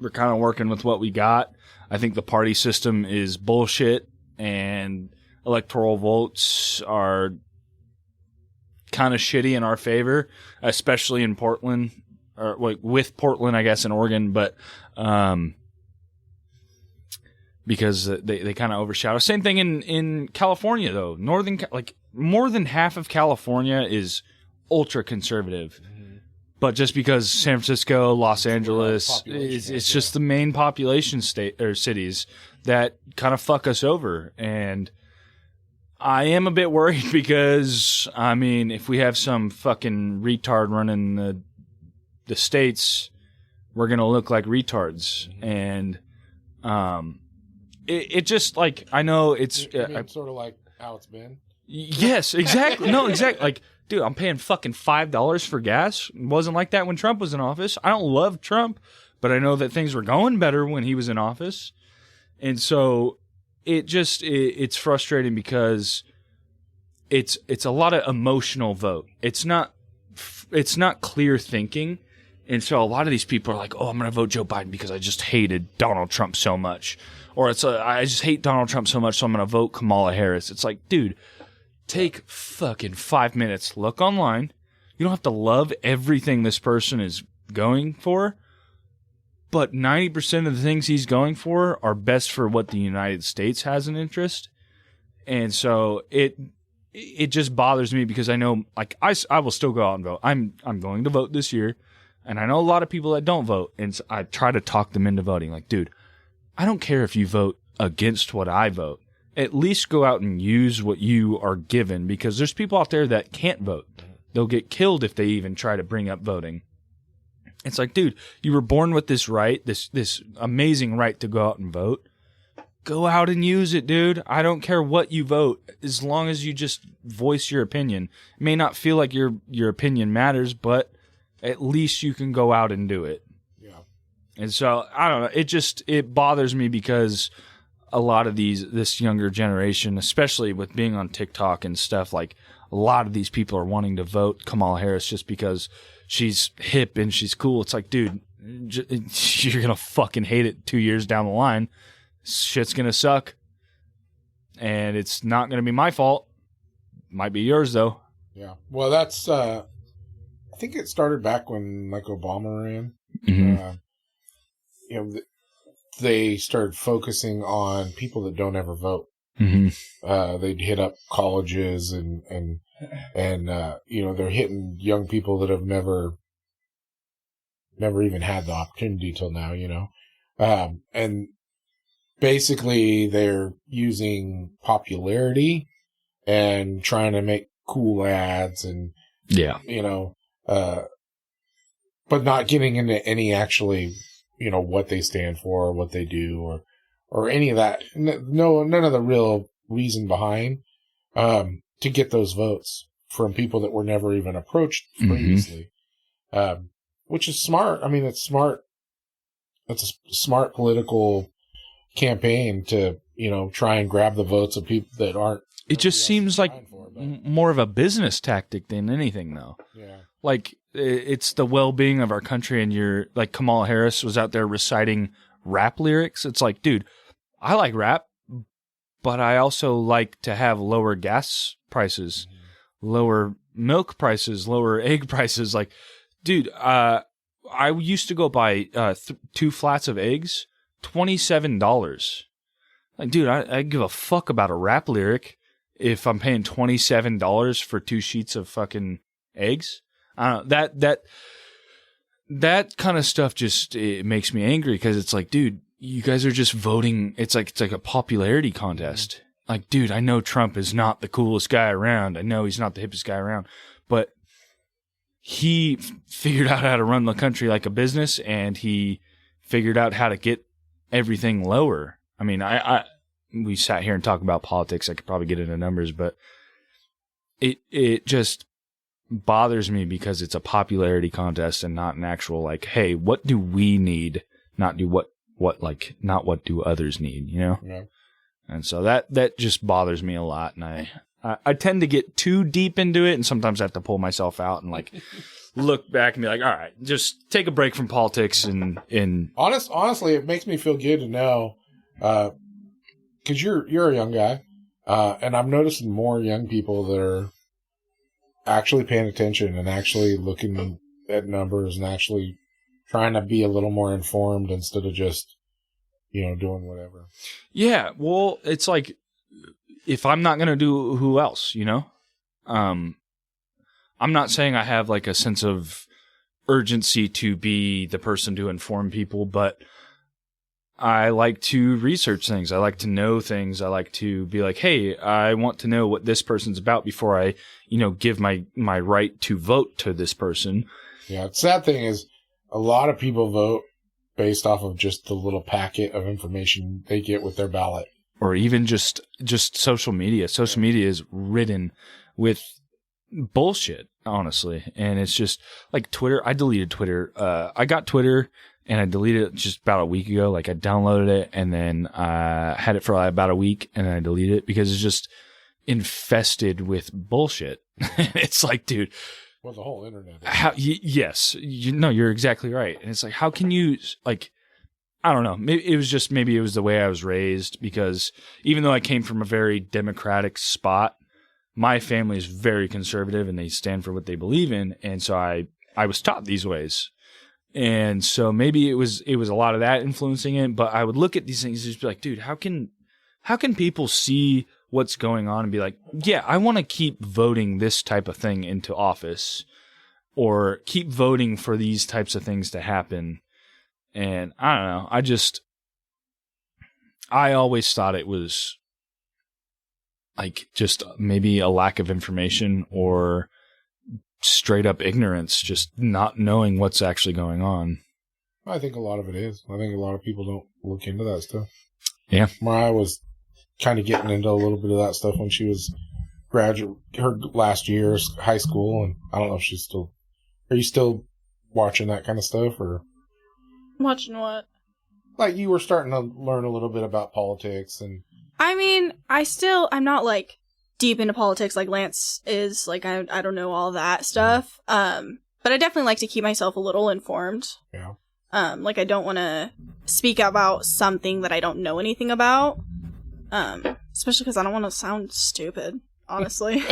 we're kind of working with what we got. I think the party system is bullshit, and electoral votes are kind of shitty in our favor, especially in Portland, or like with Portland, I guess, in Oregon, but because they kind of overshadow. Same thing in California, though. More than half of California is ultra conservative. But just because San Francisco, Los Angeles, it's just the main population state or cities that kind of fuck us over. And I am a bit worried because, I mean, if we have some fucking retard running the states, we're going to look like retards. And it just, like, I know it's... sort of like how it's been? Yes, exactly. No, exactly. Like, dude, I'm paying fucking $5 for gas. It wasn't like that when Trump was in office. I don't love Trump, but I know that things were going better when he was in office. And so it's frustrating because it's a lot of emotional vote. It's not clear thinking. And so a lot of these people are like, oh, I'm going to vote Joe Biden because I just hated Donald Trump so much. Or I just hate Donald Trump so much, so I'm going to vote Kamala Harris. It's like, dude, take fucking 5 minutes. Look online. You don't have to love everything this person is going for. But 90% of the things he's going for are best for what the United States has an interest. And so it just bothers me because I know, like, I will still go out and vote. I'm going to vote this year. And I know a lot of people that don't vote. And so I try to talk them into voting. Like, dude, I don't care if you vote against what I vote. At least go out and use what you are given, because there's people out there that can't vote. They'll get killed if they even try to bring up voting. It's like, dude, you were born with this right, this amazing right to go out and vote. Go out and use it, dude. I don't care what you vote, as long as you just voice your opinion. It may not feel like your opinion matters, but at least you can go out and do it. Yeah. And so, I don't know, it bothers me because a lot of this younger generation, especially with being on TikTok and stuff, like, a lot of these people are wanting to vote Kamala Harris just because she's hip and she's cool. It's like, dude, you're going to fucking hate it 2 years down the line. Shit's going to suck. And it's not going to be my fault. Might be yours, though. Yeah. Well, that's, I think it started back when, like, Obama ran. Mm-hmm. They started focusing on people that don't ever vote. Mm-hmm. They'd hit up colleges and they're hitting young people that have never even had the opportunity till now, and basically they're using popularity and trying to make cool ads and, but not getting into any actually, what they stand for or what they do or any of that. No, none of the real reason behind, to get those votes from people that were never even approached previously. Mm-hmm. Which is smart. I mean, it's smart. That's a smart political campaign to, try and grab the votes of people that aren't. It just seems like more of a business tactic than anything, though. Yeah. Like, it's the well-being of our country, and you're like, Kamala Harris was out there reciting rap lyrics. It's like, dude, I like rap, but I also like to have lower gas prices, lower milk prices, lower egg prices. Like, dude, I used to go buy 2 flats of eggs, $27. Like, dude, I give a fuck about a rap lyric if I'm paying $27 for 2 sheets of fucking eggs. I don't know, that kind of stuff just, it makes me angry, because it's like, dude, you guys are just voting. It's like a popularity contest. Like, dude, I know Trump is not the coolest guy around. I know he's not the hippest guy around, but he figured out how to run the country like a business, and he figured out how to get everything lower. I mean, we sat here and talked about politics. I could probably get into numbers, but it just bothers me because it's a popularity contest and not an actual, like, hey, what do we need? Not what do others need, Yeah. And so that just bothers me a lot, and I tend to get too deep into it, and sometimes I have to pull myself out and, like, look back and be like, all right, just take a break from politics and honestly, it makes me feel good to know, because you're a young guy, and I'm noticing more young people that are actually paying attention and actually looking at numbers and actually trying to be a little more informed instead of just, doing whatever. Yeah, well, it's like, if I'm not going to do, who else, I'm not saying I have, like, a sense of urgency to be the person to inform people, but I like to research things. I like to know things. I like to be like, hey, I want to know what this person's about before I, give my right to vote to this person. Yeah, the sad thing is a lot of people vote based off of just the little packet of information they get with their ballot. Or even just social media. Social media is ridden with bullshit, honestly. And it's just like Twitter. I deleted Twitter. I got Twitter and I deleted it just about a week ago. Like I downloaded it and then had it for about a week and then I deleted it because it's just infested with bullshit. It's like, dude. Well, the whole internet. Yes. You're exactly right. And it's like, how can you, like, I don't know. Maybe it was the way I was raised, because even though I came from a very democratic spot, my family is very conservative and they stand for what they believe in. And so I was taught these ways. And so maybe it was a lot of that influencing it. But I would look at these things and just be like, dude, how can people see what's going on and be like, yeah, I want to keep voting this type of thing into office, or keep voting for these types of things to happen. And I don't know. I always thought it was like just maybe a lack of information or straight up ignorance, just not knowing what's actually going on. I think a lot of it is. I think a lot of people don't look into that stuff. Yeah. Mariah was kind of getting into a little bit of that stuff when she was her last year of high school, and I don't know if she's still. Are you still watching that kind of stuff, or Watching what? like you were starting to learn a little bit about politics? And I mean, I'm not like deep into politics like Lance is. Like I don't know all that stuff. But I definitely like to keep myself a little informed. Yeah. Like I don't want to speak about something that I don't know anything about. Especially because I don't want to sound stupid, honestly.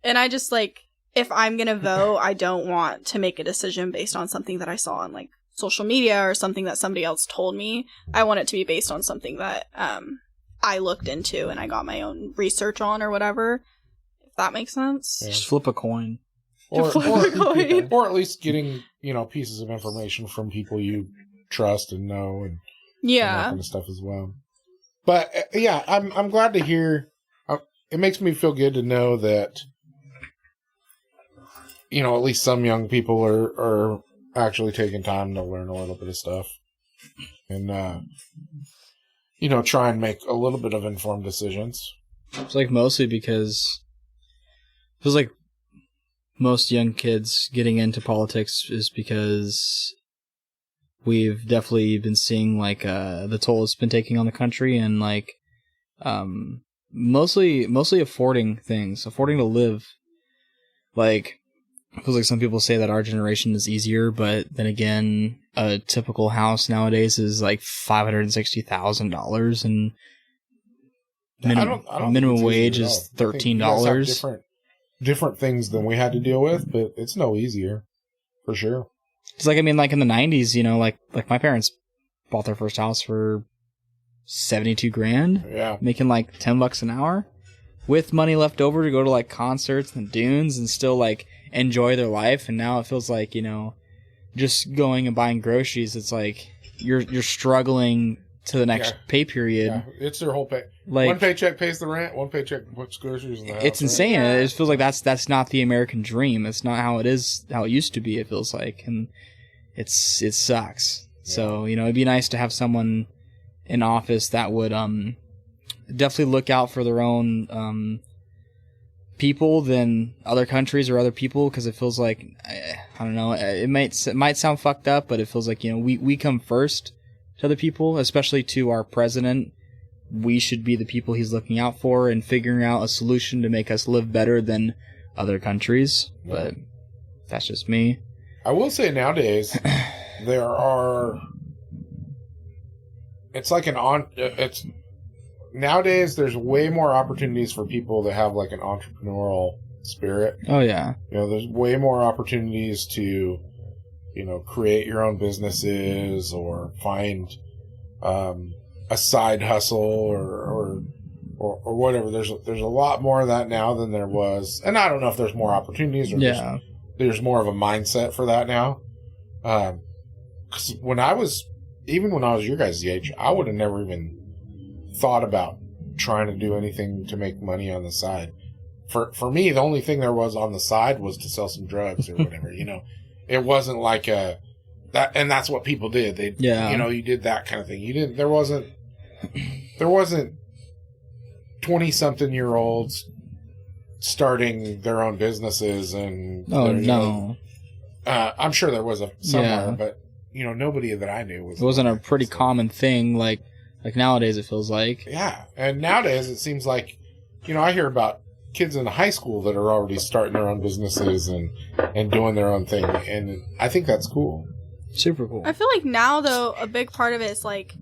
And I just like, if I'm gonna vote, I don't want to make a decision based on something that I saw on like social media or something that somebody else told me. I want it to be based on something that I looked into and I got my own research on or whatever. If that makes sense. Yeah. Just flip a coin. or coin. or at least getting pieces of information from people you trust and know, and that Yeah. kind of stuff as well. But yeah, I'm glad to hear. It makes me feel good to know that at least some young people are actually taking time to learn a little bit of stuff, and try and make a little bit of informed decisions. It's like mostly because it feels like most young kids getting into politics is because we've definitely been seeing like the toll it's been taking on the country, and like mostly affording to live. Like it feels like some people say that our generation is easier, but then again, a typical house nowadays is like $560,000, and I don't think minimum it's wage easier at is all. I think you guys have $13. different things than we had to deal with, but it's no easier for sure. It's like, I mean, like in the 90s, like my parents bought their first house for $72,000, Yeah. making like $10 an hour, with money left over to go to like concerts and dunes and still like enjoy their life. And now it feels like, just going and buying groceries, it's like you're struggling to the next pay period. Yeah, it's their whole pay. Like, one paycheck pays the rent, one paycheck puts groceries in the house. it's insane. Right? It feels like that's not the American dream. It's not how it used to be, it feels like. And it sucks. Yeah. So, it'd be nice to have someone in office that would definitely look out for their own people than other countries or other people, because it feels like, I don't know, it might sound fucked up, but it feels like, we come first to other people, especially to our president. We should be the people he's looking out for and figuring out a solution to make us live better than other countries. Yeah. But that's just me. I will say nowadays nowadays there's way more opportunities for people that have like an entrepreneurial spirit. Oh yeah. There's way more opportunities to, create your own businesses or find a side hustle or whatever. There's a lot more of that now than there was. And I don't know if there's more opportunities or there's more of a mindset for that now. 'Cause when I was even when I was your guys' age, I would have never even thought about trying to do anything to make money on the side. For me, the only thing there was on the side was to sell some drugs or whatever. It wasn't like and that's what people did. You did that kind of thing. There wasn't 20-something-year-olds starting their own businesses and. Oh no. I'm sure there was somewhere, but nobody that I knew was. It wasn't a pretty common thing like nowadays. It feels like. Yeah, and nowadays it seems like, I hear about kids in high school that are already starting their own businesses and doing their own thing, and I think that's cool. Super cool. I feel like now, though, a big part of it is like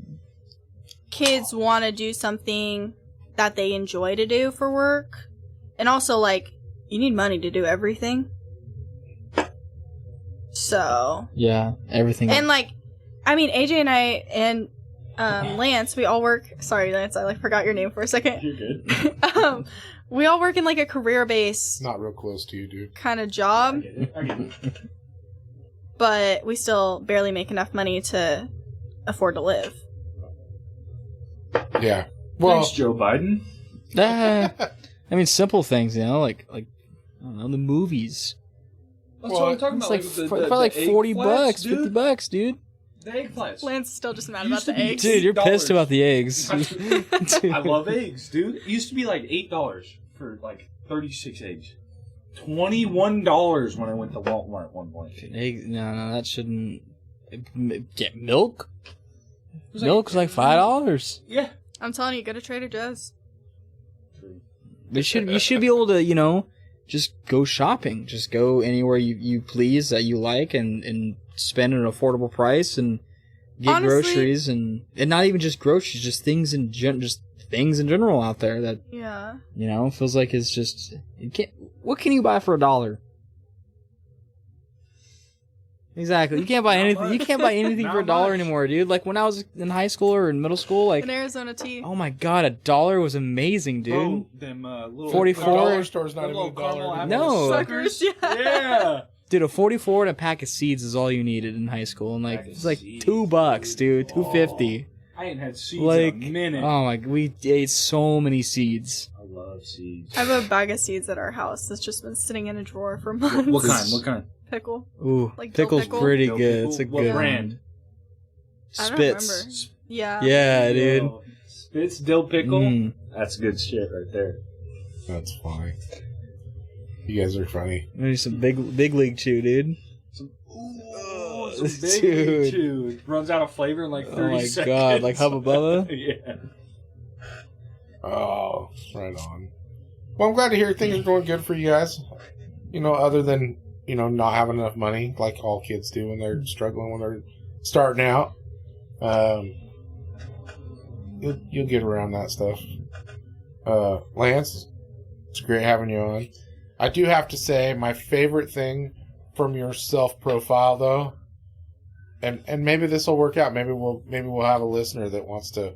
kids want to do something that they enjoy to do for work, and also like you need money to do everything. So yeah, everything. And AJ and I and Lance, we all work. Sorry, Lance, I forgot your name for a second. You're good. We all work in like a career-based, not real close to you, dude, kind of job. I get it. But we still barely make enough money to afford to live. Yeah. Well, Thanks, Joe Biden. I mean, simple things, like I don't know, the movies. That's what I'm talking It's about. like for like $40, dude. $50, dude. The eggplants. Lance is still just mad about the eggs. Dude, you're pissed about the eggs. I love eggs, dude. It used to be like $8 for like 36 eggs. $21 when I went to Walmart at one point. Eggs? No, that shouldn't. Get milk. Milk's like $5. Yeah. I'm telling you, go to Trader Joe's. You should be able to, just go shopping. Just go anywhere you please that you like and spend an affordable price and get groceries and not even just groceries, just things in general out there that feels like it's just what can you buy for $1? Exactly. You can't buy anything. You can't buy anything for $1 anymore, dude. Like when I was in high school or in middle school, like an Arizona tea. Oh my god, $1 was amazing, dude. Oh, them little 44 dollar store's not even $1. No. Suckers, yeah. Yeah. Dude, a 44 and a pack of seeds is all you needed in high school, and it's like $2, dude, $2.50. I ain't had seeds in a minute. Oh my, we ate so many seeds. I love seeds. I have a bag of seeds at our house that's just been sitting in a drawer for months. What kind? Pickle. Ooh, Like dill pickle's pickle? pretty Dill good. pickle? It's a What good brand? I don't Spitz. remember. Yeah. Yeah, dude. Spitz dill pickle. Mm. That's good shit right there. That's funny. You guys are funny. Maybe some big league chew, dude. Some Dude. big chew. Runs out of flavor in like 30 Oh my seconds. god, like Hubba Bubba? Yeah. Oh, right on. Well, I'm glad to hear things are going good for you guys. Other than, not having enough money, like all kids do when they're struggling, when they're starting out. You'll get around that stuff. Lance, it's great having you on. I do have to say, my favorite thing from your self-profile, though, and maybe this will work out. Maybe we'll have a listener that wants to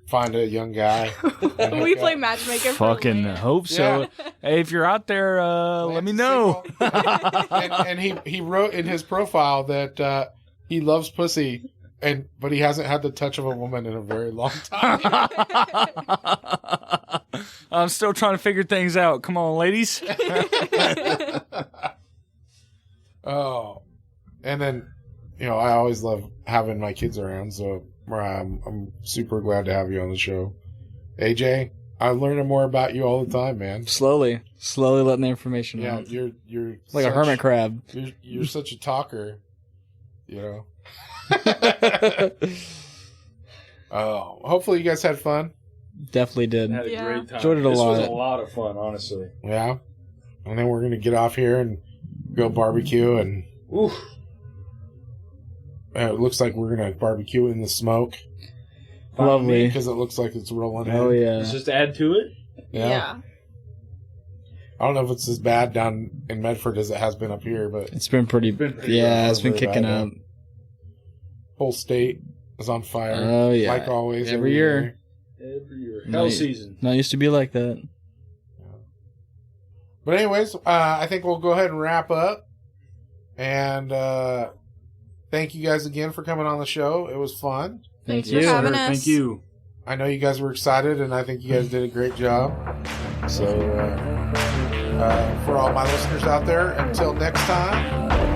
find a young guy. We play matchmaker. Fucking hope so. Yeah. Hey, if you're out there, let me know. and he wrote in his profile that he loves pussy, but he hasn't had the touch of a woman in a very long time. I'm still trying to figure things out. Come on, ladies. Oh, and then I always love having my kids around, so I'm super glad to have you on the show. AJ, I'm learning more about you all the time, man. Slowly letting the information Yeah, out. you're Like a hermit crab. You're such a talker, Oh, hopefully you guys had fun. Definitely did. Had a Yeah. great time. Enjoyed it a This lot. was a lot of fun, honestly. Yeah, and then we're gonna get off here and go barbecue, and Oof. it looks like we're gonna barbecue in the smoke Lovely. because it looks like it's rolling Oh in. yeah. Let's just add to it. Yeah. I don't know if it's as bad down in Medford as it has been up here, but It's been pretty. Yeah, rough it's been over kicking that, up. whole state is on fire. Oh yeah. Like always. Every year. Every year. No, Hell season. Not used to be like that. But anyways, I think we'll go ahead and wrap up. And thank you guys again for coming on the show. It was fun. Thank Thanks for you. having us. Thank you. I know you guys were excited, and I think you guys did a great job. So, for all my listeners out there, until next time,